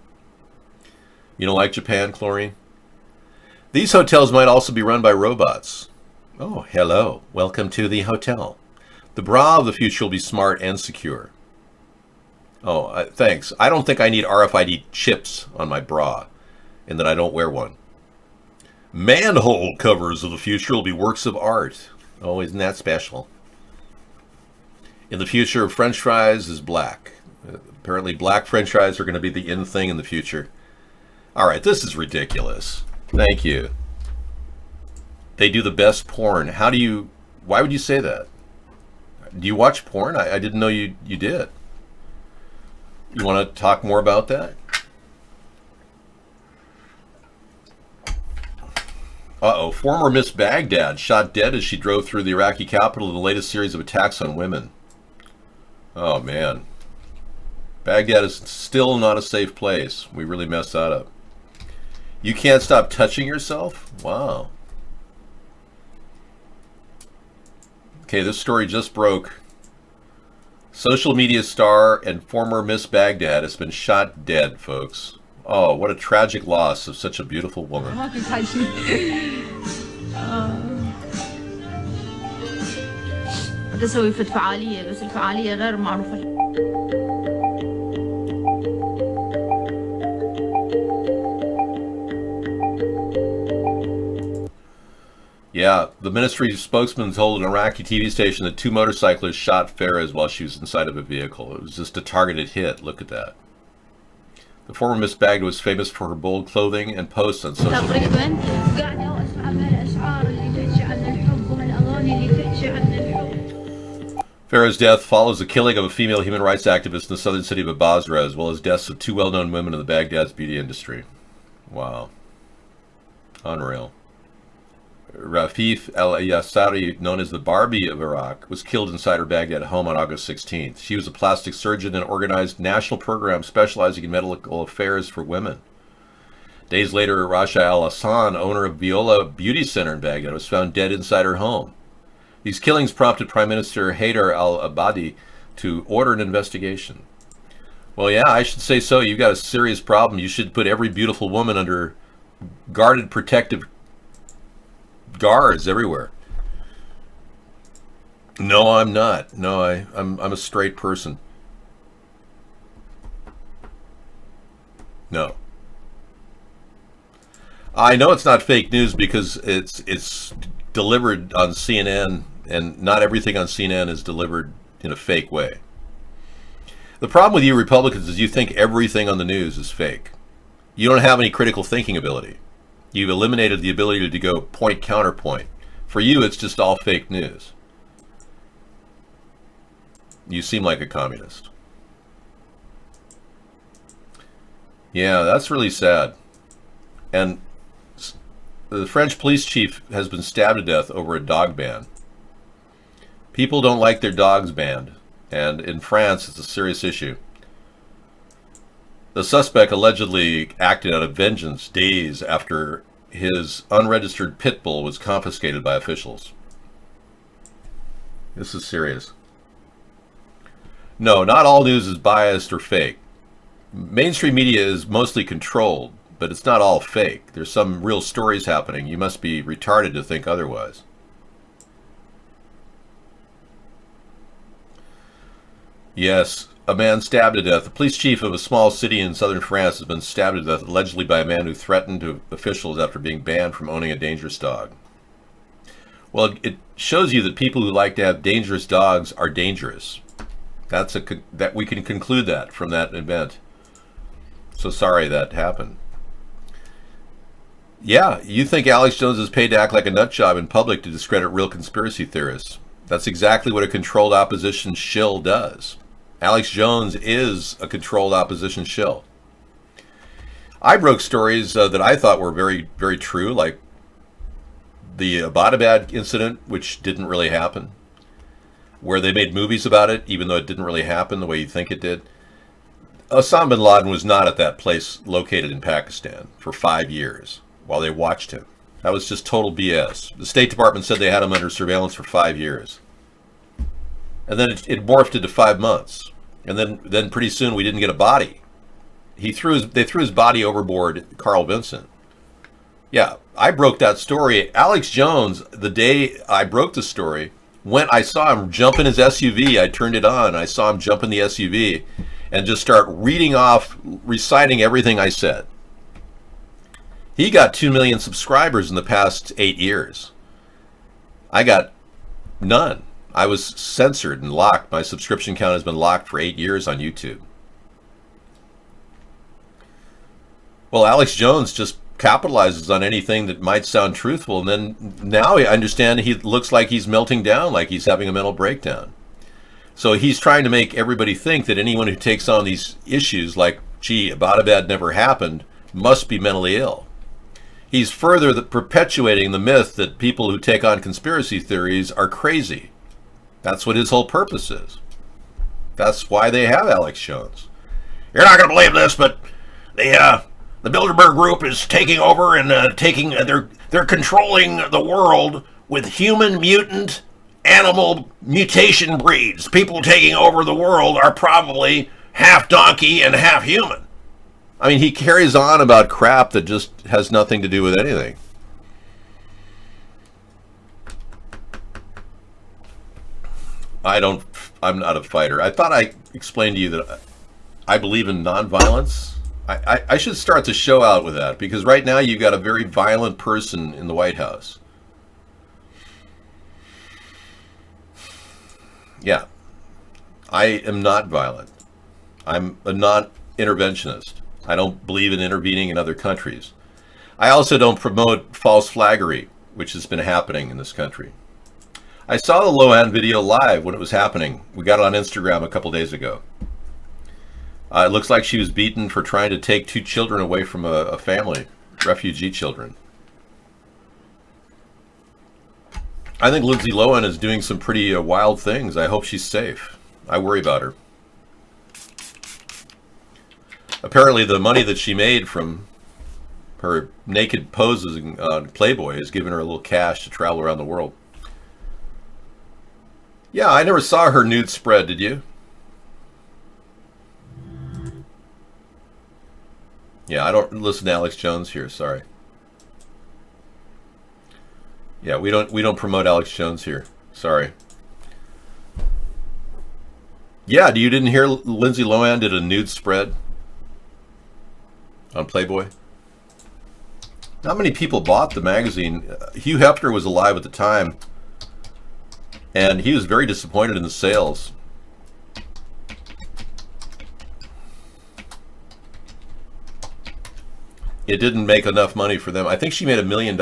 You don't like Japan, Chlorine? These hotels might also be run by robots. Oh, hello. Welcome to the hotel. The bra of the future will be smart and secure. Oh, thanks. I don't think I need RFID chips on my bra, and that I don't wear one. Manhole covers of the future will be works of art. Oh, isn't that special? In the future, French fries is black. Apparently, black French fries are going to be the in thing in the future. All right, this is ridiculous. Thank you. They do the best porn. Why would you say that? Do you watch porn? I didn't know you did. You want to talk more about that? Uh-oh, former Miss Baghdad shot dead as she drove through the Iraqi capital in the latest series of attacks on women. Oh, man. Baghdad is still not a safe place. We really messed that up. You can't stop touching yourself? Wow. Okay, this story just broke. Social media star and former Miss Baghdad has been shot dead, folks. Oh, what a tragic loss of such a beautiful woman. تسوي في الفعالية بس الفعالية غير معروفة. Yeah, the ministry's spokesman told an Iraqi TV station that 2 motorcyclists shot Fares while she was inside of a vehicle. It was just a targeted hit. Look at that. The former Miss Baghdad was famous for her bold clothing and posts on social media. Farah's death follows the killing of a female human rights activist in the southern city of Basra, as well as deaths of 2 well-known women in the Baghdad's beauty industry. Wow. Unreal. Rafif al-Yassari, known as the Barbie of Iraq, was killed inside her Baghdad home on August 16th. She was a plastic surgeon and organized national program specializing in medical affairs for women. Days later, Rasha al-Hassan, owner of Viola Beauty Center in Baghdad, was found dead inside her home. These killings prompted Prime Minister Haider al-Abadi to order an investigation. Well, yeah, I should say so. You've got a serious problem. You should put every beautiful woman under guarded protective guards everywhere. No, I'm not. No, I'm a straight person. No. I know it's not fake news because it's delivered on CNN, and not everything on CNN is delivered in a fake way. The problem with you Republicans is you think everything on the news is fake. You don't have any critical thinking ability. You've eliminated the ability to go point counterpoint. For you, it's just all fake news. You seem like a communist. Yeah, that's really sad. And the French police chief has been stabbed to death over a dog ban. People don't like their dogs banned, and in France, it's a serious issue. The suspect allegedly acted out of vengeance days after his unregistered pit bull was confiscated by officials. This is serious. No, not all news is biased or fake. Mainstream media is mostly controlled, but it's not all fake. There's some real stories happening. You must be retarded to think otherwise. Yes, a man stabbed to death. The police chief of a small city in southern France has been stabbed to death, allegedly by a man who threatened to officials after being banned from owning a dangerous dog. Well, it shows you that people who like to have dangerous dogs are dangerous. That we can conclude that from that event. So sorry that happened. Yeah, you think Alex Jones is paid to act like a nutjob in public to discredit real conspiracy theorists. That's exactly what a controlled opposition shill does. Alex Jones is a controlled opposition shill. I broke stories that I thought were very, very true, like the Abbottabad incident, which didn't really happen, where they made movies about it, even though it didn't really happen the way you think it did. Osama bin Laden was not at that place located in Pakistan for 5 years while they watched him. That was just total BS. The State Department said they had him under surveillance for 5 years. And then it morphed into 5 months. And then pretty soon we didn't get a body. They threw his body overboard, Carl Vinson. Yeah, I broke that story. Alex Jones, the day I broke the story, I saw him jump in his SUV. I turned it on. I saw him jump in the SUV. and just start reciting everything I said. He got 2 million subscribers in the past 8 years. I got none. I was censored and locked. My subscription count has been locked for 8 years on YouTube. Well, Alex Jones just capitalizes on anything that might sound truthful, and then now I understand he looks like he's melting down, like he's having a mental breakdown. So he's trying to make everybody think that anyone who takes on these issues like, gee, Abbottabad never happened, must be mentally ill. He's further perpetuating the myth that people who take on conspiracy theories are crazy. That's what his whole purpose is. That's why they have Alex Jones. You're not going to believe this, but the Bilderberg Group is taking over and they're controlling the world with human mutant animal mutation breeds. People taking over the world are probably half donkey and half human. I mean, he carries on about crap that just has nothing to do with anything. I'm not a fighter. I thought I explained to you that I believe in nonviolence. I should start the show out with that, because right now you've got a very violent person in the White House. Yeah. I am not violent. I'm a non-interventionist. I don't believe in intervening in other countries. I also don't promote false flaggery, which has been happening in this country. I saw the Lohan video live when it was happening. We got it on Instagram a couple days ago. It looks like she was beaten for trying to take 2 children away from a family, refugee children. I think Lindsay Lohan is doing some pretty wild things. I hope she's safe. I worry about her. Apparently the money that she made from her naked poses on Playboy has given her a little cash to travel around the world. Yeah, I never saw her nude spread, did you? Yeah, I don't listen to Alex Jones here, sorry. Yeah, we don't promote Alex Jones here. Sorry. Yeah, you didn't hear Lindsay Lohan did a nude spread on Playboy? Not many people bought the magazine. Hugh Hefner was alive at the time, and he was very disappointed in the sales. It didn't make enough money for them. I think she made $1 million.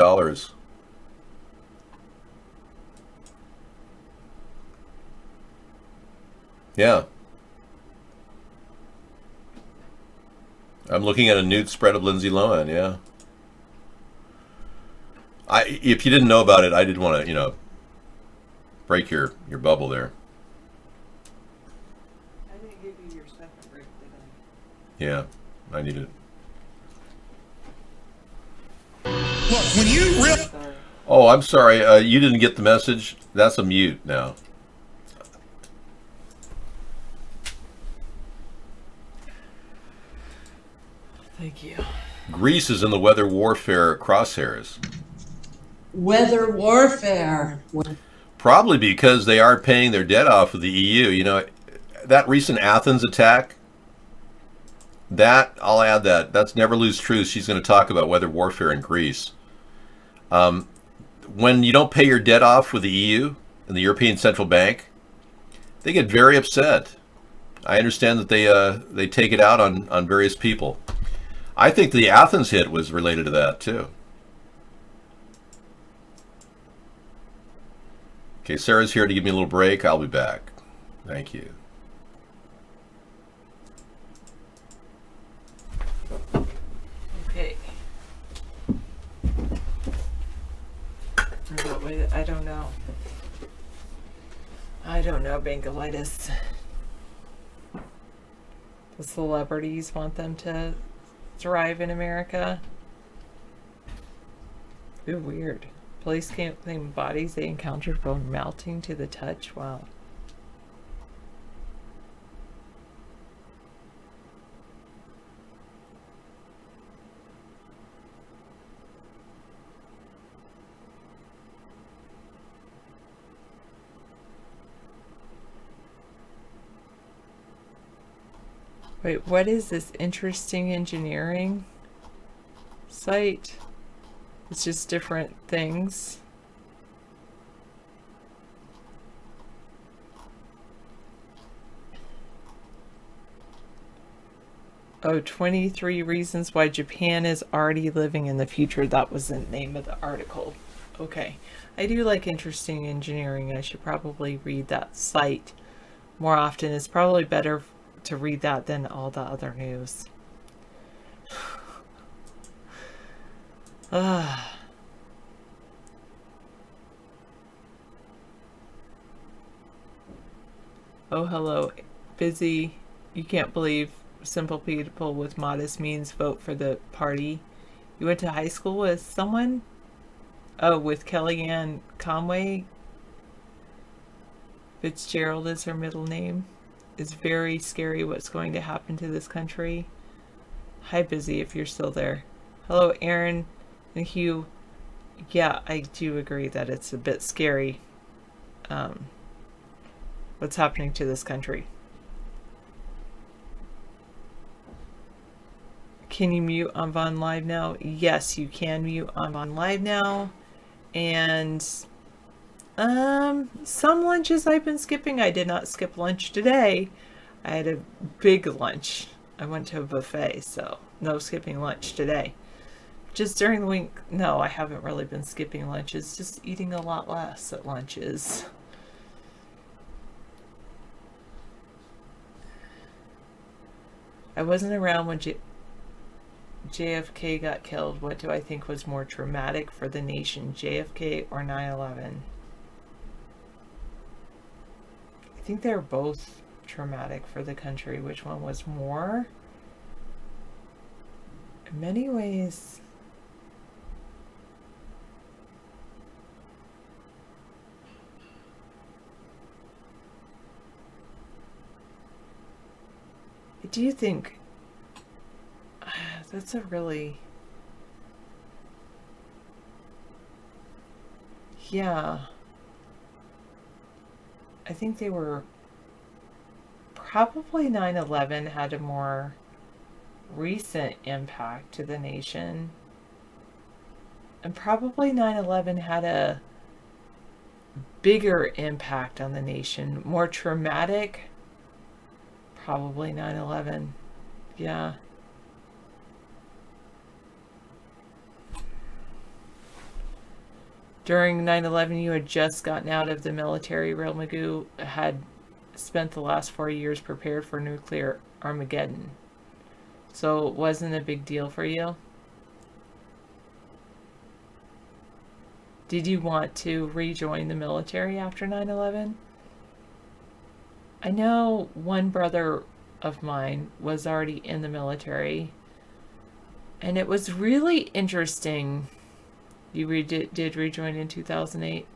Yeah. I'm looking at a nude spread of Lindsay Lohan, yeah. If you didn't know about it, I did want to, break your bubble there. I didn't give you your second break, did I? Yeah, I need it. Look, when you really... Oh, I'm sorry. You didn't get the message? That's a mute now. Thank you. Greece is in the weather warfare crosshairs. Weather warfare. Probably because they are paying their debt off with the EU. That recent Athens attack, I'll add that's Never Lose Truth. She's going to talk about weather warfare in Greece. When you don't pay your debt off with the EU and the European Central Bank, they get very upset. I understand that they take it out on various people. I think the Athens hit was related to that too. Okay, Sarah's here to give me a little break. I'll be back. Thank you. Okay. I don't know. I don't know, Bangalitis. The celebrities want them to thrive in America. Ooh, weird. Police can't claim bodies they encountered were melting to the touch. Wow. Wait, what is this interesting engineering site? It's just different things. Oh, 23 reasons why Japan is already living in the future. That was the name of the article. Okay. I do like interesting engineering. I should probably read that site more often. It's probably better to read that than all the other news. Ah. Oh, hello. Busy. You can't believe simple people with modest means vote for the party. You went to high school with someone? Oh, with Kellyanne Conway. Fitzgerald is her middle name. It's very scary what's going to happen to this country. Hi, Busy, if you're still there. Hello, Aaron and Hugh. Yeah, I do agree that it's a bit scary. What's happening to this country? Can you mute on Von Live now? Yes, you can mute on Von Live now. And some lunches I've been skipping. I did not skip lunch today. I had a big lunch. I went to a buffet, so no skipping lunch today. Just during the week, no, I haven't really been skipping lunches. Just eating a lot less at lunches. I wasn't around when JFK got killed. What do I think was more traumatic for the nation, JFK or 9/11? I think they're both traumatic for the country. Which one was more? In many ways, I do think that's a really, yeah, I think they were probably 9/11 had a more recent impact to the nation, and probably 9/11 had a bigger impact on the nation, more traumatic. Probably 9/11. Yeah. During 9/11, you had just gotten out of the military. Real Magoo had spent the last 4 years prepared for nuclear Armageddon. So it wasn't a big deal for you? Did you want to rejoin the military after 9/11? I know one brother of mine was already in the military, and it was really interesting. You did rejoin in 2008.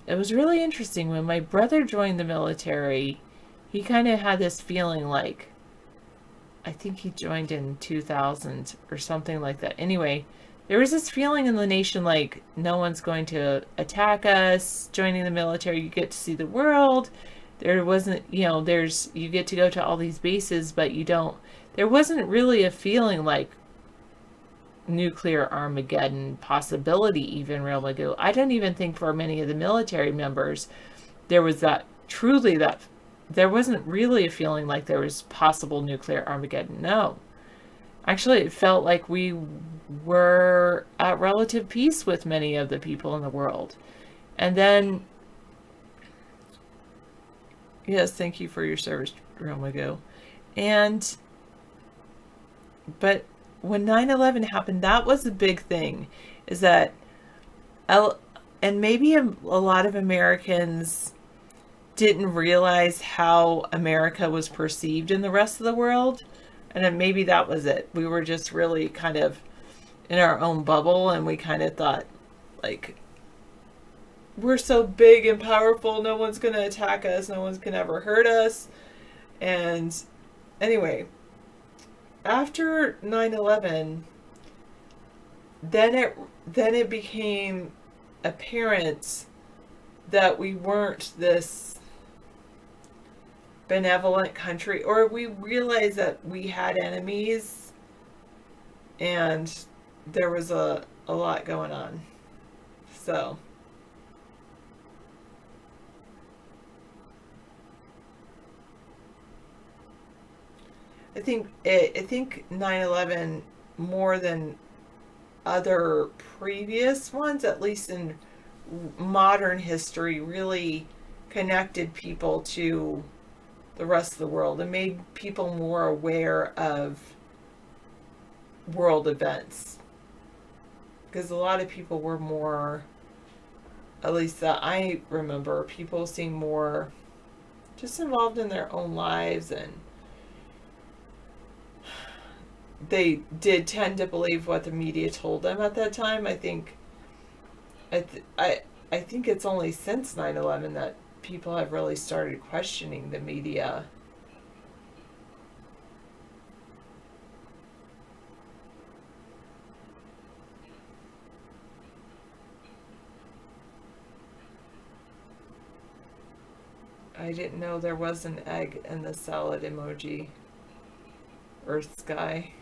It was really interesting when my brother joined the military. He kind of had this feeling like, I think he joined in 2000 or something like that. Anyway, there was this feeling in the nation like no one's going to attack us. Joining the military, you get to see the world. There wasn't, you get to go to all these bases, but there wasn't really a feeling like nuclear Armageddon possibility, even Real Magoo. I don't even think for many of the military members there was there wasn't really a feeling like there was possible nuclear Armageddon. No. Actually, it felt like we were at relative peace with many of the people in the world. And then, yes, thank you for your service, Real Magoo. But when 9/11 happened, that was a big thing, is that, and maybe a lot of Americans didn't realize how America was perceived in the rest of the world, and then maybe that was it. We were just really kind of in our own bubble, and we kind of thought, like, we're so big and powerful, no one's going to attack us, no one's going to ever hurt us. And anyway, after 9/11, then it became apparent that we weren't this benevolent country, or we realized that we had enemies and there was a lot going on. So I think 9/11, more than other previous ones, at least in modern history, really connected people to the rest of the world and made people more aware of world events. Because a lot of people were more, at least that I remember, people seemed more just involved in their own lives, and they did tend to believe what the media told them at that time. I think I think it's only since 9/11 that people have really started questioning the media. I didn't know there was an egg in the salad emoji. Earth sky.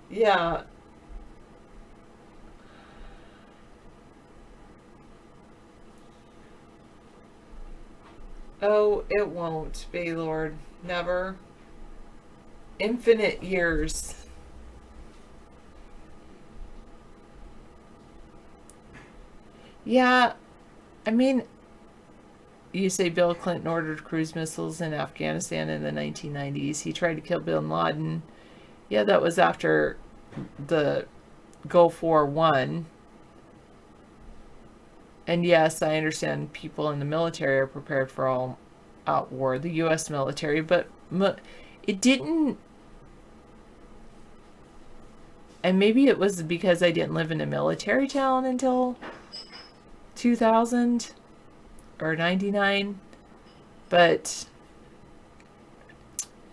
Yeah. Oh, it won't, Baylord. Never. Infinite years. Yeah, I mean, you say Bill Clinton ordered cruise missiles in Afghanistan in the 1990s. He tried to kill Bin Laden. Yeah, that was after the Gulf War won. And yes, I understand people in the military are prepared for all out war, the U.S. military, but it didn't. And maybe it was because I didn't live in a military town until 2000 or 99,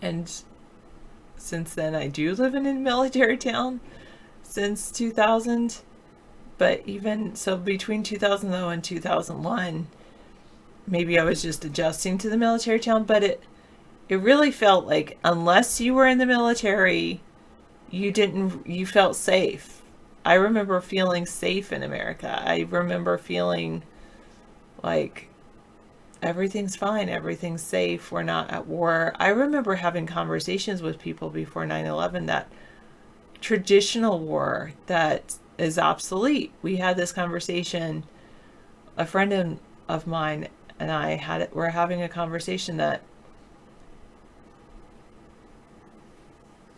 and since then I do live in a military town since 2000, but even so, between 2000 though and 2001, maybe I was just adjusting to the military town, but it really felt like unless you were in the military, you felt safe. I remember feeling safe in America. I remember feeling like everything's fine, everything's safe, we're not at war. I remember having conversations with people before 9/11 that traditional war that is obsolete. We had this conversation, a friend of mine and I were having a conversation that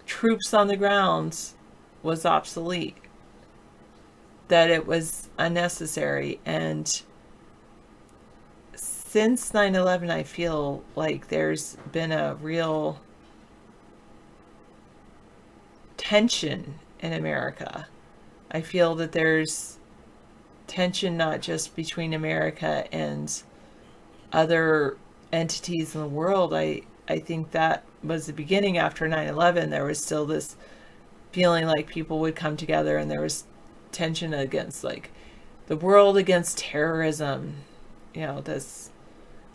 troops on the ground was obsolete, that it was unnecessary. And since 9/11, I feel like there's been a real tension in America. I feel that there's tension not just between America and other entities in the world. I think that was the beginning. After 9/11, there was still this feeling like people would come together, and there was tension against, like, the world against terrorism, this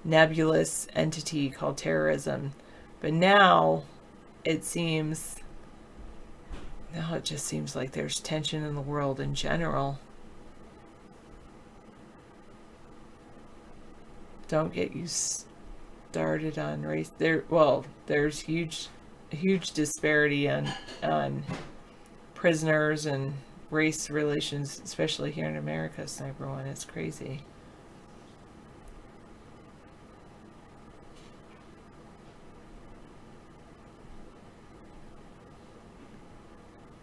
nebulous entity called terrorism. But now it just seems like there's tension in the world in general. Don't get you started on race. There's huge disparity on prisoners and race relations, especially here in America. Sniper One, it's crazy.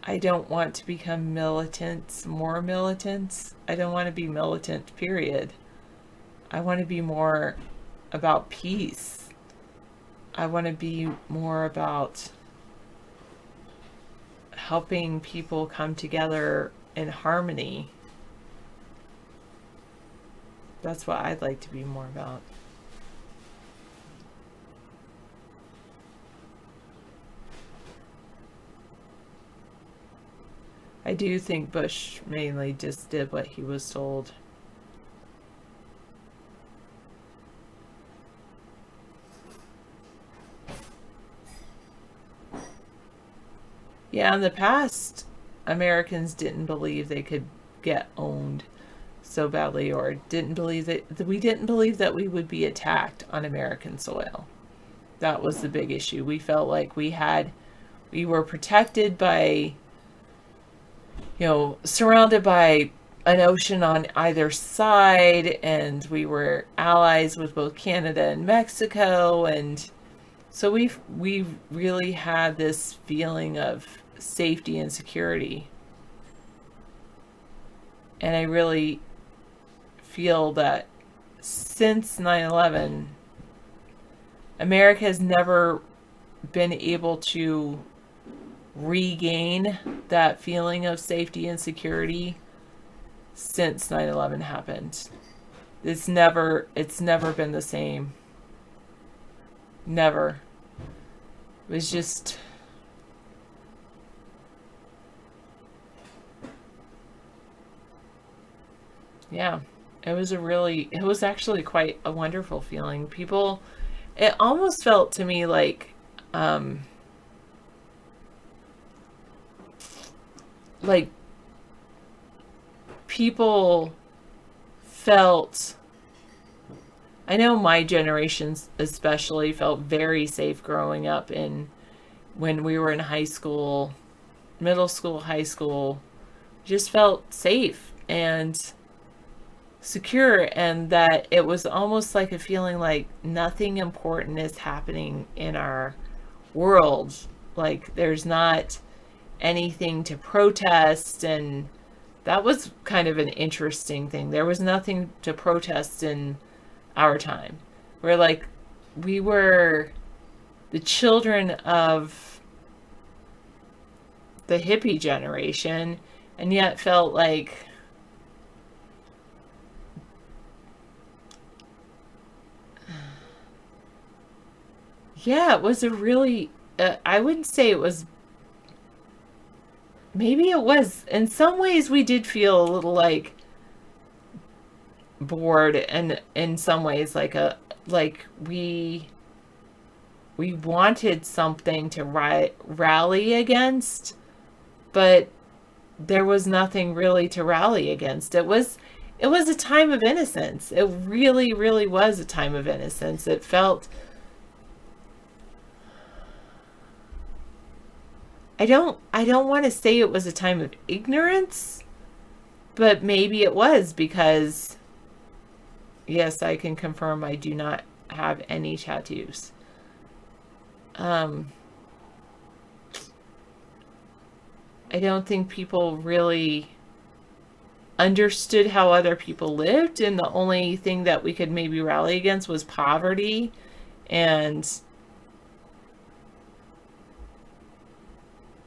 I don't want to become more militants. I don't want to be militant, period. I want to be more about peace. I want to be more about helping people come together in harmony. That's what I'd like to be more about. I do think Bush mainly just did what he was told. Yeah, in the past, Americans didn't believe they could get owned so badly, or didn't believe that we didn't believe that we would be attacked on American soil. That was the big issue. We felt like we were protected by, surrounded by an ocean on either side, and we were allies with both Canada and Mexico, and so we really had this feeling of safety and security. And I really feel that since 9/11, America has never been able to regain that feeling of safety and security since 9/11 happened. It's never been the same. Never. It was just yeah. It was actually quite a wonderful feeling. It almost felt to me like people felt, I know my generation especially felt very safe growing up when we were in high school, middle school, high school, just felt safe and secure, and that it was almost like a feeling like nothing important is happening in our world. Like there's not anything to protest, and that was kind of an interesting thing. There was nothing to protest in our time. We were the children of the hippie generation, and yet felt like it was a really, I wouldn't say it was, maybe it was, in some ways we did feel a little like bored, and in some ways like we wanted something to rally against, but there was nothing really to rally against. It was a time of innocence. It really, really was a time of innocence. It felt, I don't want to say it was a time of ignorance, but maybe it was, because yes, I can confirm I do not have any tattoos. I don't think people really understood how other people lived, and the only thing that we could maybe rally against was poverty, and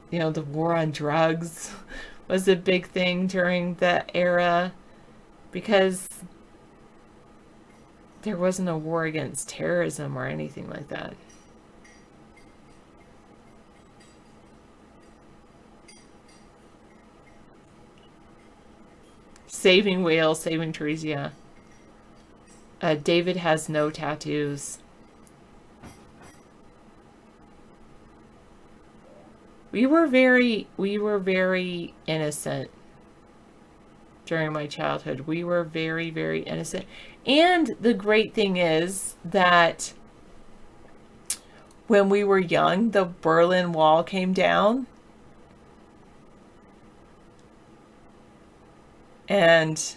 the war on drugs was a big thing during that era, because there wasn't a war against terrorism or anything like that. Saving whales, saving trees, yeah. David has no tattoos. We were very innocent during my childhood. We were very, very innocent. And the great thing is that when we were young, the Berlin Wall came down. And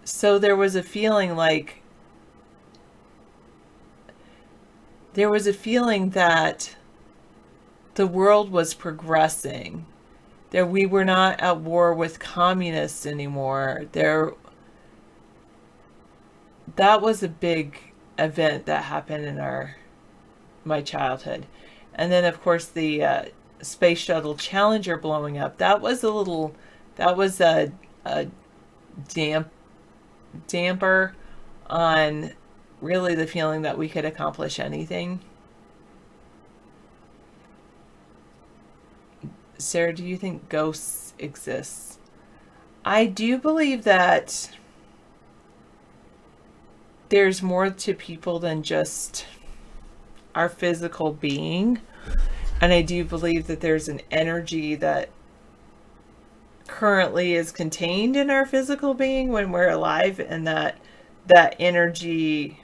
so there was a feeling that the world was progressing, that we were not at war with communists anymore. That was a big event that happened in my childhood. And then of course the Space Shuttle Challenger blowing up, that was a damper on really the feeling that we could accomplish anything. Sarah, do you think ghosts exist? I do believe that there's more to people than just our physical being. And I do believe that there's an energy that currently is contained in our physical being when we're alive, and that energy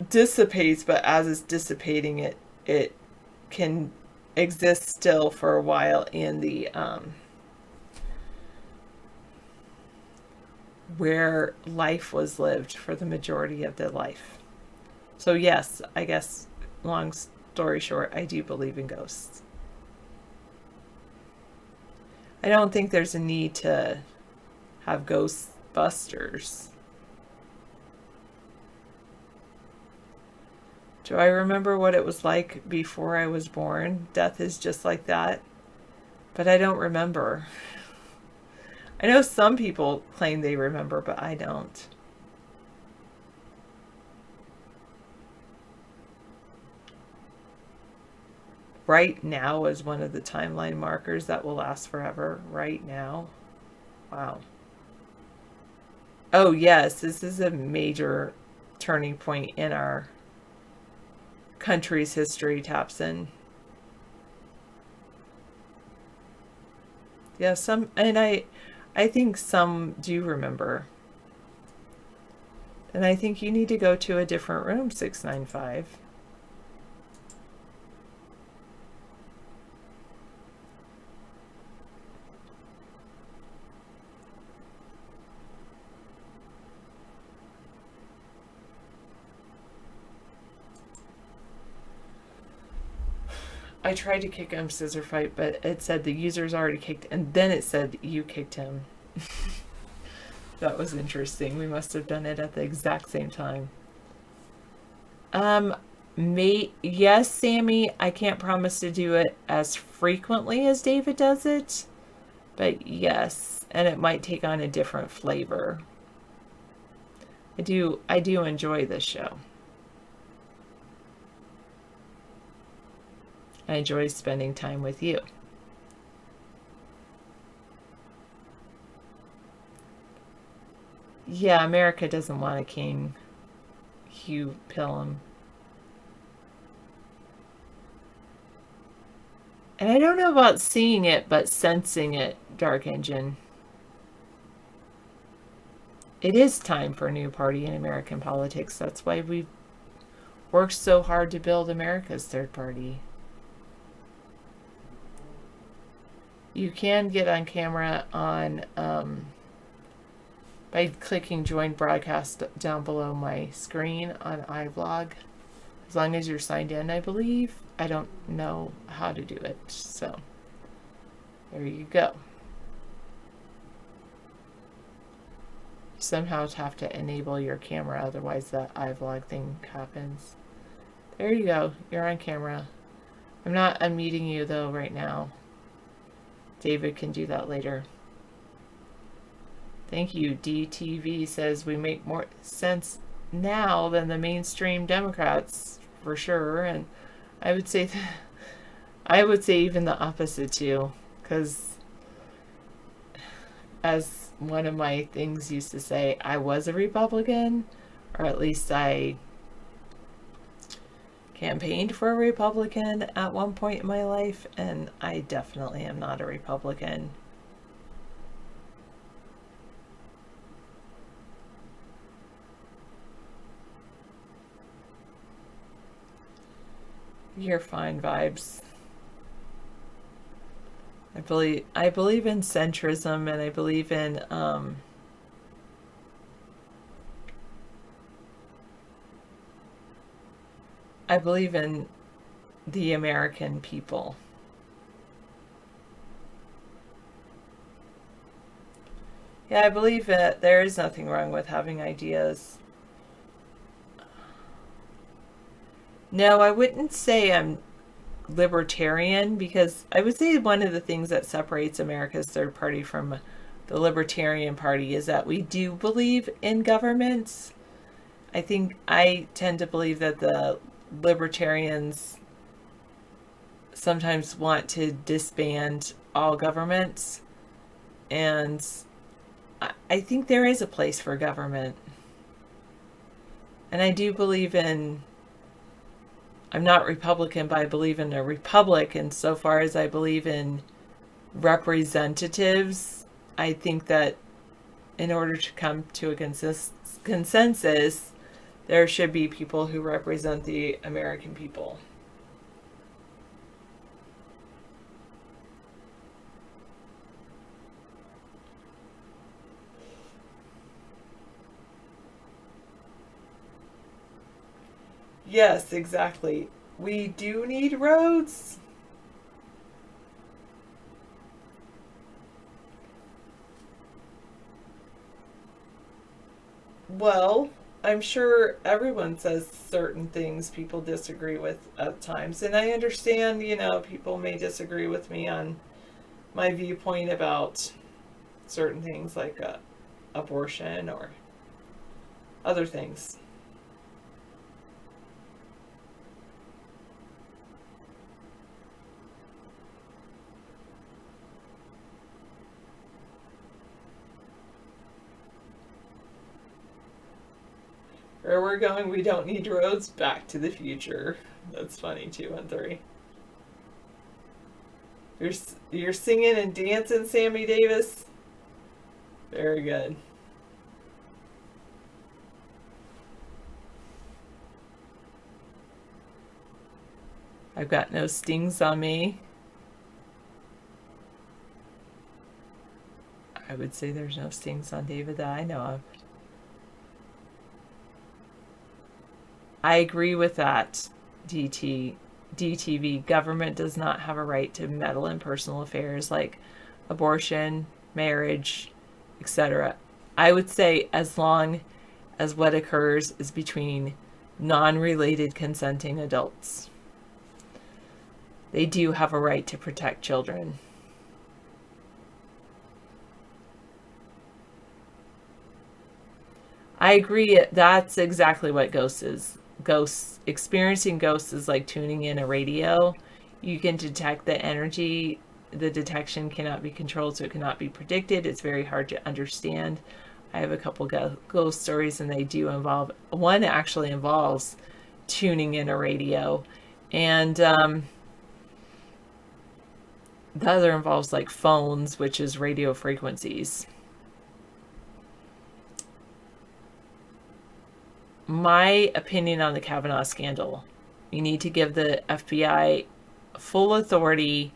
dissipates, but as it's dissipating, it can exist still for a while in the where life was lived for the majority of the life. So yes, I guess, long story short, I do believe in ghosts. I don't think there's a need to have Ghostbusters. Do I remember what it was like before I was born? Death is just like that. But I don't remember. I know some people claim they remember, but I don't. Right now is one of the timeline markers that will last forever. Right now. Wow. Oh yes, this is a major turning point in our country's history, Tapson. Yeah, I think some do remember. And I think you need to go to a different room, 695. I tried to kick him scissor fight, but it said the user's already kicked, and then it said you kicked him. That was interesting. We must have done it at the exact same time. Yes, Sammy, I can't promise to do it as frequently as David does it, but yes, and it might take on a different flavor. I do enjoy this show. I enjoy spending time with you. Yeah, America doesn't want a king. Hugh Pillam. And I don't know about seeing it, but sensing it, Dark Engine. It is time for a new party in American politics. That's why we've worked so hard to build America's third party. You can get on camera on by clicking join broadcast down below my screen on iVlog. As long as you're signed in, I believe. I don't know how to do it, so there you go. You somehow have to enable your camera, otherwise that iVlog thing happens. There you go. You're on camera. I'm not unmuting you though right now. David can do that later. Thank you. DTV says we make more sense now than the mainstream Democrats, for sure. And I would say even the opposite too, because as one of my things used to say, I was a Republican, or at least I campaigned for a Republican at one point in my life, and I definitely am not a Republican. You're fine, vibes. I believe in centrism, and I believe in the American people. Yeah, I believe that there is nothing wrong with having ideas. No, I wouldn't say I'm libertarian, because I would say one of the things that separates America's third party from the Libertarian Party is that we do believe in governments. I think I tend to believe that the libertarians sometimes want to disband all governments, And I think there is a place for government. And I do believe in, I'm not Republican, but I believe in a republic. And so far as I believe in representatives, I think that in order to come to a consensus, there should be people who represent the American people. Yes, exactly. We do need roads. Well, I'm sure everyone says certain things people disagree with at times. And I understand, people may disagree with me on my viewpoint about certain things like abortion or other things. Where we're going, we don't need roads. Back to the Future. That's funny, 2 and 3. You're singing and dancing, Sammy Davis. Very good. I've got no stings on me. I would say there's no stings on David that I know of. I agree with that, DTV. Government does not have a right to meddle in personal affairs like abortion, marriage, etc. I would say as long as what occurs is between non-related consenting adults. They do have a right to protect children. I agree. That's exactly what ghosts is. Experiencing ghosts is like tuning in a radio. You can detect the energy. The detection cannot be controlled, so it cannot be predicted. It's very hard to understand. I have a couple ghost stories, and they do involve, one actually involves tuning in a radio, and the other involves like phones, which is radio frequencies. My opinion on the Kavanaugh scandal: you need to give the FBI full authority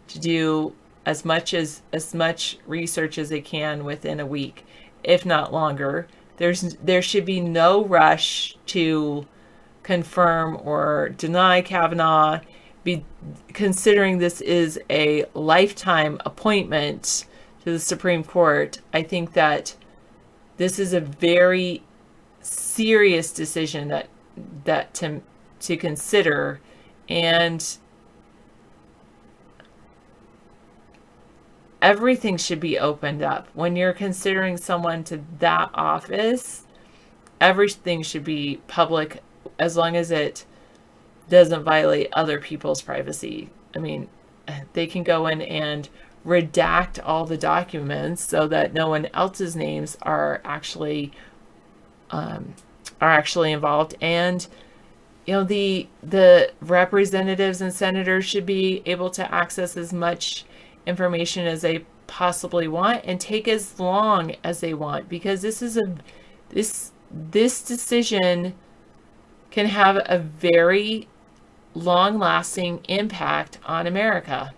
to do as much research as they can within a week, if not longer. There should be no rush to confirm or deny Kavanaugh, considering this is a lifetime appointment to the Supreme Court. I think that this is a very serious decision that to consider, and everything should be opened up when you're considering someone to that office. Everything should be public as long as it doesn't violate other people's privacy. I mean, they can go in and redact all the documents so that no one else's names are actually involved, and the representatives and senators should be able to access as much information as they possibly want and take as long as they want, because this decision can have a very long-lasting impact on America.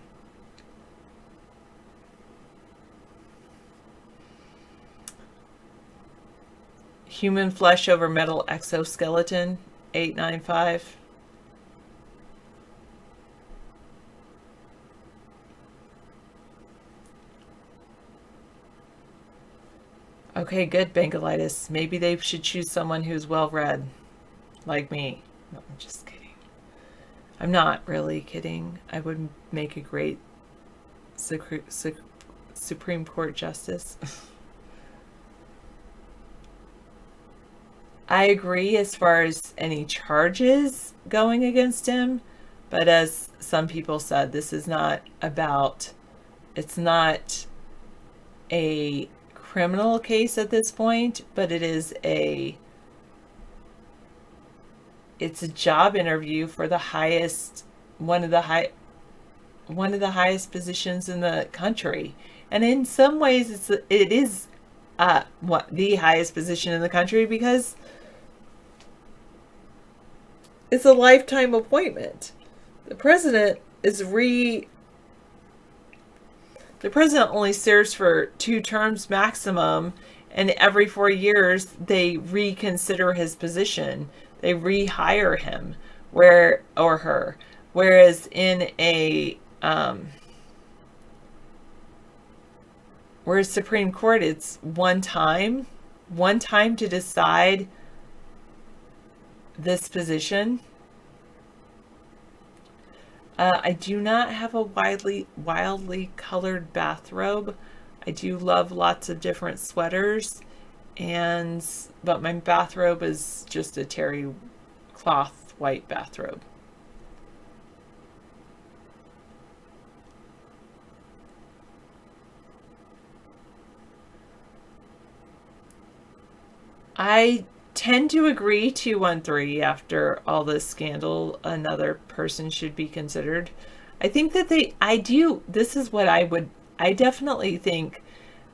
Human flesh over metal exoskeleton, 895. Okay, good, Bangalitis. Maybe they should choose someone who's well-read, like me. No, I'm just kidding. I'm not really kidding. I would make a great Supreme Court justice. I agree as far as any charges going against him, but as some people said, this is not about, it's not a criminal case at this point, but it's a job interview for the highest, one of the highest positions in the country. And in some ways it is the highest position in the country because it's a lifetime appointment. The president only serves for 2 terms maximum, and every 4 years they reconsider his position. They rehire him or her. Whereas in whereas Supreme Court, it's one time to decide this position. I do not have a wildly colored bathrobe. I do love lots of different sweaters, but my bathrobe is just a terry cloth white bathrobe. I tend to agree 213 after all this scandal, another person should be considered. I think that I definitely think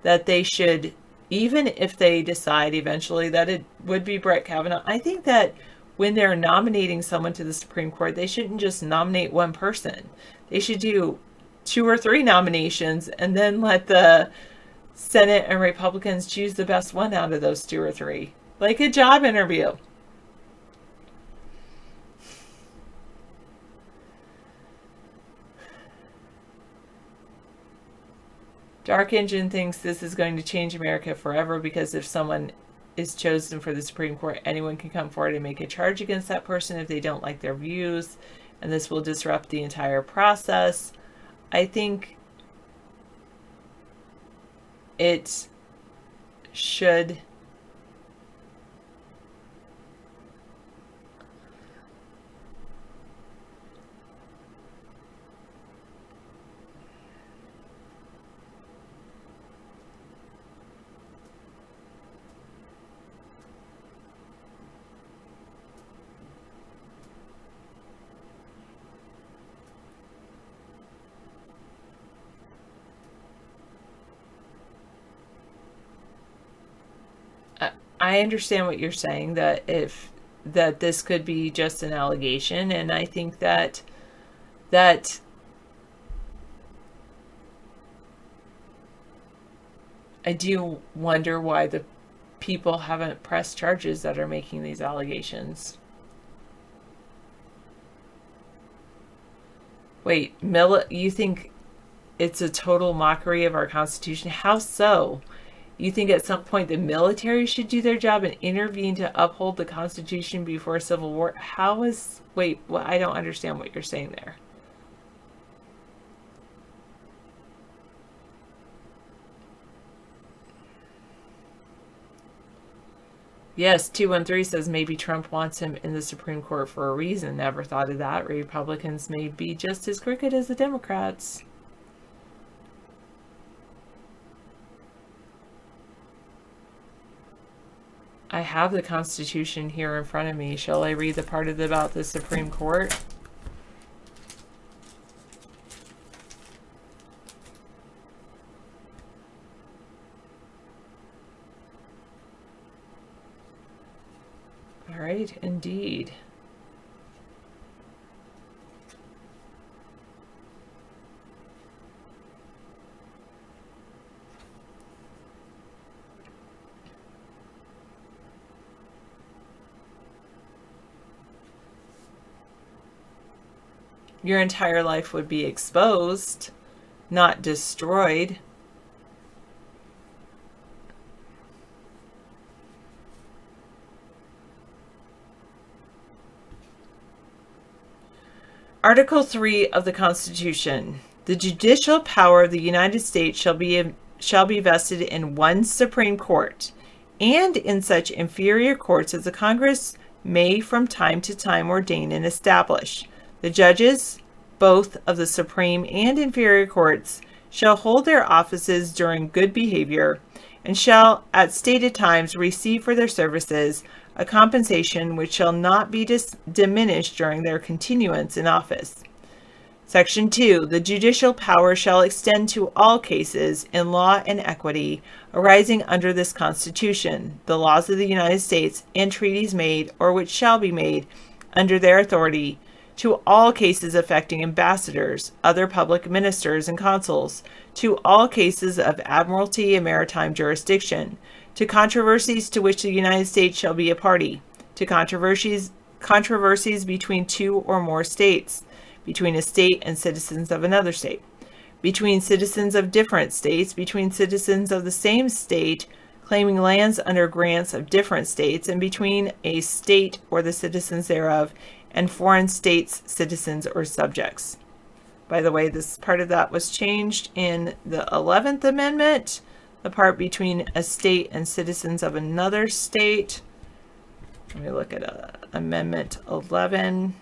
that they should, even if they decide eventually that it would be Brett Kavanaugh, I think that when they're nominating someone to the Supreme Court, they shouldn't just nominate one person. They should do 2 or 3 nominations and then let the Senate and Republicans choose the best one out of those 2 or 3. Like a job interview. Dark Engine thinks this is going to change America forever because if someone is chosen for the Supreme Court, anyone can come forward and make a charge against that person if they don't like their views, and this will disrupt the entire process. I think it should I understand what you're saying, that this could be just an allegation, and I think that I do wonder why the people haven't pressed charges that are making these allegations. Wait, you think it's a total mockery of our Constitution? How so? You think at some point the military should do their job and intervene to uphold the Constitution before a civil war? I don't understand what you're saying there. Yes, 213 says maybe Trump wants him in the Supreme Court for a reason. Never thought of that. Republicans may be just as crooked as the Democrats. I have the Constitution here in front of me. Shall I read the part about the Supreme Court? All right, indeed. Your entire life would be exposed, not destroyed. Article 3 of the Constitution. The judicial power of the United States shall be vested in one Supreme Court, and in such inferior courts as the Congress may from time to time ordain and establish. The judges, both of the Supreme and inferior courts, shall hold their offices during good behavior, and shall at stated times receive for their services a compensation which shall not be diminished during their continuance in office. Section 2. The judicial power shall extend to all cases in law and equity arising under this Constitution, the laws of the United States, and treaties made or which shall be made under their authority, to all cases affecting ambassadors, other public ministers, and consuls, to all cases of admiralty and maritime jurisdiction, to controversies to which the United States shall be a party, to controversies between two or more states, between a state and citizens of another state, between citizens of different states, between citizens of the same state claiming lands under grants of different states, and between a state or the citizens thereof and foreign states, citizens, or subjects. By the way, this part of that was changed in the 11th Amendment, the part between a state and citizens of another state. Let me look at Amendment 11.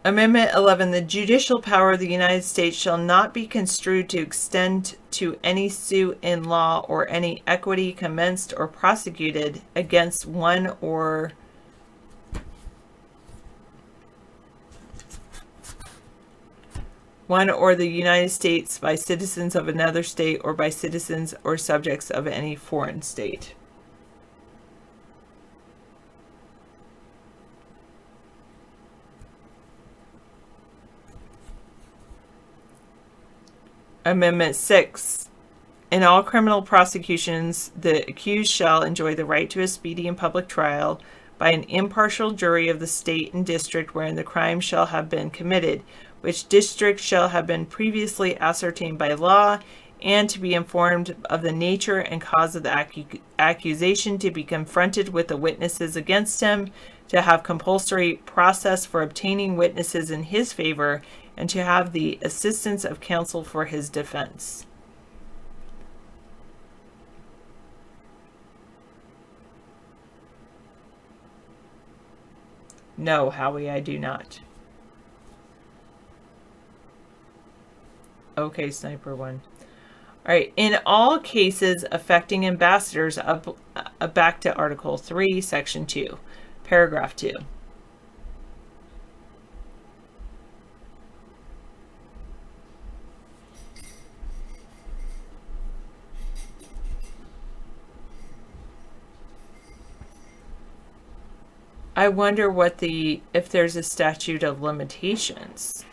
Amendment 11. The judicial power of the United States shall not be construed to extend to any suit in law or any equity commenced or prosecuted against one or the United States by citizens of another state or by citizens or subjects of any foreign state. Amendment 6. In all criminal prosecutions, the accused shall enjoy the right to a speedy and public trial by an impartial jury of the state and district wherein the crime shall have been committed, which district shall have been previously ascertained by law, and to be informed of the nature and cause of the accusation, to be confronted with the witnesses against him, to have compulsory process for obtaining witnesses in his favor, and to have the assistance of counsel for his defense. No, Howie, I do not. Okay, Sniper 1. All right. In all cases affecting ambassadors, back to Article 3, Section 2, Paragraph 2. I wonder if there's a statute of limitations.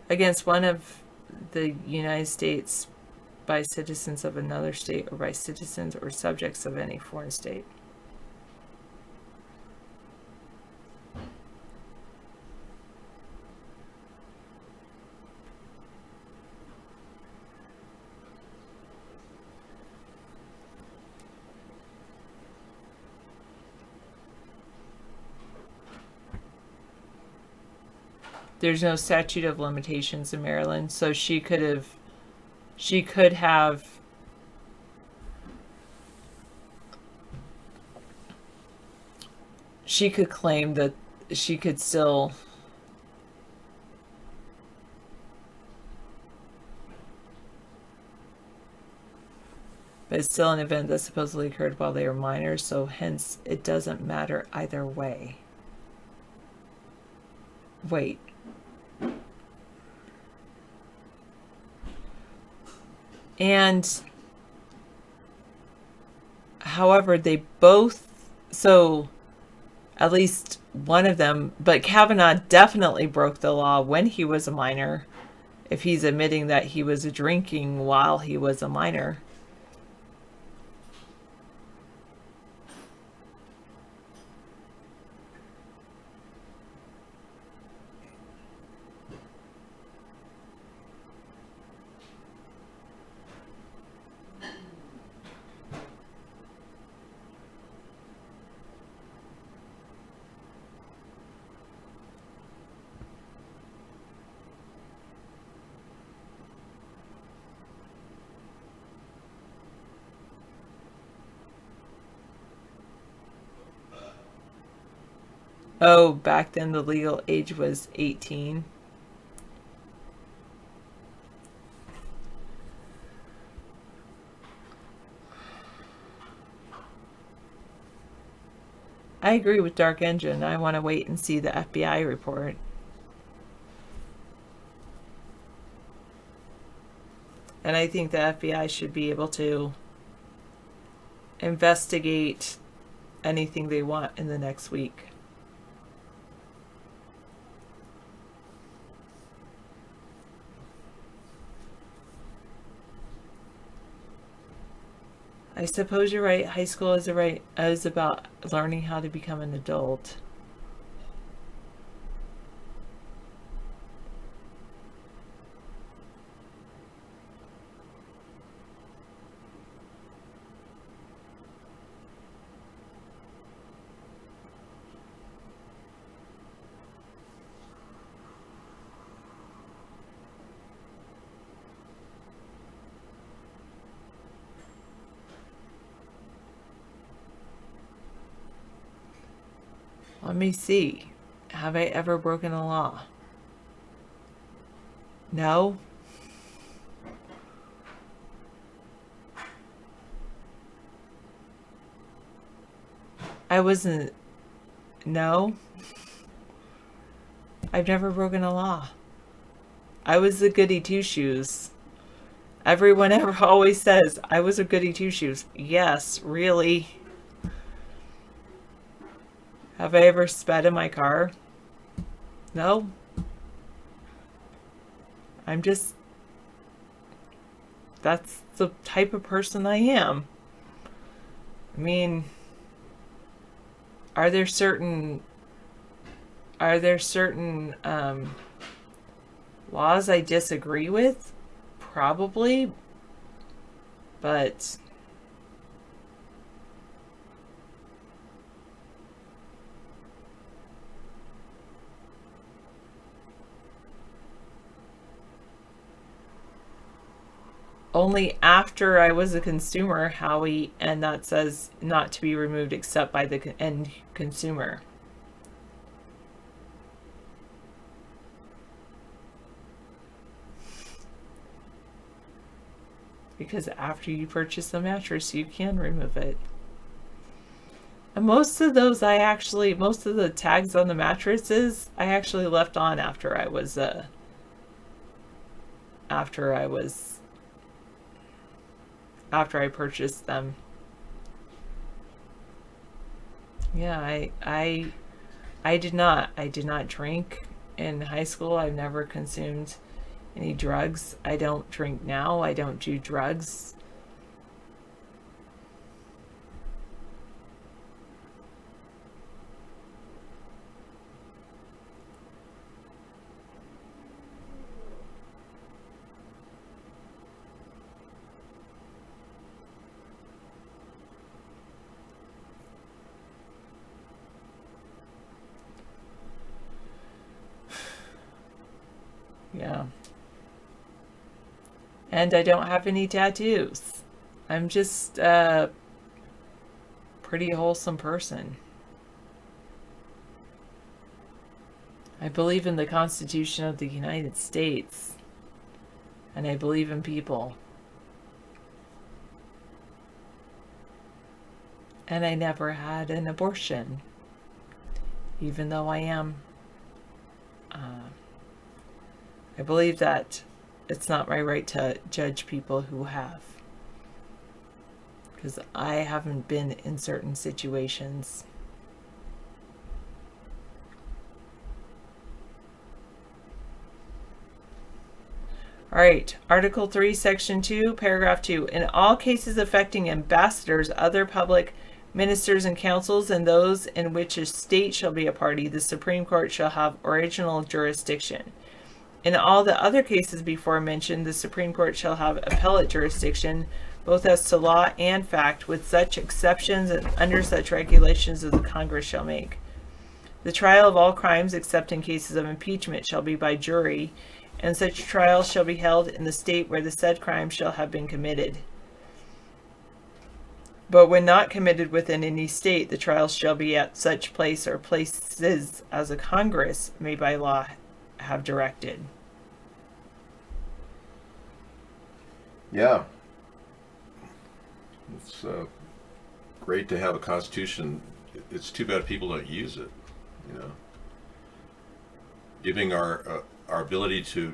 Against one of the United States by citizens of another state or by citizens or subjects of any foreign state. There's no statute of limitations in Maryland, so she could claim that she could still but it's still an event that supposedly occurred while they were minors, so hence it doesn't matter either way. Wait. And however, they both, so at least one of them, but Kavanaugh definitely broke the law when he was a minor, if he's admitting that he was drinking while he was a minor. Oh, back then the legal age was 18. I agree with Dark Engine. I want to wait and see the FBI report. And I think the FBI should be able to investigate anything they want in the next week. I suppose you're right. High school is about learning how to become an adult. Let me see. Have I ever broken a law? No. I wasn't. No. I've never broken a law. I was the goody two shoes. Everyone ever always says I was a goody two shoes. Yes, really. Have I ever sped in my car? No. That's the type of person I am. I mean, are there certain laws I disagree with? Probably. But only after I was a consumer, Howie, and that says not to be removed except by the end consumer. Because after you purchase the mattress, you can remove it. And most of the tags on the mattresses, I actually left on after I purchased them. Yeah, I did not drink in high school. I've never consumed any drugs. I don't drink now. I don't do drugs. Yeah. And I don't have any tattoos. I'm just a pretty wholesome person. I believe in the Constitution of the United States. And I believe in people. And I never had an abortion. Even though I am. I believe that it's not my right to judge people who have. Because I haven't been in certain situations. All right, Article 3, Section 2, Paragraph 2. In all cases affecting ambassadors, other public ministers and councils, and those in which a state shall be a party, the Supreme Court shall have original jurisdiction. In all the other cases before mentioned, the Supreme Court shall have appellate jurisdiction, both as to law and fact, with such exceptions and under such regulations as the Congress shall make. The trial of all crimes, except in cases of impeachment, shall be by jury, and such trial shall be held in the state where the said crime shall have been committed. But when not committed within any state, the trial shall be at such place or places as a Congress may by law have directed. Yeah. It's great to have a constitution. It's too bad people don't use it, you know. Giving our ability to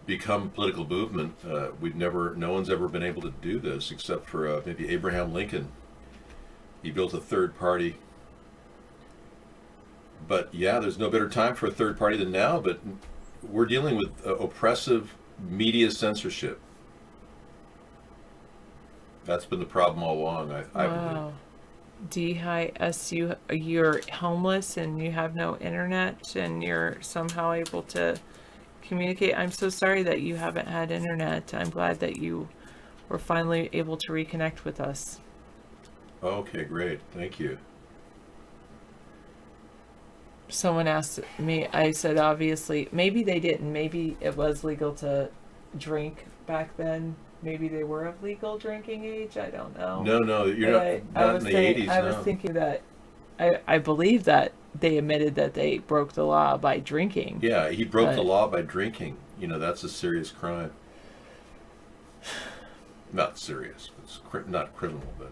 become a political movement, no one's ever been able to do this except for maybe Abraham Lincoln. He built a third party. But yeah, there's no better time for a third party than now, but we're dealing with oppressive media censorship. That's been the problem all along. Wow. You're homeless and you have no internet and you're somehow able to communicate. I'm so sorry that you haven't had internet. I'm glad that you were finally able to reconnect with us. Okay, great. Thank you. Someone asked me, I said, obviously, maybe they didn't. Maybe it was legal to drink back then. Maybe they were of legal drinking age. I don't know. No, you're not in the 80s. I was thinking that, I believe that they admitted that they broke the law by drinking. Yeah, he broke the law by drinking. You know, that's a serious crime. Not serious. It's not criminal, but...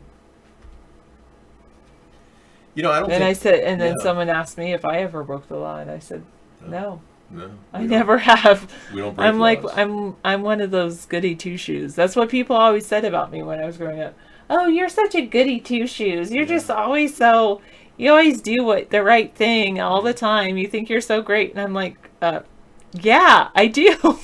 You know, I don't. And then someone asked me if I ever broke the law, and I said, no. No, I never have. We don't break I'm laws. like I'm one of those goody two shoes. That's what people always said about me when I was growing up. Oh, you're such a goody two shoes. You're just always you always do the right thing all the time. You think you're so great, and I'm like, yeah, I do.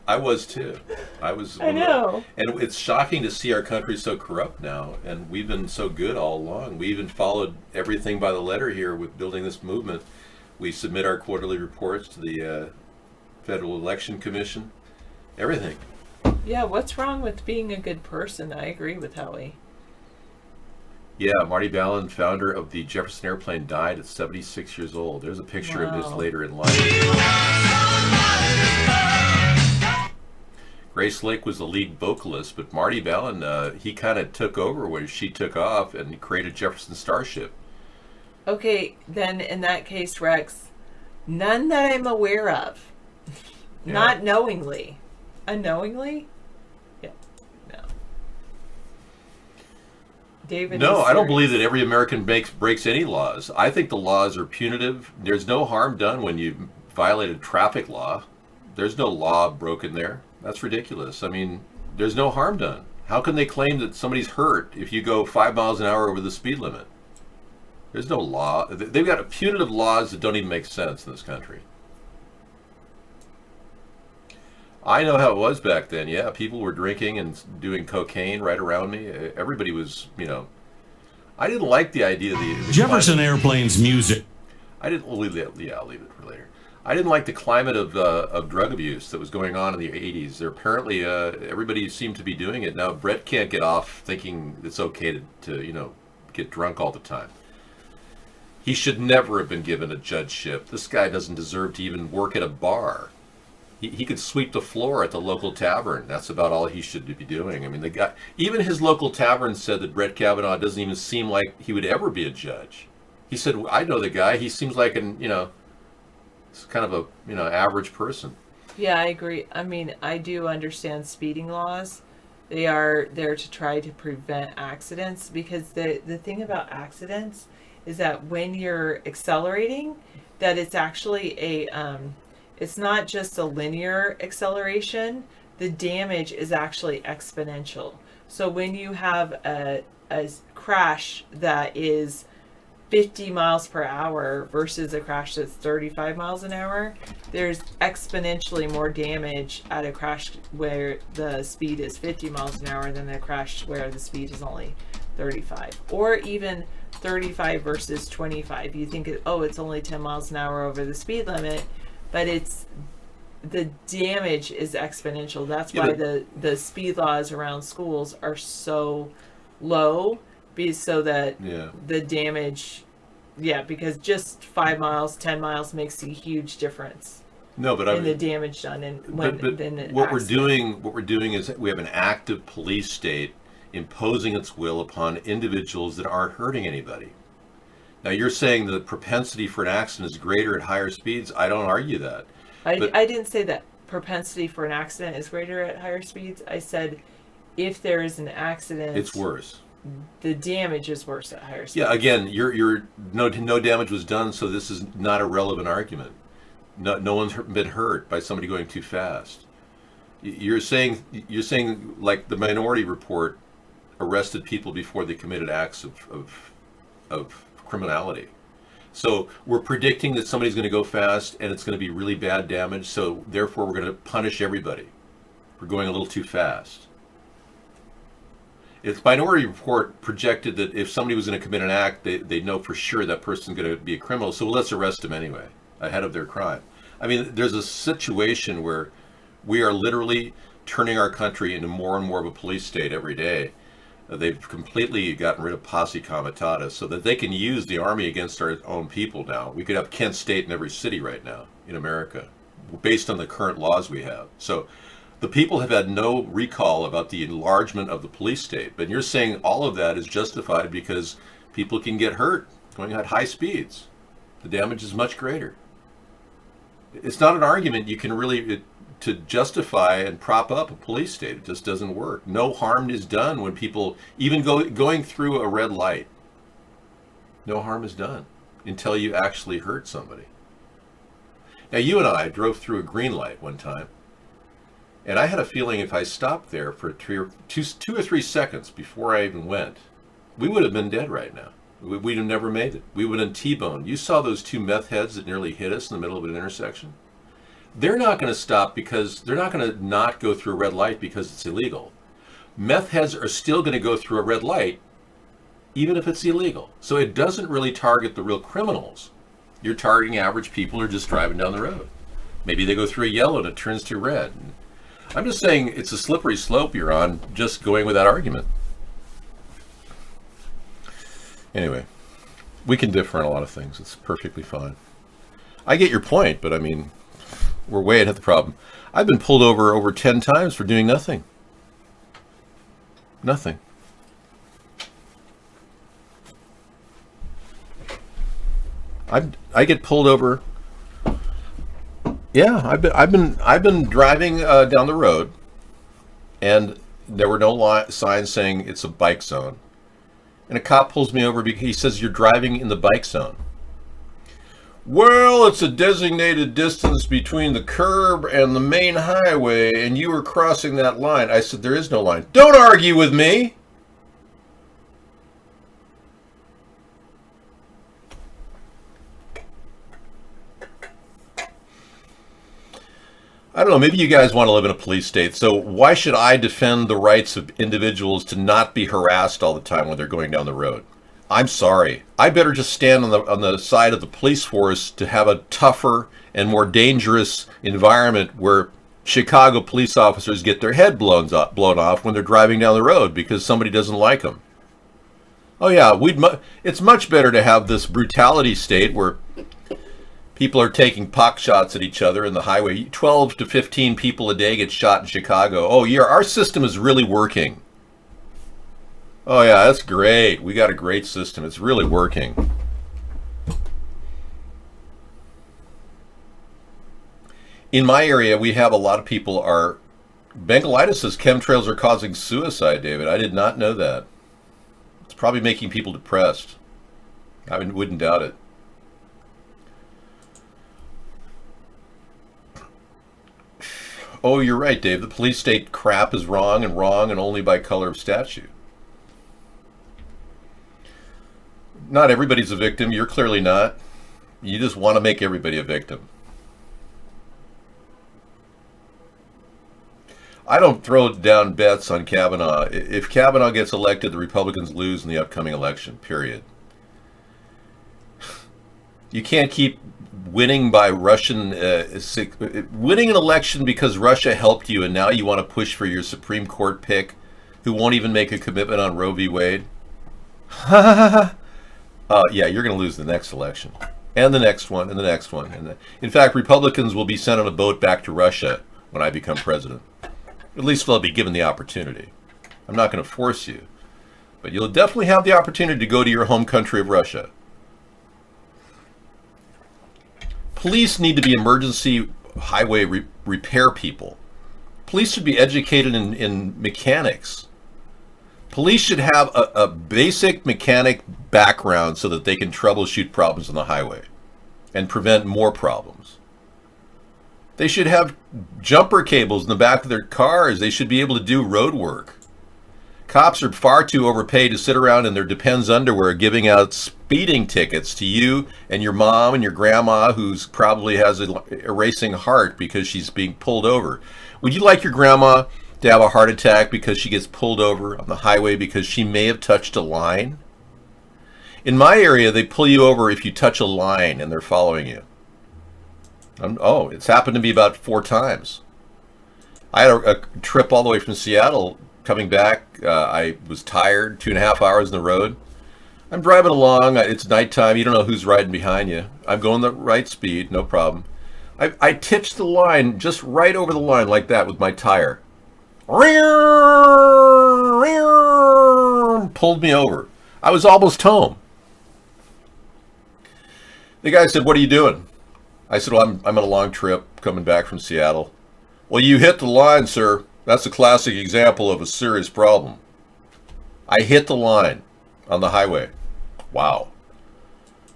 I was too. I know. And it's shocking to see our country so corrupt now, and we've been so good all along. We even followed everything by the letter here with building this movement. We submit our quarterly reports to the Federal Election Commission. Everything. Yeah, what's wrong with being a good person? I agree with Howie. Yeah, Marty Ballin, founder of the Jefferson Airplane, died at 76 years old. There's a picture of this later in life. Grace Lake was the lead vocalist, but Marty Ballin, he kind of took over when she took off and created Jefferson Starship. Okay, then in that case, Rex, none that I'm aware of. Yeah. Not knowingly. Unknowingly? Yeah. No. David. No, I don't believe that every American breaks any laws. I think the laws are punitive. There's no harm done when you violate a traffic law. There's no law broken there. That's ridiculous. I mean, there's no harm done. How can they claim that somebody's hurt if you go 5 miles an hour over the speed limit? There's no law. They've got punitive laws that don't even make sense in this country. I know how it was back then. Yeah, people were drinking and doing cocaine right around me. Everybody was, I didn't like the idea of the Jefferson Airplane's music. I didn't leave it. Yeah, I'll leave it for later. I didn't like the climate of drug abuse that was going on in the 80s. There apparently everybody seemed to be doing it. Now Brett can't get off thinking it's okay to get drunk all the time. He should never have been given a judgeship. This guy doesn't deserve to even work at a bar. He could sweep the floor at the local tavern. That's about all he should be doing. I mean, the guy, even his local tavern said that Brett Kavanaugh doesn't even seem like he would ever be a judge. He said, I know the guy. He seems like it's kind of a, average person. Yeah, I agree. I mean, I do understand speeding laws. They are there to try to prevent accidents, because the thing about accidents is that when you're accelerating, that it's actually it's not just a linear acceleration. The damage is actually exponential. So when you have a crash that is 50 miles per hour versus a crash that's 35 miles an hour, there's exponentially more damage at a crash where the speed is 50 miles an hour than a crash where the speed is only 35. Or even 35 versus 25. You think, it's only 10 miles an hour over the speed limit, but the damage is exponential. That's why the speed laws around schools are so low, so that the damage, because just 5 miles, 10 miles makes a huge difference. No, but in the damage done, and what we're doing is we have an active police state imposing its will upon individuals that aren't hurting anybody. Now you're saying the propensity for an accident is greater at higher speeds. I don't argue that. I didn't say that propensity for an accident is greater at higher speeds. I said if there is an accident, it's worse. The damage is worse at higher speeds. Yeah, again, you're no damage was done, so this is not a relevant argument. No one's been hurt by somebody going too fast. You're saying like the Minority Report arrested people before they committed acts of criminality. So we're predicting that somebody's going to go fast and it's going to be really bad damage, so therefore we're going to punish everybody for going a little too fast. If Minority Report projected that if somebody was going to commit an act, they know for sure that person's going to be a criminal, so let's arrest them anyway, ahead of their crime. I mean, there's a situation where we are literally turning our country into more and more of a police state every day. They've completely gotten rid of posse comitatus so that they can use the army against our own people now. We could have Kent State in every city right now in America, based on the current laws we have. So the people have had no recall about the enlargement of the police state. But you're saying all of that is justified because people can get hurt going at high speeds. The damage is much greater. It's not an argument you can really to justify and prop up a police state. It just doesn't work. No harm is done when people even going through a red light. No harm is done until you actually hurt somebody. Now, you and I drove through a green light one time, and I had a feeling if I stopped there for two or three seconds before I even went, we would have been dead right now. We'd have never made it. We would have T-boned. You saw those two meth heads that nearly hit us in the middle of an intersection? They're not going to stop because they're not going to not go through a red light because it's illegal. Meth heads are still going to go through a red light even if it's illegal. So it doesn't really target the real criminals. You're targeting average people who are just driving down the road. Maybe they go through a yellow and it turns to red. I'm just saying it's a slippery slope you're on just going with that argument. Anyway, we can differ on a lot of things. It's perfectly fine. I get your point, but I mean, we're way ahead of the problem. I've been pulled over 10 times for doing nothing. Nothing. I get pulled over. Yeah, I've been driving down the road, and there were no signs saying it's a bike zone. And a cop pulls me over because he says you're driving in the bike zone. Well, it's a designated distance between the curb and the main highway, and you were crossing that line. I said, there is no line. Don't argue with me. I don't know, maybe you guys want to live in a police state, so why should I defend the rights of individuals to not be harassed all the time when they're going down the road? I'm sorry. I better just stand on the side of the police force to have a tougher and more dangerous environment where Chicago police officers get their head blown off when they're driving down the road because somebody doesn't like them. Oh yeah, it's much better to have this brutality state where people are taking pot shots at each other in the highway. 12 to 15 people a day get shot in Chicago. Oh yeah, our system is really working. Oh yeah, that's great. We got a great system. It's really working. In my area, we have a lot of people are... Bengalitis says chemtrails are causing suicide, David. I did not know that. It's probably making people depressed. I wouldn't doubt it. Oh, you're right, Dave. The police state crap is wrong and only by color of statute. Not everybody's a victim. You're clearly not. You just want to make everybody a victim. I don't throw down bets on Kavanaugh. If Kavanaugh gets elected, the Republicans lose in the upcoming election, period. You can't keep winning by winning an election because Russia helped you, and now you want to push for your Supreme Court pick who won't even make a commitment on Roe v. Wade. Yeah, you're going to lose the next election, and the next one, and the next one. In fact, Republicans will be sent on a boat back to Russia when I become president. At least they'll be given the opportunity. I'm not going to force you, but you'll definitely have the opportunity to go to your home country of Russia. Police need to be emergency highway repair people. Police should be educated in mechanics. Police should have a basic mechanic background so that they can troubleshoot problems on the highway and prevent more problems. They should have jumper cables in the back of their cars. They should be able to do road work. Cops are far too overpaid to sit around in their Depends underwear giving out speeding tickets to you and your mom and your grandma, who's probably has a racing heart because she's being pulled over. Would you like your grandma to have a heart attack because she gets pulled over on the highway because she may have touched a line? In my area, they pull you over if you touch a line and they're following you. It's happened to me about 4 times. I had a trip all the way from Seattle. Coming back, I was tired, 2.5 hours on the road. I'm driving along, it's nighttime, you don't know who's riding behind you. I'm going the right speed, no problem. I tipped the line just right over the line like that with my tire. Pulled me over. I was almost home. The guy said, "What are you doing?" I said, "Well, I'm on a long trip coming back from Seattle." "Well, you hit the line, sir. That's a classic example of a serious problem." I hit the line on the highway. Wow.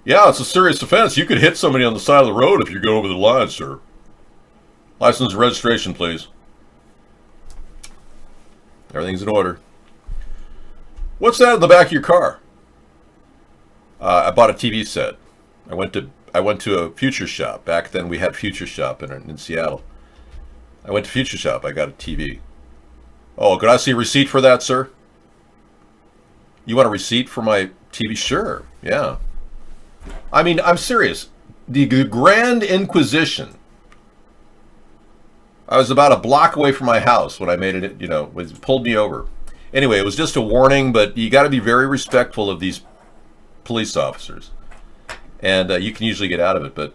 "Yeah, it's a serious offense. You could hit somebody on the side of the road if you go over the line, sir." "License and registration, please." Everything's in order. "What's that in the back of your car?" I bought a TV set. I went to a Future Shop. Back then we had Future Shop in Seattle. I went to Future Shop. I got a TV. "Oh, could I see a receipt for that, sir?" "You want a receipt for my TV?" "Sure, yeah." I mean, I'm serious. The Grand Inquisition. I was about a block away from my house when I made it, it pulled me over. Anyway, it was just a warning, but you got to be very respectful of these police officers. And you can usually get out of it, but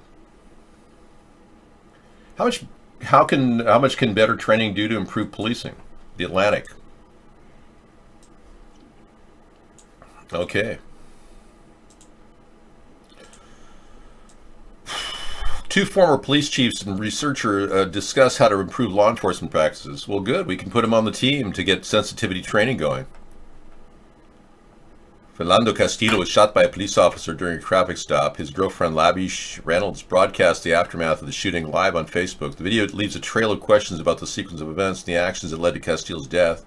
how much can better training do to improve policing? The Atlantic. Okay. 2 former police chiefs and researcher discuss how to improve law enforcement practices. Well, good. We can put them on the team to get sensitivity training going. Philando Castillo was shot by a police officer during a traffic stop. His girlfriend, Labish Reynolds, broadcast the aftermath of the shooting live on Facebook. The video leaves a trail of questions about the sequence of events and the actions that led to Castillo's death.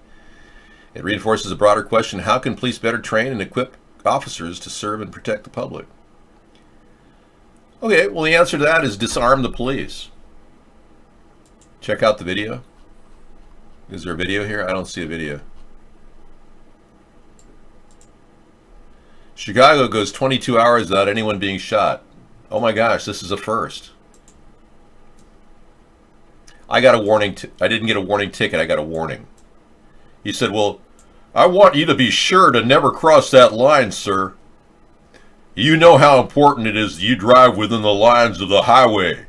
It reinforces a broader question: how can police better train and equip officers to serve and protect the public? Okay, well, the answer to that is disarm the police. Check out the video. Is there a video here? I don't see a video. Chicago goes 22 hours without anyone being shot. Oh my gosh, this is a first. I got a warning. I didn't get a warning ticket. I got a warning. He said, "Well, I want you to be sure to never cross that line, sir. You know how important it is that you drive within the lines of the highway."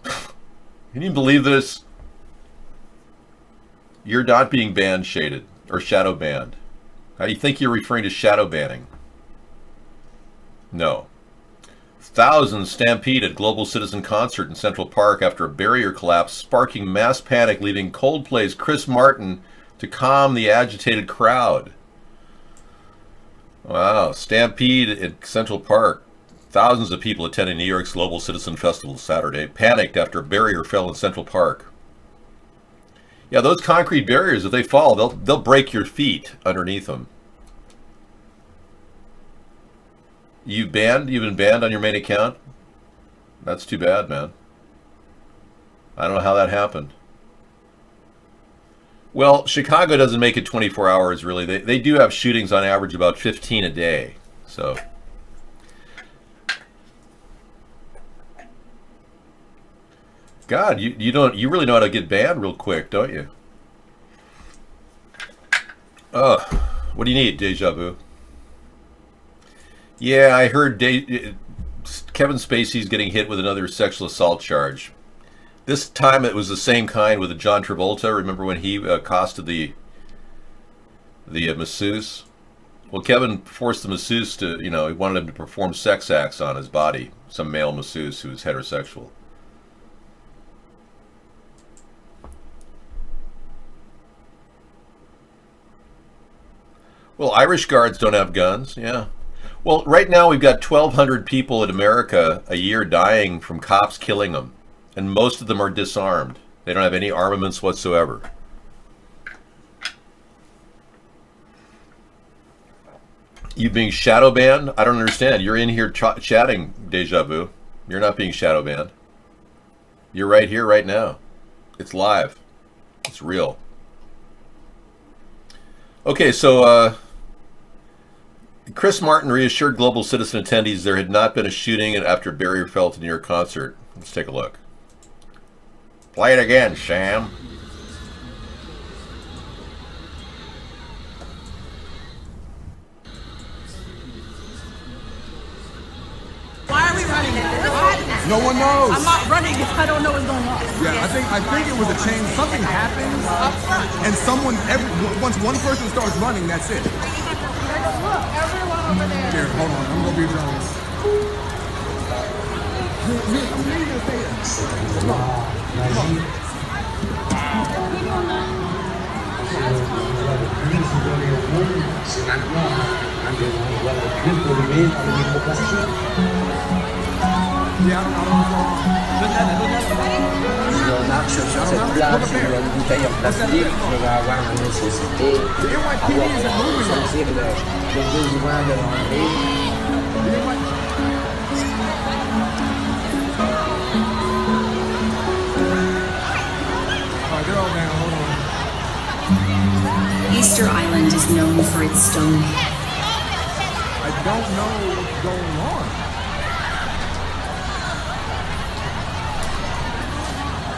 Can you believe this? You're not being band shaded or shadow banned. How do you think you're referring to shadow banning? No. Thousands stampede at Global Citizen concert in Central Park after a barrier collapse, sparking mass panic, leaving Coldplay's Chris Martin to calm the agitated crowd. Wow, stampede at Central Park. Thousands of people attending New York's Global Citizen Festival Saturday panicked after a barrier fell in Central Park. Yeah, those concrete barriers, if they fall, they'll break your feet underneath them. You've been banned on your main account? That's too bad, man. I don't know how that happened. Well, Chicago doesn't make it 24 hours, really. They do have shootings on average about 15 a day. So, God, you really know how to get banned real quick, don't you? What do you need, Deja Vu? Yeah, I heard Kevin Spacey's getting hit with another sexual assault charge. This time it was the same kind with John Travolta. Remember when he accosted the masseuse? Well, Kevin forced the masseuse to, he wanted him to perform sex acts on his body. Some male masseuse who was heterosexual. Well, Irish guards don't have guns, yeah. Well, right now we've got 1,200 people in America a year dying from cops killing them. And most of them are disarmed. They don't have any armaments whatsoever. You being shadow banned? I don't understand. You're in here chatting, Deja Vu. You're not being shadow banned. You're right here, right now. It's live. It's real. Okay, so Chris Martin reassured Global Citizen attendees there had not been a shooting after a barrier fell to New York concert. Let's take a look. Play it again, Sam. Why are we running? No one knows. I'm not running if I don't know what's going on. Yeah, I think it was a change. Something happens, and once one person starts running, that's it. Everyone over there. Here, hold on. I'm gonna be honest. Si on marche sur cette place, il y a une bouteille en plastique, on va avoir une nécessité, avoir sentir le besoin de l'enlever. Easter Island is known for its stone. I don't know what's going on.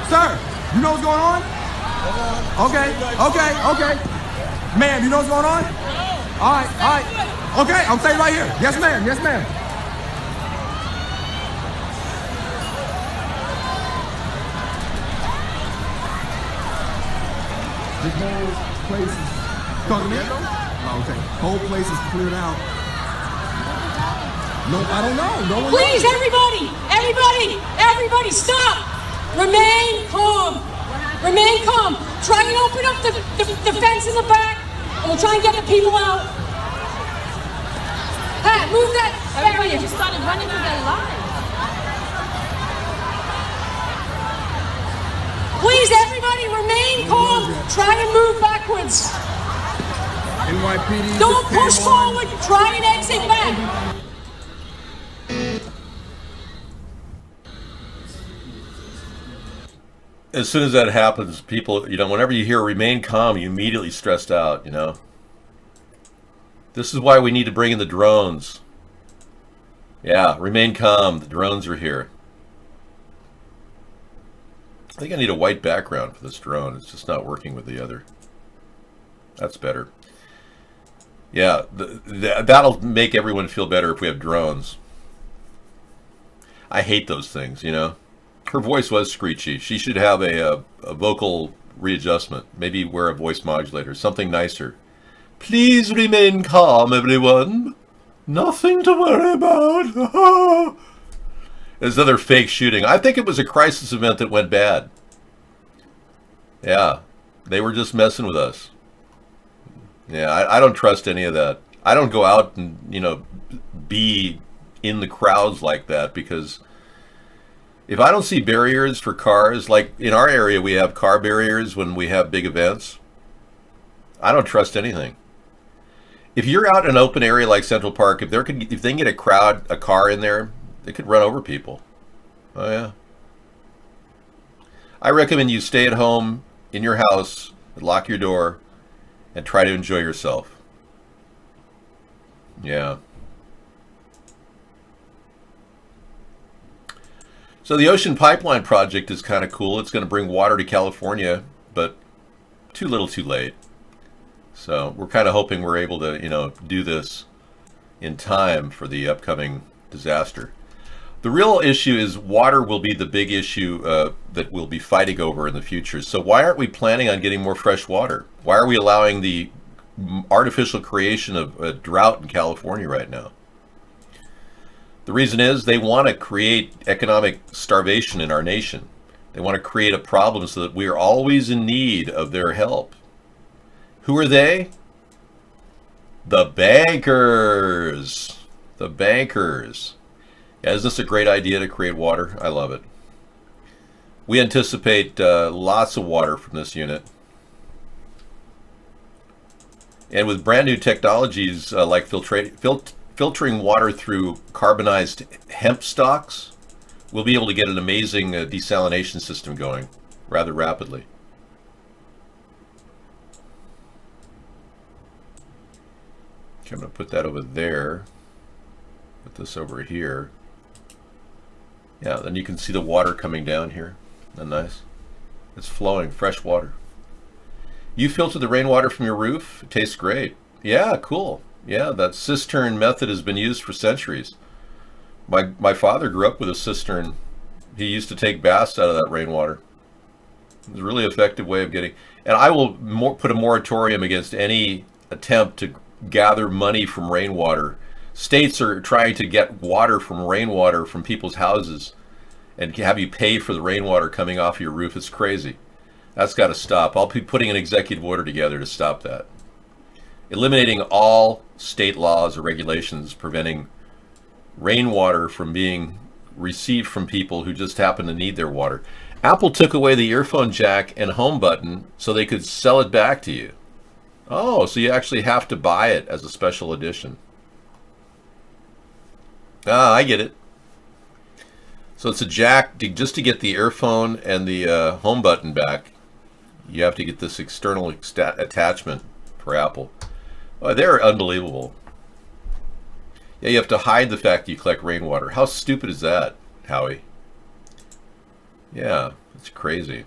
Sir, you know what's going on? Okay. Ma'am, you know what's going on? All right. Okay, I'm staying right here. Yes, ma'am. This whole place is... Talk to me? Oh, okay. Whole place is cleared out. No, I don't know. No one Please, knows. everybody, stop! Remain calm. Try and open up the fence in the back, and we'll try and get the people out. Hey, move that Everybody barrier. just started running for their lives. Please, everybody, remain calm. Try and move backwards. NYPD. Don't push forward. Try and exit back. As soon as that happens, people, whenever you hear remain calm, you immediately stressed out, This is why we need to bring in the drones. Yeah, remain calm. The drones are here. I think I need a white background for this drone. It's just not working with the other. That's better. Yeah, that'll make everyone feel better if we have drones. I hate those things, Her voice was screechy. She should have a vocal readjustment. Maybe wear a voice modulator, something nicer. Please remain calm, everyone. Nothing to worry about. There's another fake shooting. I think it was a crisis event that went bad. Yeah, they were just messing with us. Yeah, I don't trust any of that. I don't go out and, be in the crowds like that, because if I don't see barriers for cars, like in our area we have car barriers when we have big events, I don't trust anything. If you're out in an open area like Central Park, if they can get a car in there, they could run over people. Oh yeah. I recommend you stay at home in your house, lock your door, and try to enjoy yourself. Yeah. So the Ocean Pipeline project is kind of cool. It's going to bring water to California, but too little too late. So we're kind of hoping we're able to, do this in time for the upcoming disaster. The real issue is water will be the big issue that we'll be fighting over in the future. So why aren't we planning on getting more fresh water? Why are we allowing the artificial creation of a drought in California right now? The reason is they want to create economic starvation in our nation. They want to create a problem so that we are always in need of their help. Who are they? The bankers. The bankers. Yeah, is this a great idea to create water? I love it. We anticipate lots of water from this unit. And with brand new technologies like filtering water through carbonized hemp stalks, we'll be able to get an amazing desalination system going rather rapidly. Okay, I'm going to put that over there. Put this over here. Yeah, then you can see the water coming down here. Isn't that nice? It's flowing, fresh water. You filter the rainwater from your roof? It tastes great. Yeah, cool. Yeah, that cistern method has been used for centuries. My father grew up with a cistern. He used to take baths out of that rainwater. It was a really effective way of getting... And I will put a moratorium against any attempt to gather money from rainwater. States are trying to get water from rainwater from people's houses and have you pay for the rainwater coming off your roof. It's crazy. That's got to stop. I'll be putting an executive order together to stop that. Eliminating all state laws or regulations preventing rainwater from being received from people who just happen to need their water. Apple took away the earphone jack and home button so they could sell it back to you. Oh, so you actually have to buy it as a special edition. Ah, I get it. So it's a jack just to get the earphone and the home button back. You have to get this external attachment for Apple. Oh, they're unbelievable. Yeah, you have to hide the fact that you collect rainwater. How stupid is that, Howie? Yeah, it's crazy.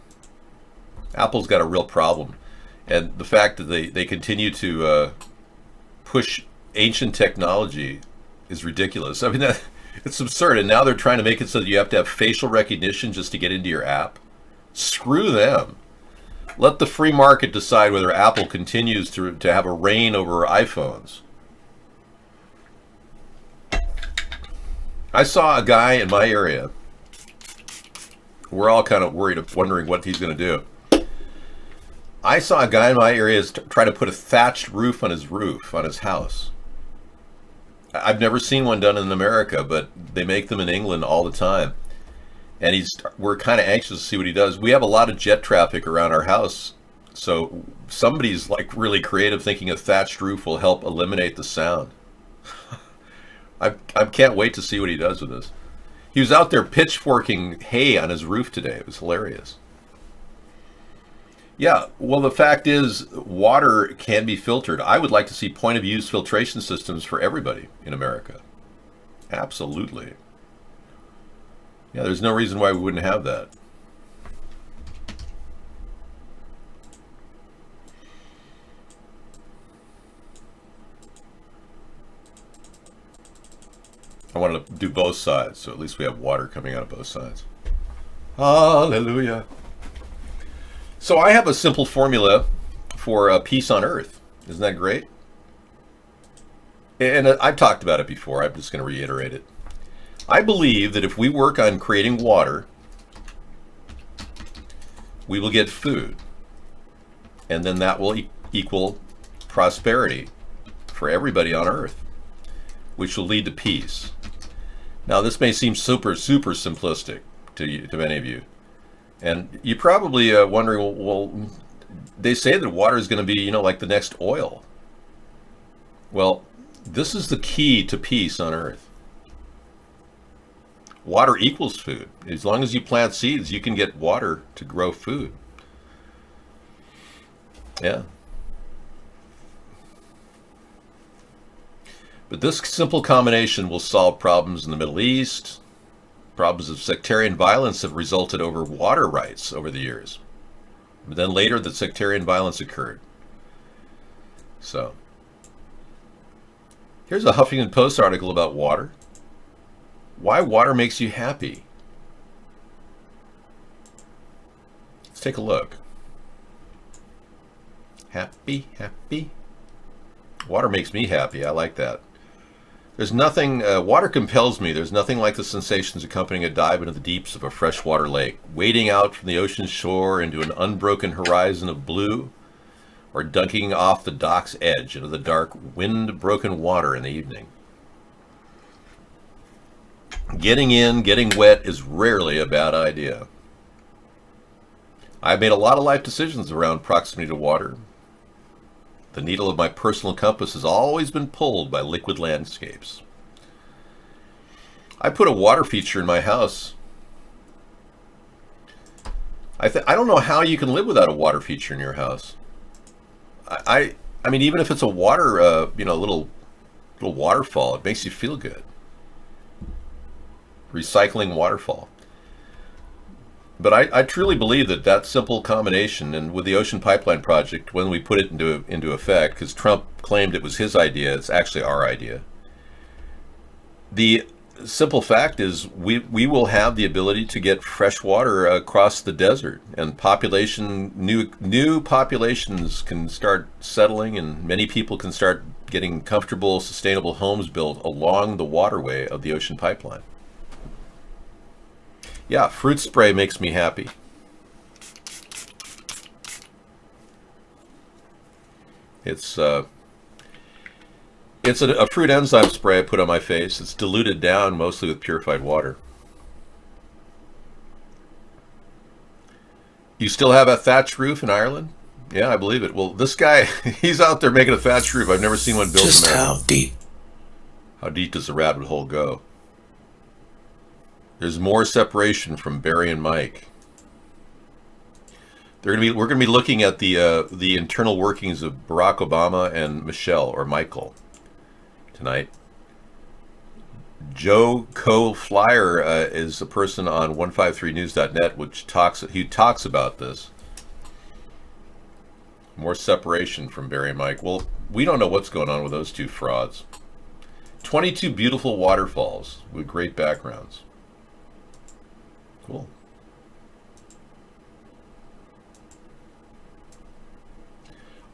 Apple's got a real problem. And the fact that they continue to push ancient technology is ridiculous. I mean, it's absurd. And now they're trying to make it so that you have to have facial recognition just to get into your app. Screw them. Let the free market decide whether Apple continues to have a reign over iPhones. I saw a guy in my area. We're all kind of worried, wondering what he's going to do. I saw a guy in my area try to put a thatched roof on his house. I've never seen one done in America, but they make them in England all the time. And we're kind of anxious to see what he does. We have a lot of jet traffic around our house, so somebody's like really creative, thinking a thatched roof will help eliminate the sound. I can't wait to see what he does with this. He was out there pitchforking hay on his roof today. It was hilarious. Yeah, well, the fact is, water can be filtered. I would like to see point-of-use filtration systems for everybody in America. Absolutely. Yeah, there's no reason why we wouldn't have that. I wanted to do both sides, so at least we have water coming out of both sides. Hallelujah. So I have a simple formula for peace on earth. Isn't that great? And I've talked about it before. I'm just going to reiterate it. I believe that if we work on creating water, we will get food. And then that will equal prosperity for everybody on earth, which will lead to peace. Now, this may seem super simplistic to many of you. And you're probably wondering, well, they say that water is going to be, like the next oil. Well, this is the key to peace on Earth. Water equals food. As long as you plant seeds, you can get water to grow food. Yeah. But this simple combination will solve problems in the Middle East. Problems of sectarian violence have resulted over water rights over the years. But then later, the sectarian violence occurred. So, here's a Huffington Post article about water. Why water makes you happy. Let's take a look. Happy, happy. Water makes me happy. I like that. There's nothing, water compels me. There's nothing like the sensations accompanying a dive into the deeps of a freshwater lake, wading out from the ocean shore into an unbroken horizon of blue, or dunking off the dock's edge into the dark, wind-broken water in the evening. Getting in, getting wet is rarely a bad idea. I've made a lot of life decisions around proximity to water. The needle of my personal compass has always been pulled by liquid landscapes. I put a water feature in my house. I don't know how you can live without a water feature in your house. I mean, even if it's a water, little waterfall, it makes you feel good. Recycling waterfall. But I truly believe that simple combination, and with the Ocean Pipeline Project, when we put it into effect, because Trump claimed it was his idea, it's actually our idea. The simple fact is we will have the ability to get fresh water across the desert, and new populations can start settling, and many people can start getting comfortable, sustainable homes built along the waterway of the Ocean Pipeline. Yeah, fruit spray makes me happy. It's a fruit enzyme spray I put on my face. It's diluted down mostly with purified water. You still have a thatched roof in Ireland? Yeah, I believe it. Well, this guy, he's out there making a thatched roof. I've never seen one built in America. How deep? How deep does the rabbit hole go? There's more separation from Barry and Mike. We're going to be looking at the internal workings of Barack Obama and Michelle or Michael tonight. Joe Flyer is a person on 153news.net who talks about this. More separation from Barry and Mike. Well, we don't know what's going on with those two frauds. 22 beautiful waterfalls with great backgrounds. Cool.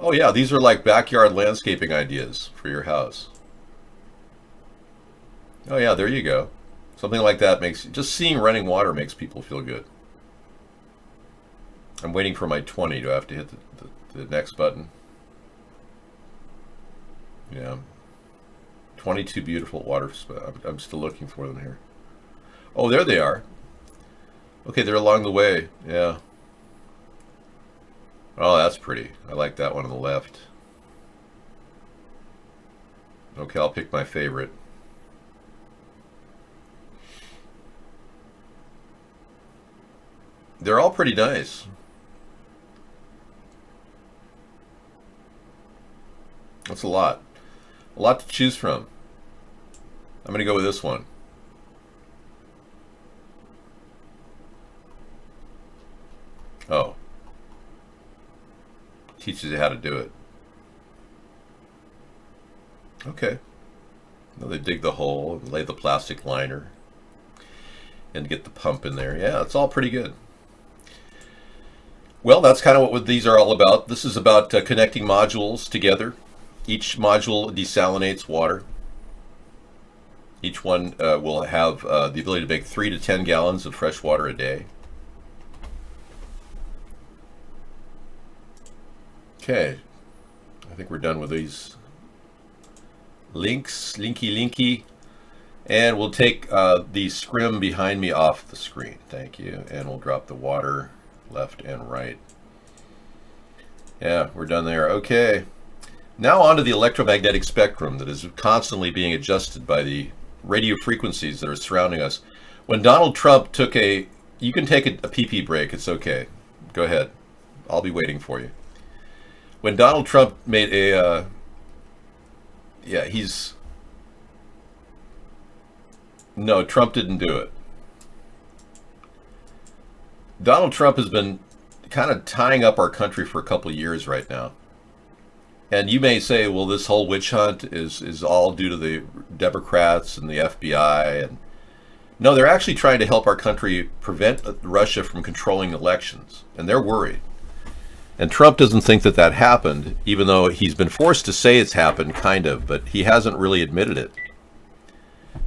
Oh yeah, these are like backyard landscaping ideas for your house. Oh yeah, there you go. Something like that just seeing running water makes people feel good. I'm waiting for my 20. Do I have to hit the next button? Yeah. 22 beautiful water spots. I'm still looking for them here. Oh, there they are. Okay, they're along the way. Yeah. Oh, that's pretty. I like that one on the left. Okay, I'll pick my favorite. They're all pretty nice. That's a lot. A lot to choose from. I'm going to go with this one. Oh. Teaches you how to do it. Okay. Now they dig the hole and lay the plastic liner and get the pump in there. Yeah, it's all pretty good. Well, that's kind of what these are all about. This is about connecting modules together. Each module desalinates water. Each one will have the ability to make 3 to 10 gallons of fresh water a day. Okay, I think we're done with these links, linky, and we'll take the scrim behind me off the screen. Thank you, and we'll drop the water left and right. Yeah, we're done there. Okay, Now on to the electromagnetic spectrum that is constantly being adjusted by the radio frequencies that are surrounding us. When Donald Trump took you can take a pee-pee break, it's okay. Go ahead. I'll be waiting for you. When Donald Trump made no, Trump didn't do it. Donald Trump has been kind of tying up our country for a couple of years right now. And you may say, well, this whole witch hunt is all due to the Democrats and the FBI. And no, they're actually trying to help our country prevent Russia from controlling elections. And they're worried. And Trump doesn't think that that happened, even though he's been forced to say it's happened, kind of, but he hasn't really admitted it.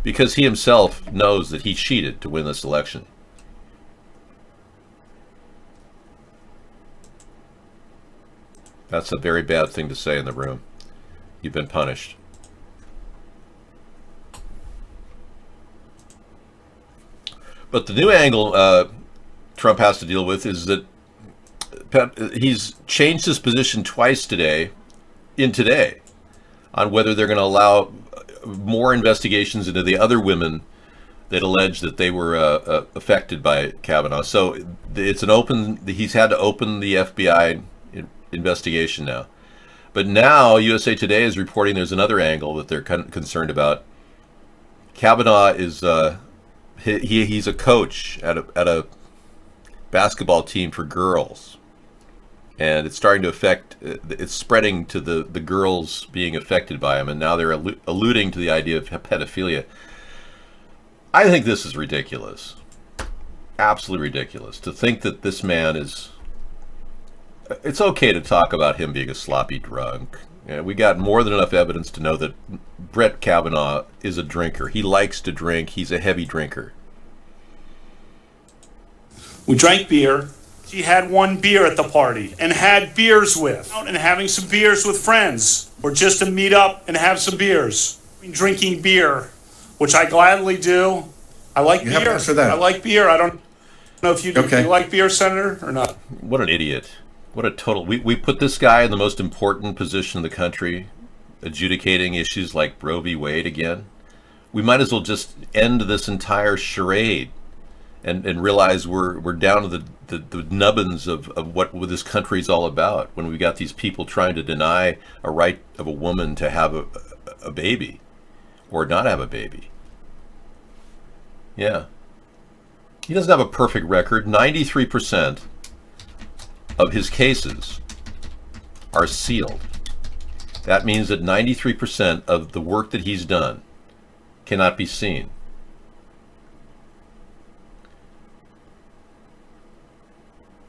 Because he himself knows that he cheated to win this election. That's a very bad thing to say in the room. You've been punished. But the new angle Trump has to deal with is that he's changed his position twice today on whether they're going to allow more investigations into the other women that allege that they were affected by Kavanaugh. So it's he's had to open the FBI investigation now. But now USA Today is reporting there's another angle that they're concerned about. Kavanaugh is he's a coach at a basketball team for girls, and it's starting to affect. It's spreading to the girls being affected by him, and now they're alluding to the idea of pedophilia. I think this is ridiculous, absolutely ridiculous, to think that this man is. It's okay to talk about him being a sloppy drunk. We got more than enough evidence to know that Brett Kavanaugh is a drinker. He likes to drink. He's a heavy drinker. We drank beer. She had one beer at the party and had beers with, and having some beers with friends, or just to meet up and have some beers. Drinking beer, which I gladly do. I like beer. You have to answer that. I like beer. I don't know if you do. Okay. Do you like beer, Senator, or not? What an idiot. What a total... We put this guy in the most important position in the country, adjudicating issues like Roe v. Wade again. We might as well just end this entire charade and realize we're down to the nubbins of what this country's all about, when we got these people trying to deny a right of a woman to have a baby or not have a baby. Yeah. He doesn't have a perfect record. 93% of his cases are sealed. That means that 93% of the work that he's done cannot be seen.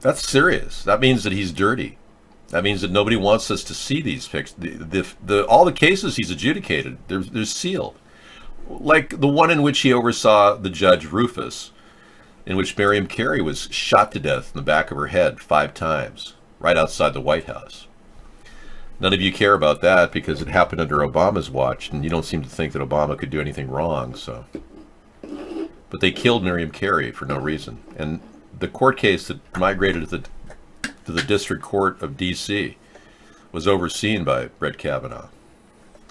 That's serious. That means that he's dirty. That means that nobody wants us to see these pictures. All the cases he's adjudicated, they're sealed. Like the one in which he oversaw the Judge Rufus, in which Miriam Carey was shot to death in the back of her head 5 times, right outside the White House. None of you care about that because it happened under Obama's watch, and you don't seem to think that Obama could do anything wrong. So, but they killed Miriam Carey for no reason. And the court case that migrated to the District Court of D.C. was overseen by Brett Kavanaugh.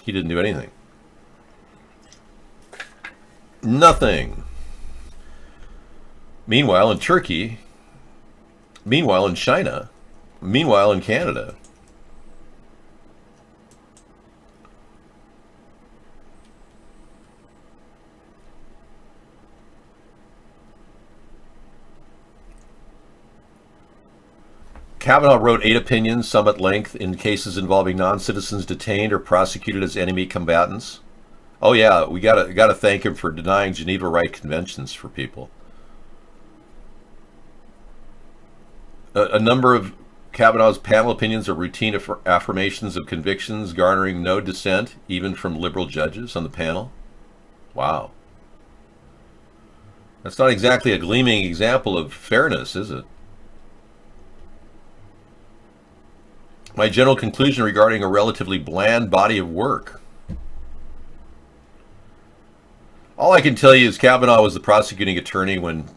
He didn't do anything. Nothing. Meanwhile, in Turkey, meanwhile, in China, meanwhile, in Canada, Kavanaugh wrote 8 opinions, some at length, in cases involving non-citizens detained or prosecuted as enemy combatants. Oh yeah, we gotta thank him for denying Geneva Right conventions for people. A number of Kavanaugh's panel opinions are routine affirmations of convictions, garnering no dissent, even from liberal judges on the panel. Wow. That's not exactly a gleaming example of fairness, is it? My general conclusion regarding a relatively bland body of work. All I can tell you is Kavanaugh was the prosecuting attorney when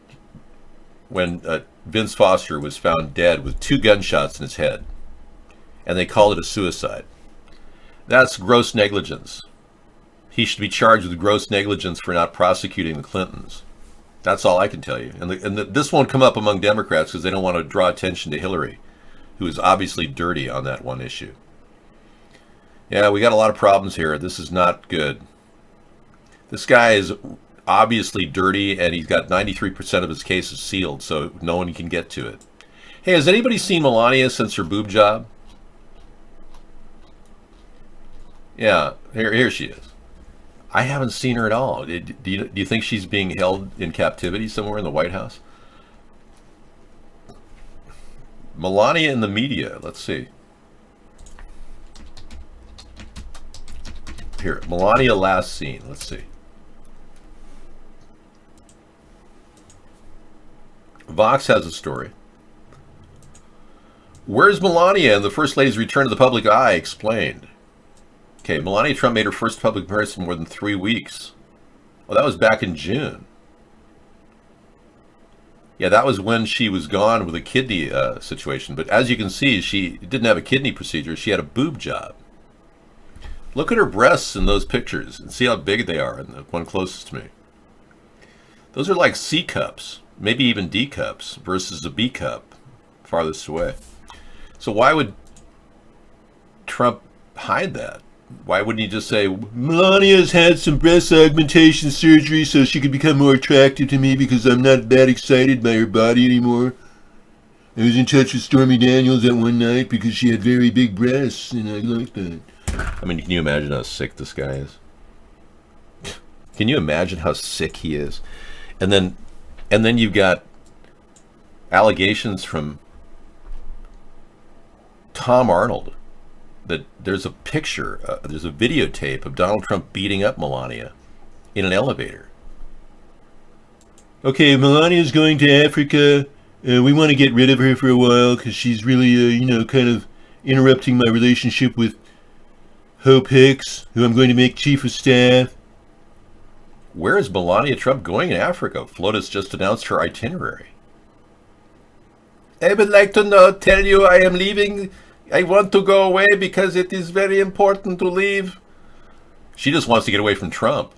Vince Foster was found dead with 2 gunshots in his head, and they called it a suicide. That's gross negligence. He should be charged with gross negligence for not prosecuting the Clintons. That's all I can tell you. And this won't come up among Democrats because they don't want to draw attention to Hillary, who is obviously dirty on that one issue. Yeah, we got a lot of problems here. This is not good. This guy is obviously dirty, and he's got 93% of his cases sealed, so no one can get to it. Hey, has anybody seen Melania since her boob job? Yeah, here she is. I haven't seen her at all. Do you think she's being held in captivity somewhere in the White House? Melania in the media. Let's see. Here, Melania last seen. Let's see. Vox has a story. Where's Melania and the First Lady's return to the public eye explained? Okay, Melania Trump made her first public appearance in more than 3 weeks. Well, that was back in June. Yeah, that was when she was gone with a kidney situation. But as you can see, she didn't have a kidney procedure. She had a boob job. Look at her breasts in those pictures and see how big they are in the one closest to me. Those are like C cups, maybe even D cups versus a B cup farthest away. So why would Trump hide that? Why wouldn't he just say, Melania's had some breast augmentation surgery so she could become more attractive to me because I'm not that excited by her body anymore? I was in touch with Stormy Daniels that one night because she had very big breasts and I liked that. I mean, can you imagine how sick this guy is? Can you imagine how sick he is? And then you've got allegations from Tom Arnold that there's a picture, there's a videotape of Donald Trump beating up Melania in an elevator. Okay, Melania's going to Africa. We want to get rid of her for a while because she's really, kind of interrupting my relationship with Hope Hicks, who I'm going to make chief of staff. Where is Melania Trump going in Africa? FLOTUS just announced her itinerary. I would like to tell you I am leaving. I want to go away because it is very important to leave. She just wants to get away from Trump.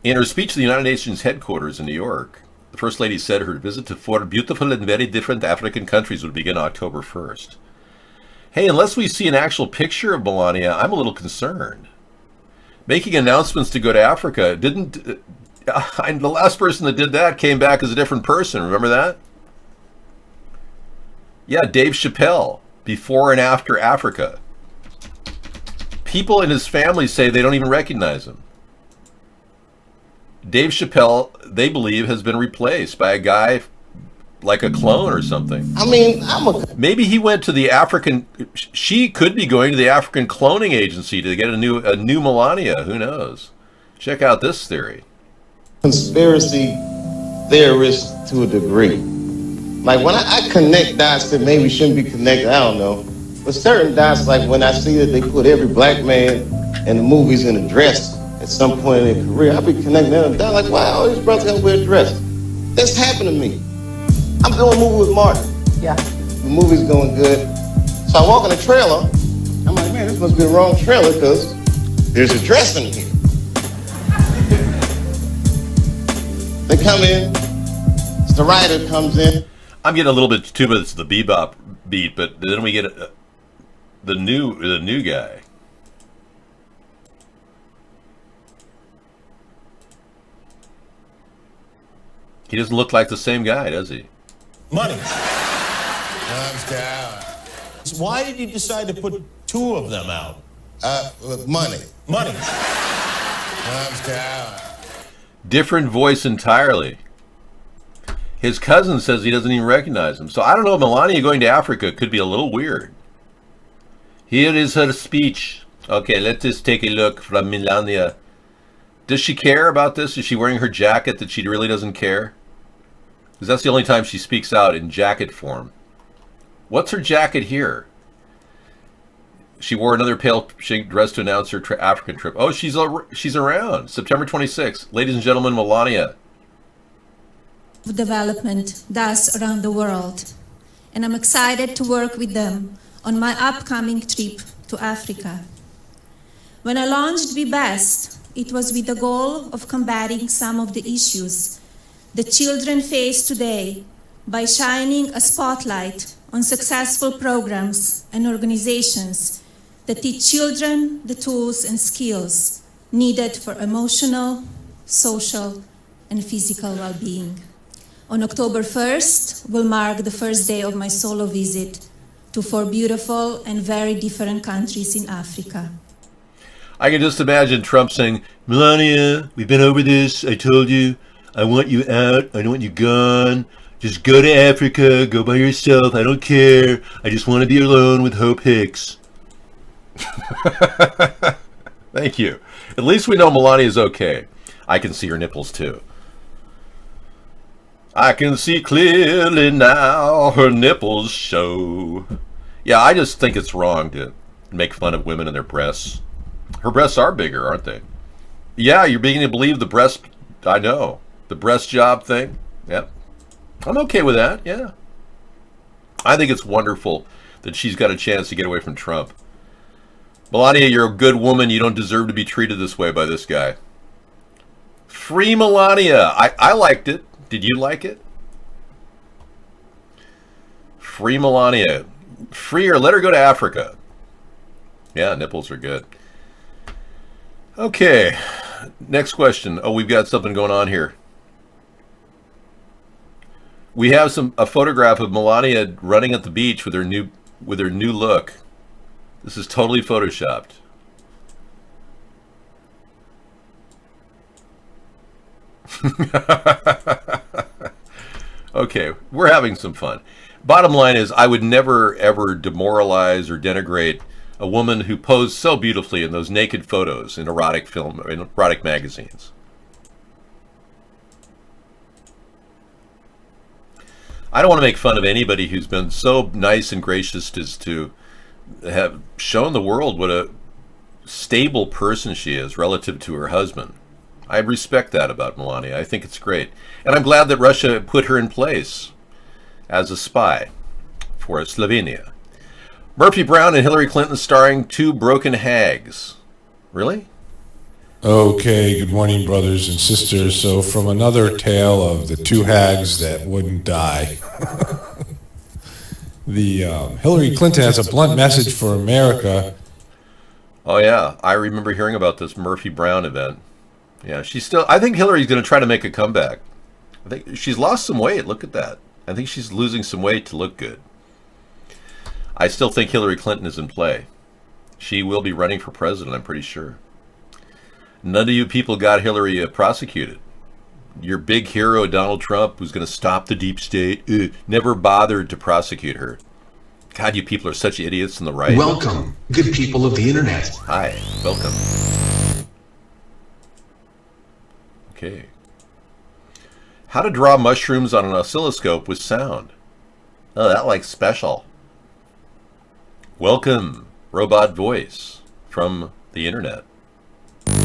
In her speech to the United Nations headquarters in New York, the First Lady said her visit to 4 beautiful and very different African countries would begin October 1st. Hey, unless we see an actual picture of Melania, I'm a little concerned. Making announcements to go to Africa the last person that did that came back as a different person. Remember that? Yeah, Dave Chappelle, before and after Africa. People in his family say they don't even recognize him. Dave Chappelle, they believe, has been replaced by a guy like a clone or something. I mean, maybe he went to the African. She could be going to the African cloning agency to get a new Melania. Who knows? Check out this theory. Conspiracy theorist to a degree. Like when I connect dots that maybe shouldn't be connected, I don't know. But certain dots, like when I see that they put every black man in the movies in a dress at some point in their career, I be connecting them down like, wow, these brothers gotta wear a dress. That's happened to me. I'm doing a movie with Martin. Yeah. The movie's going good. So I walk in the trailer. I'm like, man, this must be the wrong trailer because there's a dress in here. They come in. The writer comes in. I'm getting a little bit too much of the bebop beat, but then we get the new guy. He doesn't look like the same guy, does he? Money. Why did you decide to put 2 of them out? Money. Money. Different voice entirely. His cousin says he doesn't even recognize him. So I don't know, Melania going to Africa could be a little weird. Here is her speech. Okay, let's just take a look from Melania. Does she care about this? Is she wearing her jacket that she really doesn't care? Because that's the only time she speaks out in jacket form. What's her jacket here? She wore another pale shade dress to announce her African trip. Oh, she's around. September 26th. Ladies and gentlemen, Melania. Development does around the world. And I'm excited to work with them on my upcoming trip to Africa. When I launched Be Best, it was with the goal of combating some of the issues that children face today by shining a spotlight on successful programs and organizations that teach children the tools and skills needed for emotional, social, and physical well-being. On October 1st will mark the first day of my solo visit to 4 beautiful and very different countries in Africa. I can just imagine Trump saying, Melania, we've been over this. I told you, I want you out. I don't want you gone. Just go to Africa. Go by yourself. I don't care. I just want to be alone with Hope Hicks. Thank you. At least we know Melania's okay. I can see her nipples too. I can see clearly now her nipples show. Yeah, I just think it's wrong to make fun of women and their breasts. Her breasts are bigger, aren't they? Yeah, you're beginning to believe the breast, I know, the breast job thing. Yep. I'm okay with that, yeah. I think it's wonderful that she's got a chance to get away from Trump. Melania, you're a good woman. You don't deserve to be treated this way by this guy. Free Melania. I liked it. Did you like it? Free Melania. Free her. Let her go to Africa. Yeah, nipples are good. Okay. Next question. Oh, we've got something going on here. We have a photograph of Melania running at the beach with her new look. This is totally photoshopped. Okay, we're having some fun. Bottom line is, I would never ever demoralize or denigrate a woman who posed so beautifully in those naked photos in erotic magazines. I don't want to make fun of anybody who's been so nice and gracious as to have shown the world what a stable person she is relative to her husband. I respect that about Melania. I think it's great. And I'm glad that Russia put her in place as a spy for Slovenia. Murphy Brown and Hillary Clinton starring Two Broken Hags. Really? Okay, good morning, brothers and sisters. So from another tale of the two hags that wouldn't die. Hillary Clinton has a blunt message for America. Oh yeah, I remember hearing about this Murphy Brown event. Yeah, I think Hillary's going to try to make a comeback. I think she's lost some weight. Look at that. I think she's losing some weight to look good. I still think Hillary Clinton is in play. She will be running for president, I'm pretty sure. None of you people got Hillary prosecuted. Your big hero, Donald Trump, who's going to stop the deep state, never bothered to prosecute her. God, you people are such idiots on the right. Welcome, good people of the internet. Hi, welcome. Okay. How to draw mushrooms on an oscilloscope with sound. Oh, that like special. Welcome, robot voice from the internet.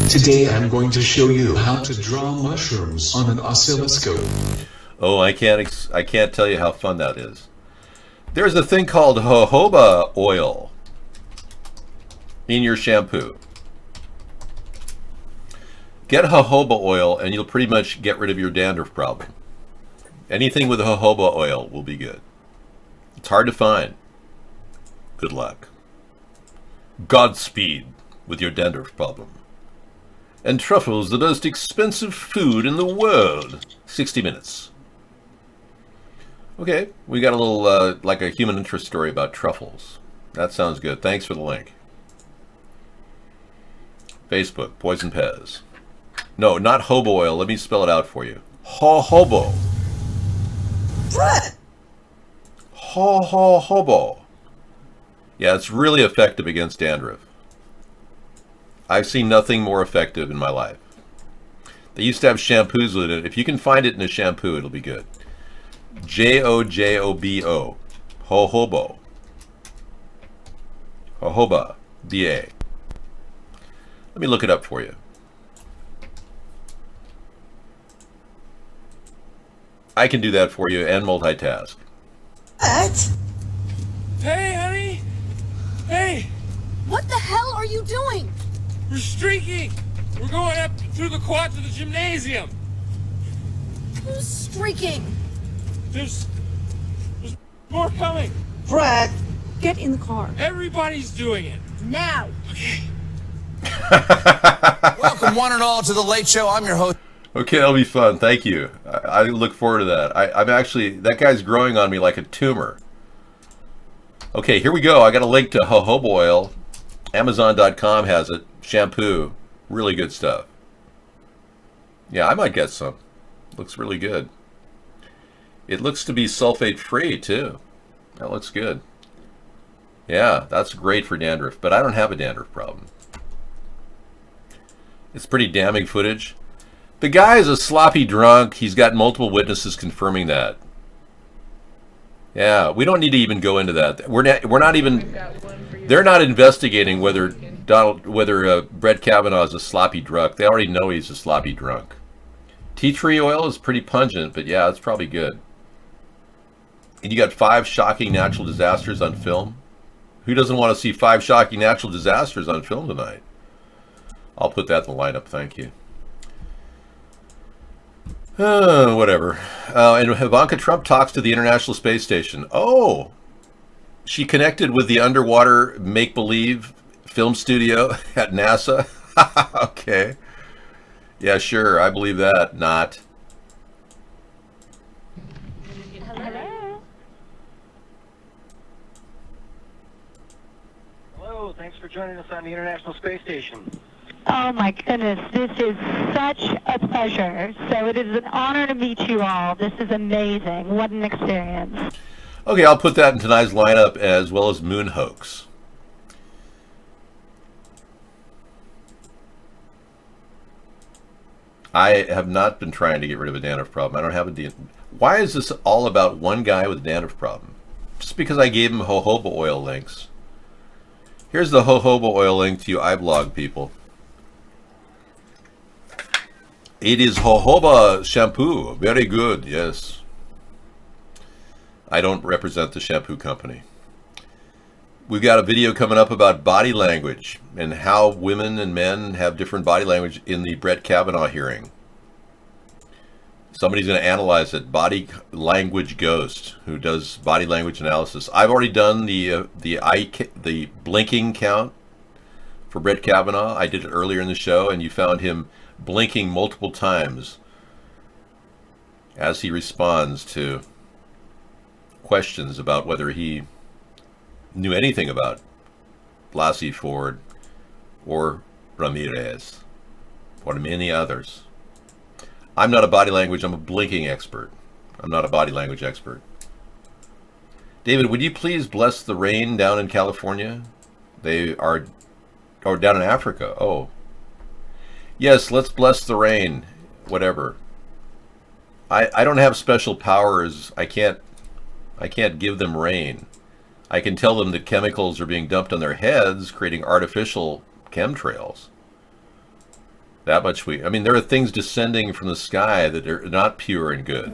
Today I'm going to show you how to draw mushrooms on an oscilloscope. Oh, I can't tell you how fun that is. There's a thing called jojoba oil in your shampoo. Get jojoba oil and you'll pretty much get rid of your dandruff problem. Anything with jojoba oil will be good. It's hard to find. Good luck. Godspeed with your dandruff problem. And truffles, the most expensive food in the world. 60 minutes. Okay, we got a little, like a human interest story about truffles. That sounds good. Thanks for the link. Facebook, Poison Pez. No, not hobo oil. Let me spell it out for you. Hobo. What? Hobo. Yeah, it's really effective against dandruff. I've seen nothing more effective in my life. They used to have shampoos with it. If you can find it in a shampoo, it'll be good. Jojobo. Jojoba. Jojoba. B-A. Let me look it up for you. I can do that for you and multitask. What? Hey, honey. Hey. What are you doing? We're streaking. We're going up through the quad to the gymnasium. Who's streaking? There's more coming. Fred, Get in the car. Everybody's doing it. Now. Okay. Welcome, one and all, to the Late Show. I'm your host. Okay, that'll be fun. Thank you. I look forward to that. I'm actually, that guy's growing on me like a tumor. Okay, here we go. I got a link to jojoba oil. Amazon.com has it. Shampoo. Really good stuff. Yeah, I might get some. Looks really good. It looks to be sulfate free too. That looks good. Yeah, that's great for dandruff, but I don't have a dandruff problem. It's pretty damning footage. The guy is a sloppy drunk. He's got multiple witnesses confirming that. Yeah, we don't need to even go into that. We're not even. They're not investigating whether Brett Kavanaugh is a sloppy drunk. They already know he's a sloppy drunk. Tea tree oil is pretty pungent, but yeah, it's probably good. And you got 5 shocking natural disasters on film. Who doesn't want to see 5 shocking natural disasters on film tonight? I'll put that in the lineup, thank you. Whatever. And Ivanka Trump talks to the International Space Station. Oh, she connected with the underwater make-believe film studio at NASA. Okay. Yeah, sure, I believe that. Not. Hello, thanks for joining us on the International Space Station. Oh my goodness, this is such a pleasure. So it is an honor to meet you all. This is amazing. What an experience. Okay, I'll put that in tonight's lineup as well as Moon Hoax. I have not been trying to get rid of a dandruff problem. I don't have a dandruff. Why is this all about one guy with a dandruff problem? Just because I gave him jojoba oil links. Here's the jojoba oil link to you iBlog people. It is jojoba shampoo. Very good, yes. I don't represent the shampoo company. We've got a video coming up about body language and how women and men have different body language in the Brett Kavanaugh hearing. Somebody's going to analyze it. Body language ghost who does body language analysis. I've already done the blinking count for Brett Kavanaugh. I did it earlier in the show, and you found him blinking multiple times as he responds to questions about whether he knew anything about Blasey Ford or Ramirez or many others. I'm not a body language, I'm a blinking expert. I'm not a body language expert. David, would you please bless the rain down in California? They are, or down in Africa. Oh. Yes, let's bless the rain. Whatever. I don't have special powers. I can't give them rain. I can tell them that chemicals are being dumped on their heads, creating artificial chemtrails. That much I mean, there are things descending from the sky that are not pure and good.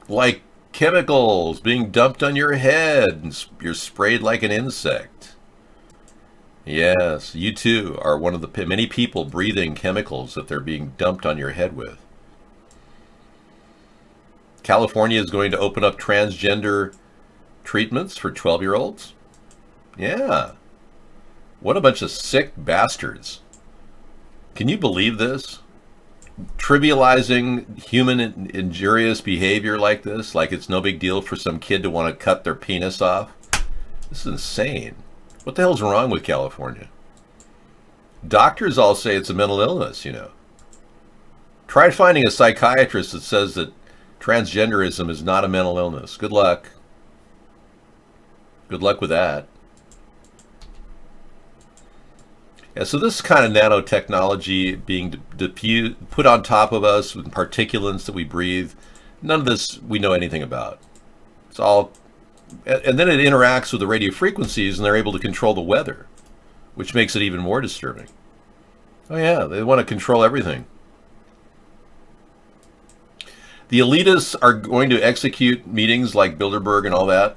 Like chemicals being dumped on your head and you're sprayed like an insect. Yes, you too are one of the many people breathing chemicals that they're being dumped on your head with. California is going to open up transgender treatments for 12-year-olds. Yeah. What a bunch of sick bastards. Can you believe this? Trivializing human injurious behavior like this, like it's no big deal for some kid to want to cut their penis off. This is insane. What the hell's wrong with California? Doctors all say it's a mental illness, you know. Try finding a psychiatrist that says that transgenderism is not a mental illness. Good luck. Good luck with that. Yeah, so this kind of nanotechnology being put on top of us with particulates that we breathe, none of this we know anything about. It's all, and then it interacts with the radio frequencies and they're able to control the weather, which makes it even more disturbing. Oh yeah, they want to control everything. The elitists are going to execute meetings like Bilderberg and all that.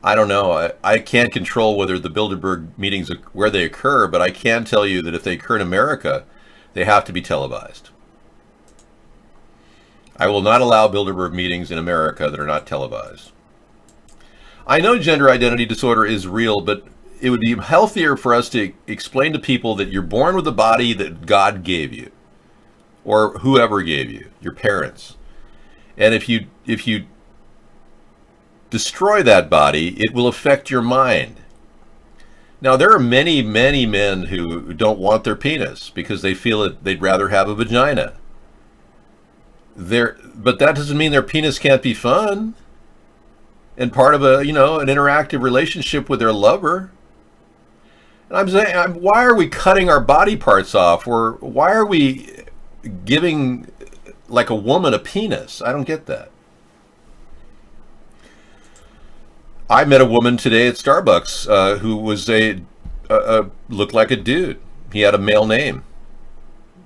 I don't know. I can't control whether the Bilderberg meetings, where they occur, but I can tell you that if they occur in America, they have to be televised. I will not allow Bilderberg meetings in America that are not televised. I know gender identity disorder is real, but it would be healthier for us to explain to people that you're born with a body that God gave you, or whoever gave you, your parents. And if you destroy that body, it will affect your mind. Now, there are many, many men who don't want their penis because they feel that they'd rather have a vagina. But that doesn't mean their penis can't be fun and part of an interactive relationship with their lover. And I'm saying, why are we cutting our body parts off? Or why are we giving, like a woman, a penis? I don't get that. I met a woman today at Starbucks who was looked like a dude. He had a male name.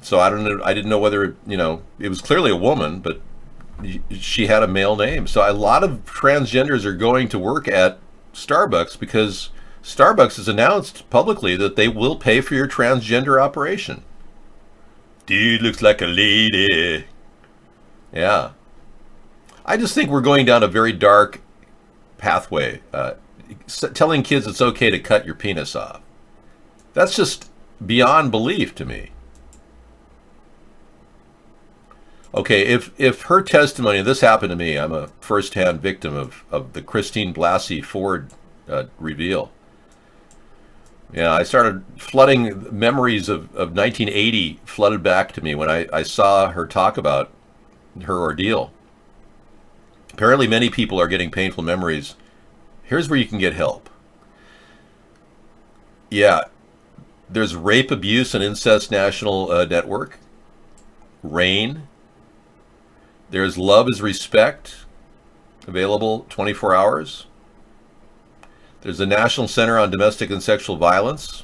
So I didn't know whether, it was clearly a woman, but she had a male name. So a lot of transgenders are going to work at Starbucks because Starbucks has announced publicly that they will pay for your transgender operation. Dude looks like a lady. Yeah. I just think we're going down a very dark pathway, telling kids it's okay to cut your penis off. That's just beyond belief to me. Okay, if her testimony, this happened to me, I'm a first-hand victim of the Christine Blasey Ford reveal. Yeah, I started flooding memories of 1980 flooded back to me when I saw her talk about her ordeal. Apparently many people are getting painful memories. Here's where you can get help. Yeah, there's Rape, Abuse, and Incest National Network. RAIN. There's Love is Respect, available 24 hours. There's the National Center on Domestic and Sexual Violence.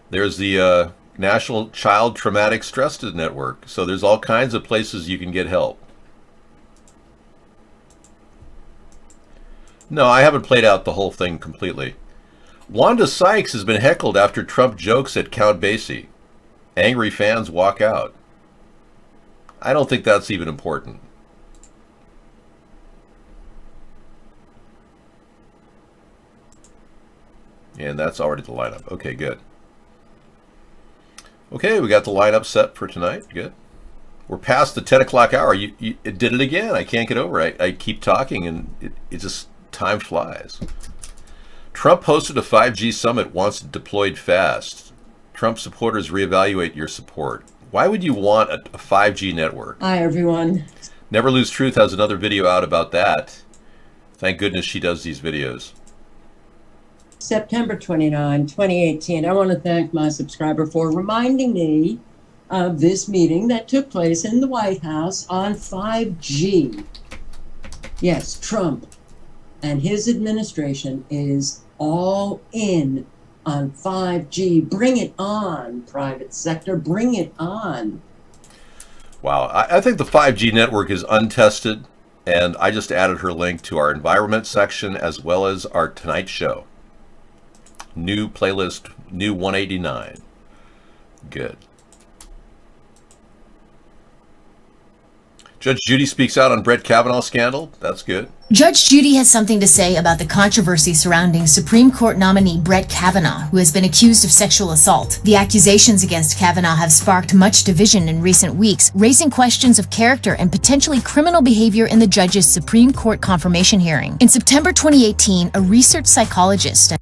There's the National Child Traumatic Stress Network. So there's all kinds of places you can get help. No, I haven't played out the whole thing completely. Wanda Sykes has been heckled after Trump jokes at Count Basie. Angry fans walk out. I don't think that's even important. And that's already the lineup. Okay, good. Okay, we got the lineup set for tonight. Good. We're past the 10 o'clock hour. It did it again. I can't get over it. I keep talking and it just, time flies. Trump hosted a 5G summit, wants it deployed fast. Trump supporters reevaluate your support. Why would you want a 5G network? Hi, everyone. Never Lose Truth has another video out about that. Thank goodness she does these videos. September 29, 2018. I want to thank my subscriber for reminding me of this meeting that took place in the White House on 5G. Yes, Trump and his administration is all in on 5G. Bring it on, private sector. Bring it on. Wow. I think the 5G network is untested, and I just added her link to our environment section as well as our Tonight Show. New playlist, new 189. Good. Judge Judy speaks out on Brett Kavanaugh scandal. That's good. Judge Judy has something to say about the controversy surrounding Supreme Court nominee Brett Kavanaugh, who has been accused of sexual assault. The accusations against Kavanaugh have sparked much division in recent weeks, raising questions of character and potentially criminal behavior in the judge's Supreme Court confirmation hearing. In September 2018, a research psychologist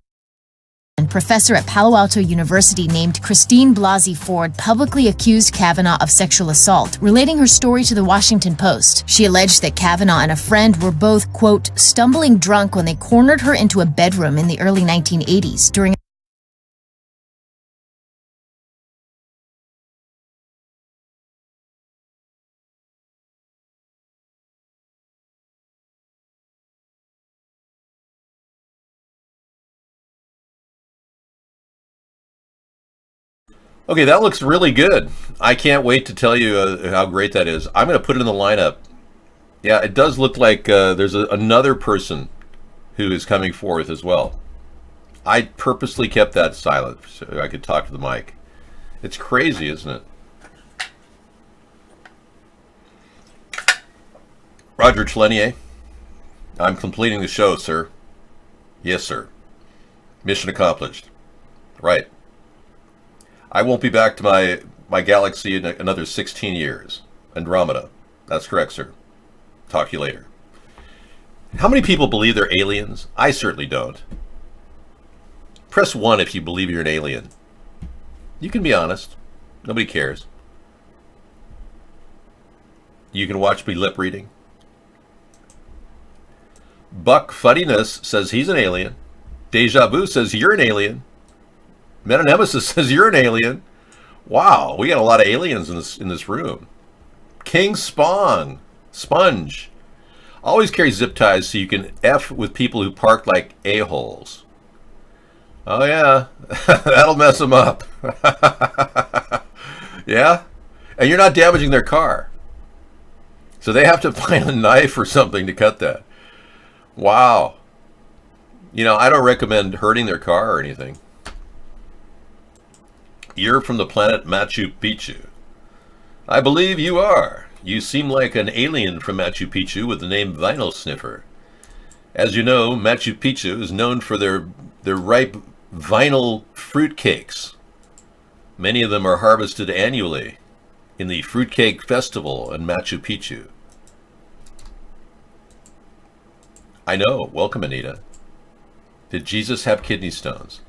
and professor at Palo Alto University named Christine Blasey Ford publicly accused Kavanaugh of sexual assault, relating her story to the Washington Post. She alleged that Kavanaugh and a friend were both, quote, stumbling drunk when they cornered her into a bedroom in the early 1980s during Okay, that looks really good. I can't wait to tell you how great that is. I'm going to put it in the lineup. Yeah, it does look like there's another person who is coming forth as well. I purposely kept that silent so I could talk to the mic. It's crazy, isn't it? Roger Chelenier, I'm completing the show, sir. Yes, sir. Mission accomplished. Right. I won't be back to my galaxy in another 16 years. Andromeda. That's correct, sir. Talk to you later. How many people believe they're aliens? I certainly don't. Press 1 if you believe you're an alien. You can be honest. Nobody cares. You can watch me lip reading. Buck Fuddiness says he's an alien. Deja Vu says you're an alien. Metanemesis says you're an alien. Wow, we got a lot of aliens in this room. King Spong, Sponge. Always carry zip ties so you can F with people who park like a-holes. Oh yeah, that'll mess them up. Yeah? And you're not damaging their car. So they have to find a knife or something to cut that. Wow. You know, I don't recommend hurting their car or anything. You're from the planet Machu Picchu. I believe you are. You seem like an alien from Machu Picchu with the name Vinyl Sniffer. As you know, Machu Picchu is known for their ripe vinyl fruitcakes. Many of them are harvested annually in the Fruitcake Festival in Machu Picchu. I know. Welcome, Anita. Did Jesus have kidney stones?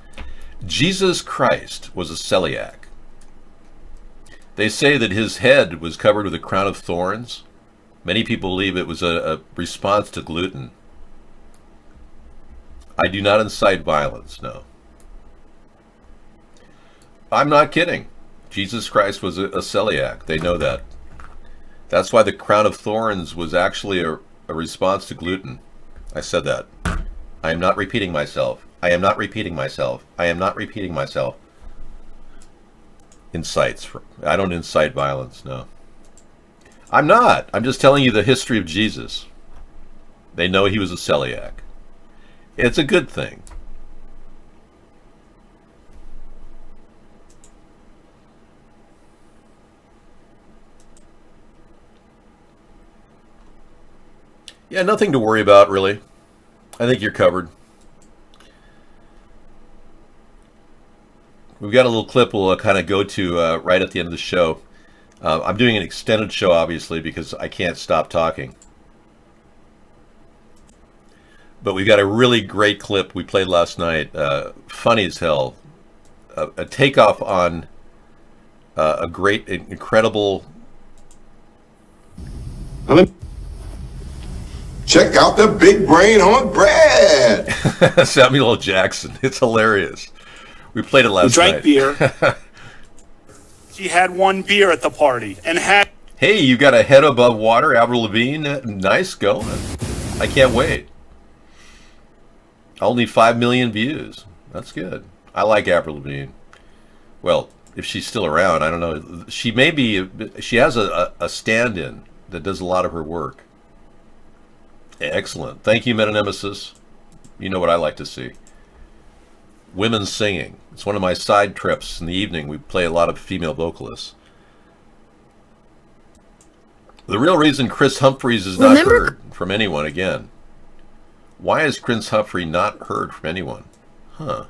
Jesus Christ was a celiac. They say that his head was covered with a crown of thorns. Many people believe it was a response to gluten. I do not incite violence, no. I'm not kidding. Jesus Christ was a celiac. They know that. That's why the crown of thorns was actually a response to gluten. I said that. I am not repeating myself. I am not repeating myself. I am not repeating myself. Incites. I don't incite violence, no. I'm not. I'm just telling you the history of Jesus. They know he was a celiac. It's a good thing. Yeah, nothing to worry about, really. I think you're covered. We've got a little clip we'll kind of go to right at the end of the show. I'm doing an extended show, obviously, because I can't stop talking. But we've got a really great clip we played last night. Funny as hell. A takeoff on a great, incredible... Check out the big brain on Brad. Samuel L. Jackson. It's hilarious. We played it last night. He drank beer. She had one beer at the party and had... Hey, you got a head above water, Avril Lavigne. Nice going. I can't wait. Only 5 million views. That's good. I like Avril Lavigne. Well, if she's still around, I don't know. She may be... She has a stand-in that does a lot of her work. Excellent. Thank you, Metanemesis. You know what I like to see. Women singing. It's one of my side trips in the evening. We play a lot of female vocalists. The real reason Chris Humphreys is not heard from anyone again. Why is Chris Humphrey not heard from anyone? Huh.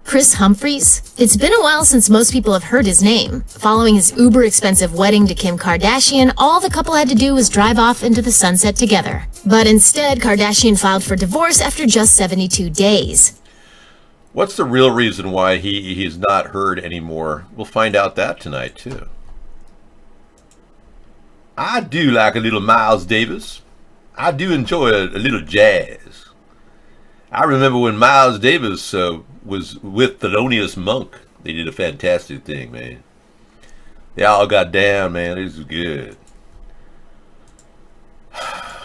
Chris Humphreys? It's been a while since most people have heard his name. Following his uber-expensive wedding to Kim Kardashian, all the couple had to do was drive off into the sunset together. But instead, Kardashian filed for divorce after just 72 days. What's the real reason why he's not heard anymore? We'll find out that tonight, too. I do like a little Miles Davis. I do enjoy a little jazz. I remember when Miles Davis was with Thelonious Monk. They did a fantastic thing, man. They all got down, man. This is good.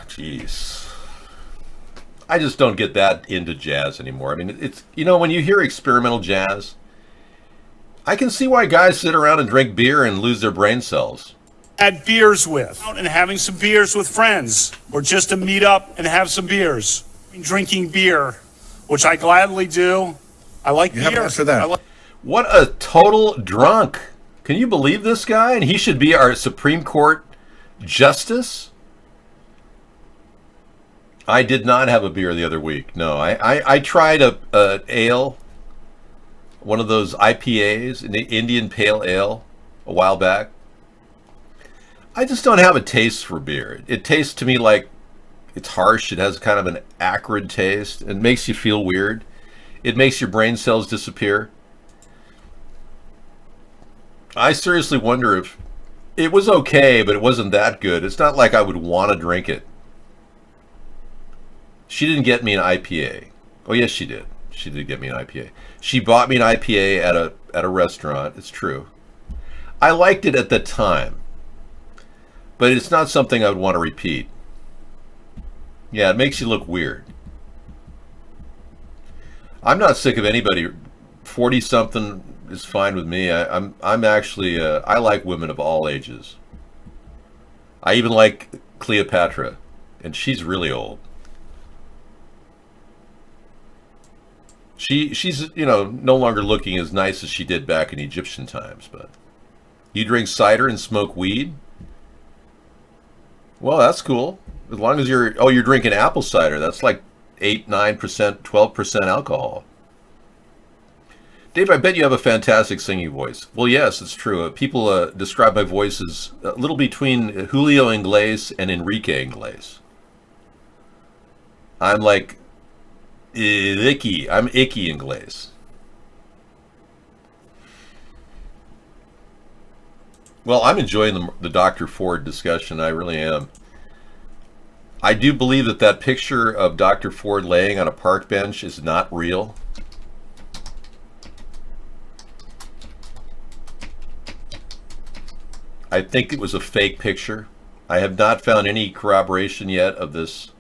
Jeez. I just don't get that into jazz anymore. I mean, it's, you know, when you hear experimental jazz, I can see why guys sit around and drink beer and lose their brain cells. Had beers with, out and having some beers with friends, or just to meet up and have some beers. Drinking beer, which I gladly do. I like beer. Have for that. What a total drunk. Can you believe this guy? And he should be our Supreme Court justice? I did not have a beer the other week. No, I tried a ale, one of those IPAs, an Indian Pale Ale, a while back. I just don't have a taste for beer. It tastes to me like it's harsh. It has kind of an acrid taste. It makes you feel weird. It makes your brain cells disappear. I seriously wonder if it was okay, but it wasn't that good. It's not like I would want to drink it. She didn't get me an IPA. Oh, yes, she did. She did get me an IPA. She bought me an IPA at a restaurant. It's true. I liked it at the time, but it's not something I would want to repeat. Yeah, it makes you look weird. I'm not sick of anybody. 40-something is fine with me. I'm actually I like women of all ages. I even like Cleopatra, and she's really old. She's no longer looking as nice as she did back in Egyptian times. But you drink cider and smoke weed? Well, that's cool. As long as you're drinking apple cider, that's like 8, 9%, 12% alcohol. Dave, I bet you have a fantastic singing voice. Well, yes, it's true. People describe my voice as a little between Julio Inglés and Enrique Inglés. I'm like icky. I'm icky Inglés. Well, I'm enjoying the Dr. Ford discussion. I really am. I do believe that picture of Dr. Ford laying on a park bench is not real. I think it was a fake picture. I have not found any corroboration yet of this.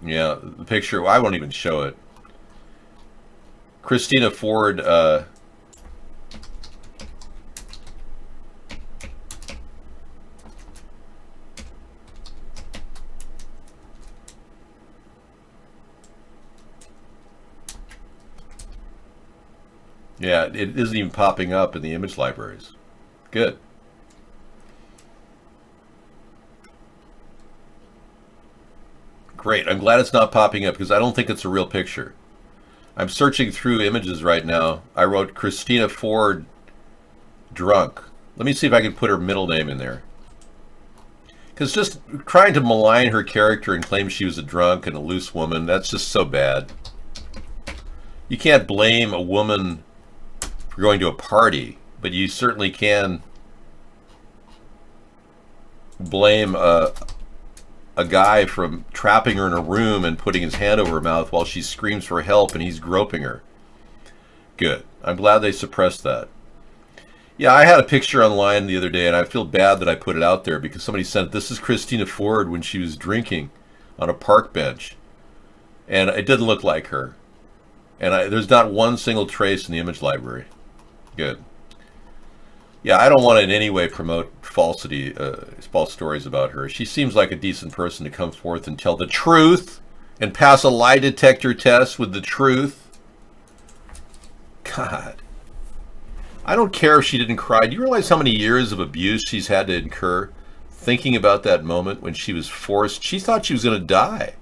Yeah, the picture, I won't even show it. Christina Ford, yeah, it isn't even popping up in the image libraries. Good. Great. I'm glad it's not popping up because I don't think it's a real picture. I'm searching through images right now. I wrote Christina Ford drunk. Let me see if I can put her middle name in there. Because just trying to malign her character and claim she was a drunk and a loose woman, that's just so bad. You can't blame a woman for going to a party, but you certainly can blame a guy from trapping her in a room and putting his hand over her mouth while she screams for help and he's groping her. Good. I'm glad they suppressed that. Yeah, I had a picture online the other day, and I feel bad that I put it out there because somebody said, this is Christina Ford when she was drinking on a park bench. And it didn't look like her. And there's not one single trace in the image library. Good. Yeah, I don't want to in any way promote false stories about her. She seems like a decent person to come forth and tell the truth and pass a lie detector test with the truth. God. I don't care if she didn't cry. Do you realize how many years of abuse she's had to incur thinking about that moment when she was forced? She thought she was going to die.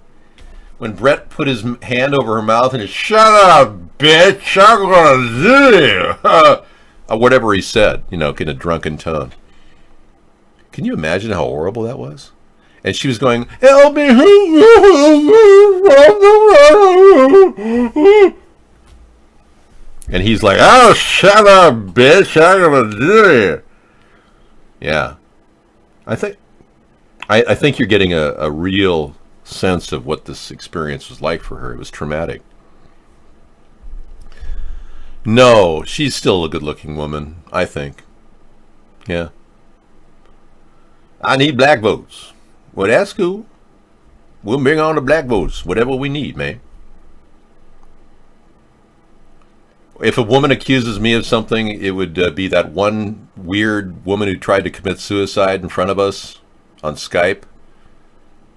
When Brett put his hand over her mouth and he, shut up, bitch, I'm going to do you. Whatever he said, in a drunken tone. Can you imagine how horrible that was? And she was going, help me. And he's like, oh, shut up, bitch, I'm going to do you. Yeah. I think you're getting a real sense of what this experience was like for her. It was traumatic. No, she's still a good-looking woman, I think. Yeah. I need black votes. Well, that's cool. We'll bring on the black votes, whatever we need, man. If a woman accuses me of something, it would be that one weird woman who tried to commit suicide in front of us on Skype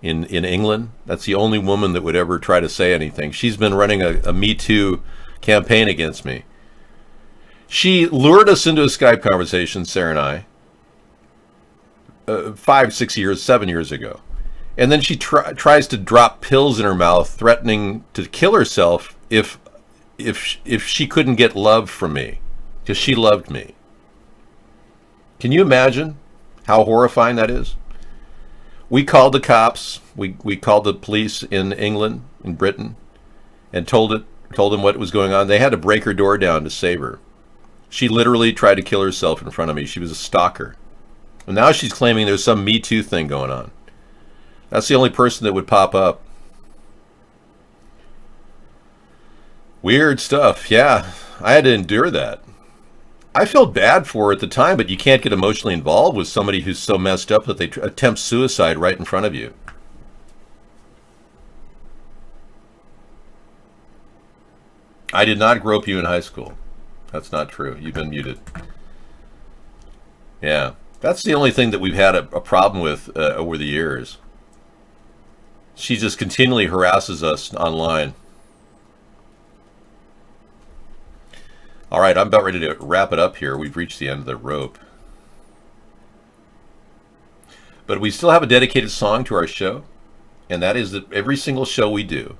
in England. That's the only woman that would ever try to say anything. She's been running a Me Too campaign against me. She lured us into a Skype conversation, Sarah and I, 5, 6 years, 7 years ago. And then she tries to drop pills in her mouth, threatening to kill herself if she couldn't get love from me, because she loved me. Can you imagine how horrifying that is? We called the cops. We called the police in England, in Britain, and told them what was going on. They had to break her door down to save her. She literally tried to kill herself in front of me. She was a stalker. And now she's claiming there's some Me Too thing going on. That's the only person that would pop up. Weird stuff. Yeah, I had to endure that. I felt bad for her at the time, but you can't get emotionally involved with somebody who's so messed up that they attempt suicide right in front of you. I did not grope you in high school. That's not true. You've been muted. Yeah, that's the only thing that we've had a problem with over the years. She just continually harasses us online. All right, I'm about ready to wrap it up here. We've reached the end of the rope. But we still have a dedicated song to our show, and that is that every single show we do,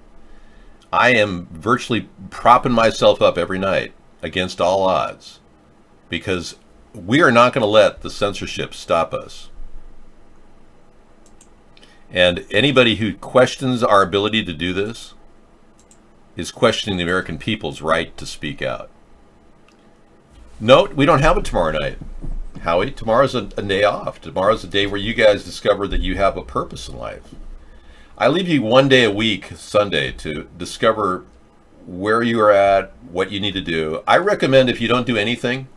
I am virtually propping myself up every night against all odds, because we are not going to let the censorship stop us. And anybody who questions our ability to do this is questioning the American people's right to speak out. Note, we don't have it tomorrow night, Howie. Tomorrow's a day off. Tomorrow's a day where you guys discover that you have a purpose in life. I leave you one day a week, Sunday, to discover where you are at, what you need to do. I recommend, if you don't do anything,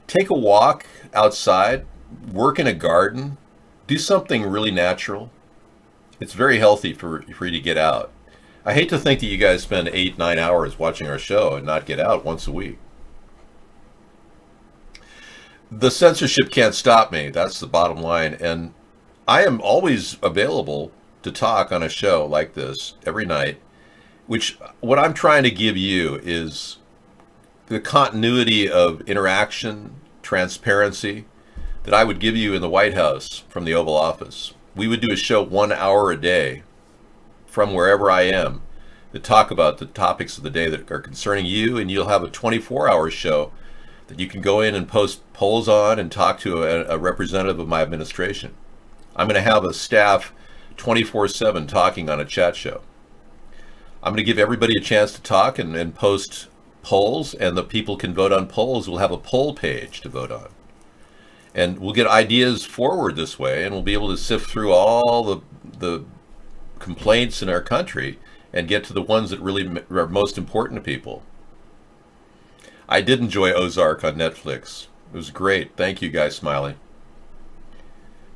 take a walk outside, work in a garden, do something really natural. It's very healthy for you to get out. I hate to think that you guys spend 8, 9 hours watching our show and not get out once a week. The censorship can't stop me. That's the bottom line. And I am always available to talk on a show like this every night, which what I'm trying to give you is the continuity of interaction, transparency that I would give you in the White House from the Oval Office. We would do a show 1 hour a day from wherever I am to talk about the topics of the day that are concerning you, and you'll have a 24-hour show that you can go in and post polls on and talk to a representative of my administration. I'm going to have a staff 24/7 talking on a chat show. I'm going to give everybody a chance to talk and post polls, and the people can vote on polls. We'll have a poll page to vote on. And we'll get ideas forward this way, and we'll be able to sift through all the complaints in our country and get to the ones that really are most important to people. I did enjoy Ozark on Netflix. It was great. Thank you, Guy Smiley.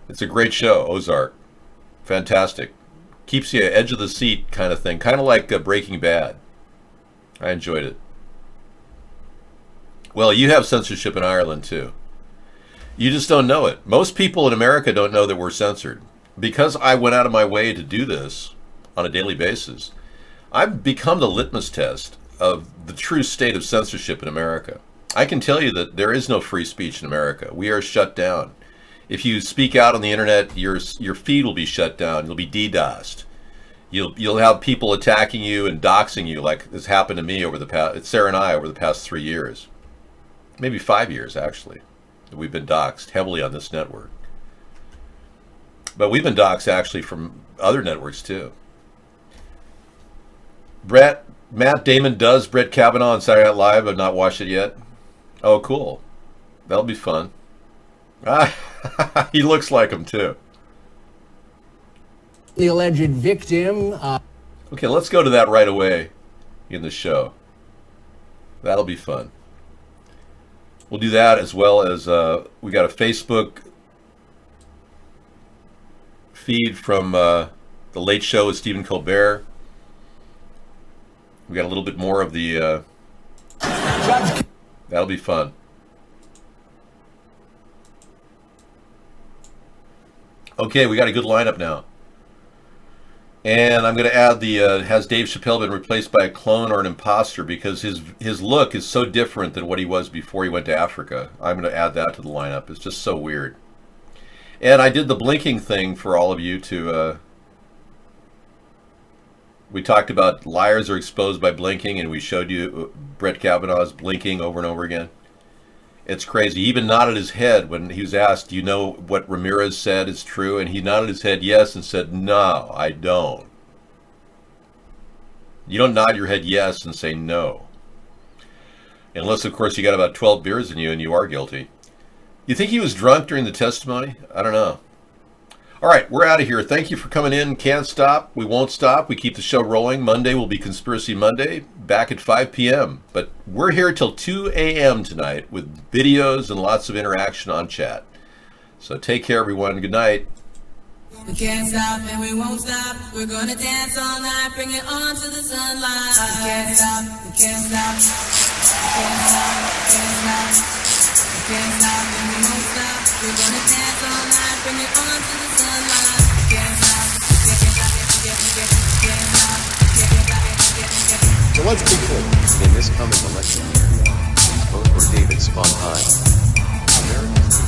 It's a great show, Ozark. Fantastic. Keeps you edge of the seat kind of thing. Kind of like Breaking Bad. I enjoyed it. Well, you have censorship in Ireland, too. You just don't know it. Most people in America don't know that we're censored. Because I went out of my way to do this on a daily basis, I've become the litmus test of the true state of censorship in America. I can tell you that there is no free speech in America. We are shut down. If you speak out on the internet, your feed will be shut down. You'll be DDoSed. You'll have people attacking you and doxing you, like has happened to me over the past, Sarah and I, over the past 3 years, maybe 5 years actually. We've been doxed heavily on this network. But we've been doxed actually from other networks too. Matt Damon does Brett Kavanaugh on Saturday Night Live. I've not watched it yet. Oh, cool. That'll be fun. He looks like him too. The alleged victim. Okay, let's go to that right away in the show. That'll be fun. We'll do that, as well as we got a Facebook feed from The Late Show with Stephen Colbert. We got a little bit more of the That'll be fun. Okay, we got a good lineup now. And I'm going to add the, has Dave Chappelle been replaced by a clone or an imposter? Because his look is so different than what he was before he went to Africa. I'm going to add that to the lineup. It's just so weird. And I did the blinking thing for all of you to, we talked about liars are exposed by blinking, and we showed you Brett Kavanaugh's blinking over and over again. It's crazy. He even nodded his head when he was asked, do you know what Ramirez said is true? And he nodded his head yes and said, no, I don't. You don't nod your head yes and say no. Unless, of course, you got about 12 beers in you and you are guilty. You think he was drunk during the testimony? I don't know. All right, we're out of here. Thank you for coming in. Can't stop. We won't stop. We keep the show rolling. Monday will be Conspiracy Monday, back at 5 p.m. But we're here till 2 a.m. tonight with videos and lots of interaction on chat. So take care, everyone. Good night. We can't stop and we won't stop. We're gonna dance all night, bring it on to the sunlight. We can't stop, we can't stop. We can't stop, we can't stop. We can't stop and we won't stop. We're gonna dance all night, bring it on to the sunlight. We can't stop, we can't stop, we can't stop, we can't stop. So let's be clear. In this coming election year, vote for David Spawn High. America's